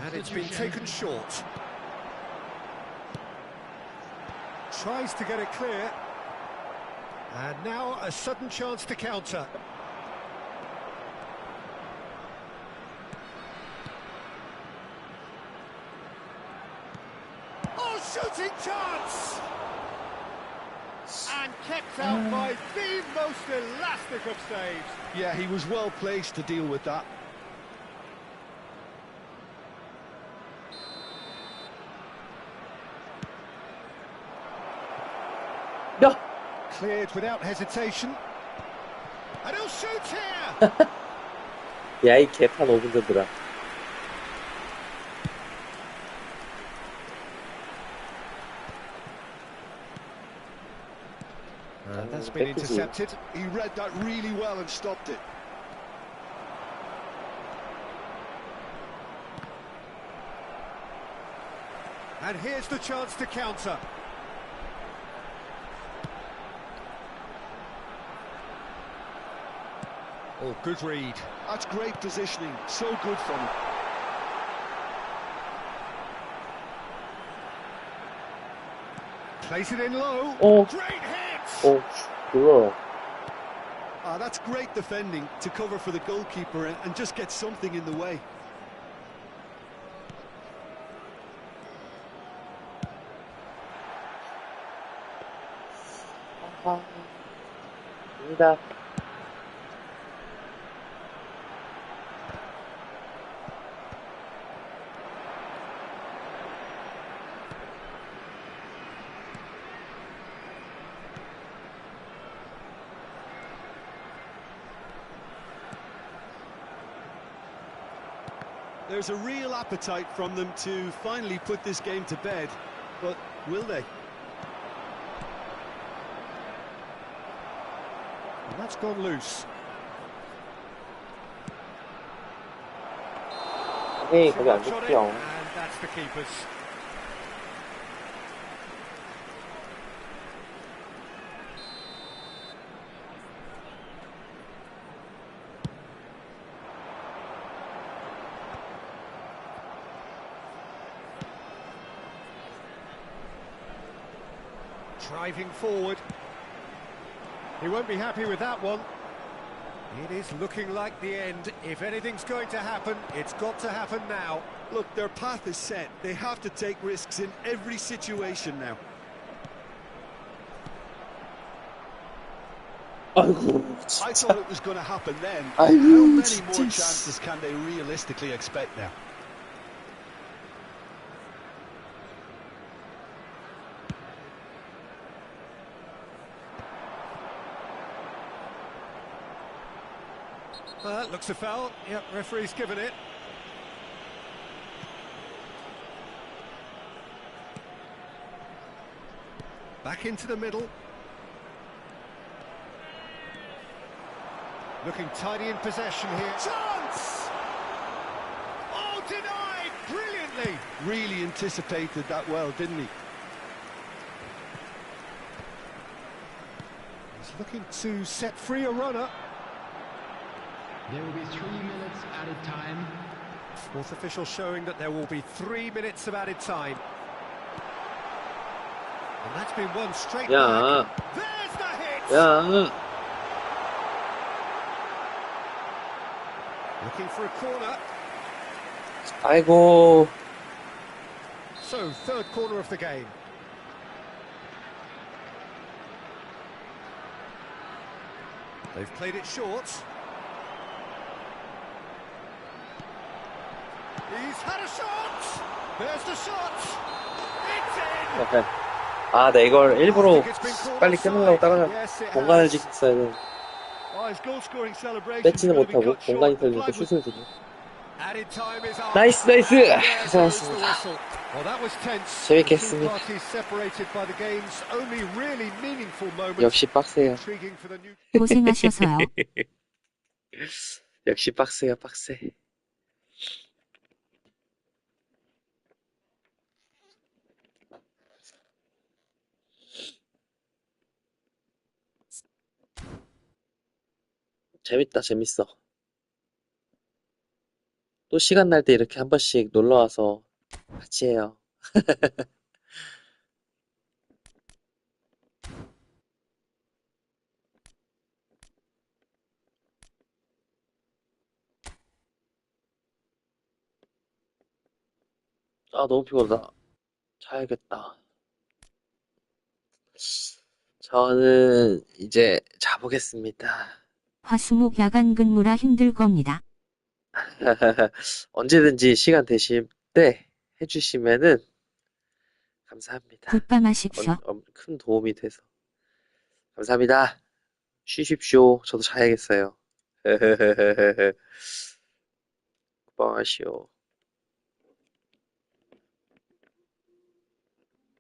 Speaker 1: And it's been
Speaker 5: Substitution.
Speaker 1: taken short. Tries to get it clear. And now a sudden chance to counter. Oh, shooting chance! And kept out by the most elastic of saves.
Speaker 2: Yeah, he was well placed to deal with that.
Speaker 3: 야!
Speaker 1: Cleared without hesitation. And he'll shoot here!
Speaker 3: 야, 이 개판 5분 전들아.
Speaker 1: And that's been intercepted.
Speaker 2: He read that really well and stopped it.
Speaker 1: And here's the chance to counter. Oh, good read.
Speaker 2: That's great positioning, so good from him.
Speaker 1: Plays it in low.
Speaker 3: Oh.
Speaker 1: Great hit!
Speaker 3: 몰라.
Speaker 2: That's great defending to cover for the goalkeeper and just get something in the way.
Speaker 3: 아닙니다.
Speaker 2: There's a real appetite from them to finally put this game to bed, but will they?
Speaker 1: And that's gone loose.
Speaker 3: 에이, 거기 안
Speaker 1: Shot it,
Speaker 3: 좋지요.
Speaker 1: and that's the keeper's. Driving forward. He won't be happy with that one. It is looking like the end. If anything's going to happen, it's got to happen now.
Speaker 2: Look, their path is set. They have to take risks in every situation now.
Speaker 3: 아이고,
Speaker 2: I
Speaker 3: 진짜.
Speaker 2: thought it was going to happen then.
Speaker 3: 아이고,
Speaker 2: How many
Speaker 3: 진짜.
Speaker 2: more chances can they realistically expect now?
Speaker 1: Looks a foul. Yep, referee's given it. Back into the middle. Looking tidy in possession here. Chance! Oh, denied! Brilliantly!
Speaker 2: Really anticipated that well, didn't he?
Speaker 1: He's looking to set free a runner.
Speaker 5: There will be 3 minutes added time.
Speaker 1: Fourth official showing that there will be 3 minutes of added time. And that's been one straight
Speaker 3: 야,
Speaker 1: back. There's the hit!
Speaker 3: 야.
Speaker 1: Looking for a corner.
Speaker 3: 아이고.
Speaker 1: So, third corner of the game. They've played it short. He's had a shot! There's the shot! It's in!
Speaker 3: 오케이. 아, 네, 이걸 일부러
Speaker 1: I think it's been called
Speaker 3: 빨리
Speaker 1: offside.
Speaker 3: 끝내려고 따라가
Speaker 1: Yes, it
Speaker 3: 공간을
Speaker 1: has.
Speaker 3: 지켰어야 돼.
Speaker 1: Oh, his goal-scoring celebration
Speaker 3: 뺏지는
Speaker 1: is gonna be
Speaker 3: 못하고
Speaker 1: cut short.
Speaker 3: 공간이
Speaker 1: The
Speaker 3: 털리니까
Speaker 1: flag was-
Speaker 3: 슛을 들려.
Speaker 1: Added time is up.
Speaker 3: 나이스, 나이스!
Speaker 1: There goes the
Speaker 3: 고생하셨습니다.
Speaker 1: whistle. Well, that was tense.
Speaker 3: 재밌게
Speaker 1: The two
Speaker 3: 했습니다.
Speaker 1: parties separated by the game's only really meaningful moment.
Speaker 3: 역시 빡세요.
Speaker 1: Intriguing for the new.
Speaker 7: 고생하셔서요.
Speaker 3: 역시 빡세요, 빡세. 재밌다, 재밌어. 또 시간 날 때 이렇게 한 번씩 놀러 와서 같이 해요. 아, 너무 피곤하다. 자야겠다. 저는 이제 자보겠습니다.
Speaker 7: 화수목 야간 근무라 힘들 겁니다.
Speaker 3: 언제든지 시간 되실 때 해주시면은 감사합니다.
Speaker 7: 굿밤 하십시오.
Speaker 3: 큰 도움이 돼서. 감사합니다. 쉬십시오. 저도 자야겠어요. 굿밤 하시오.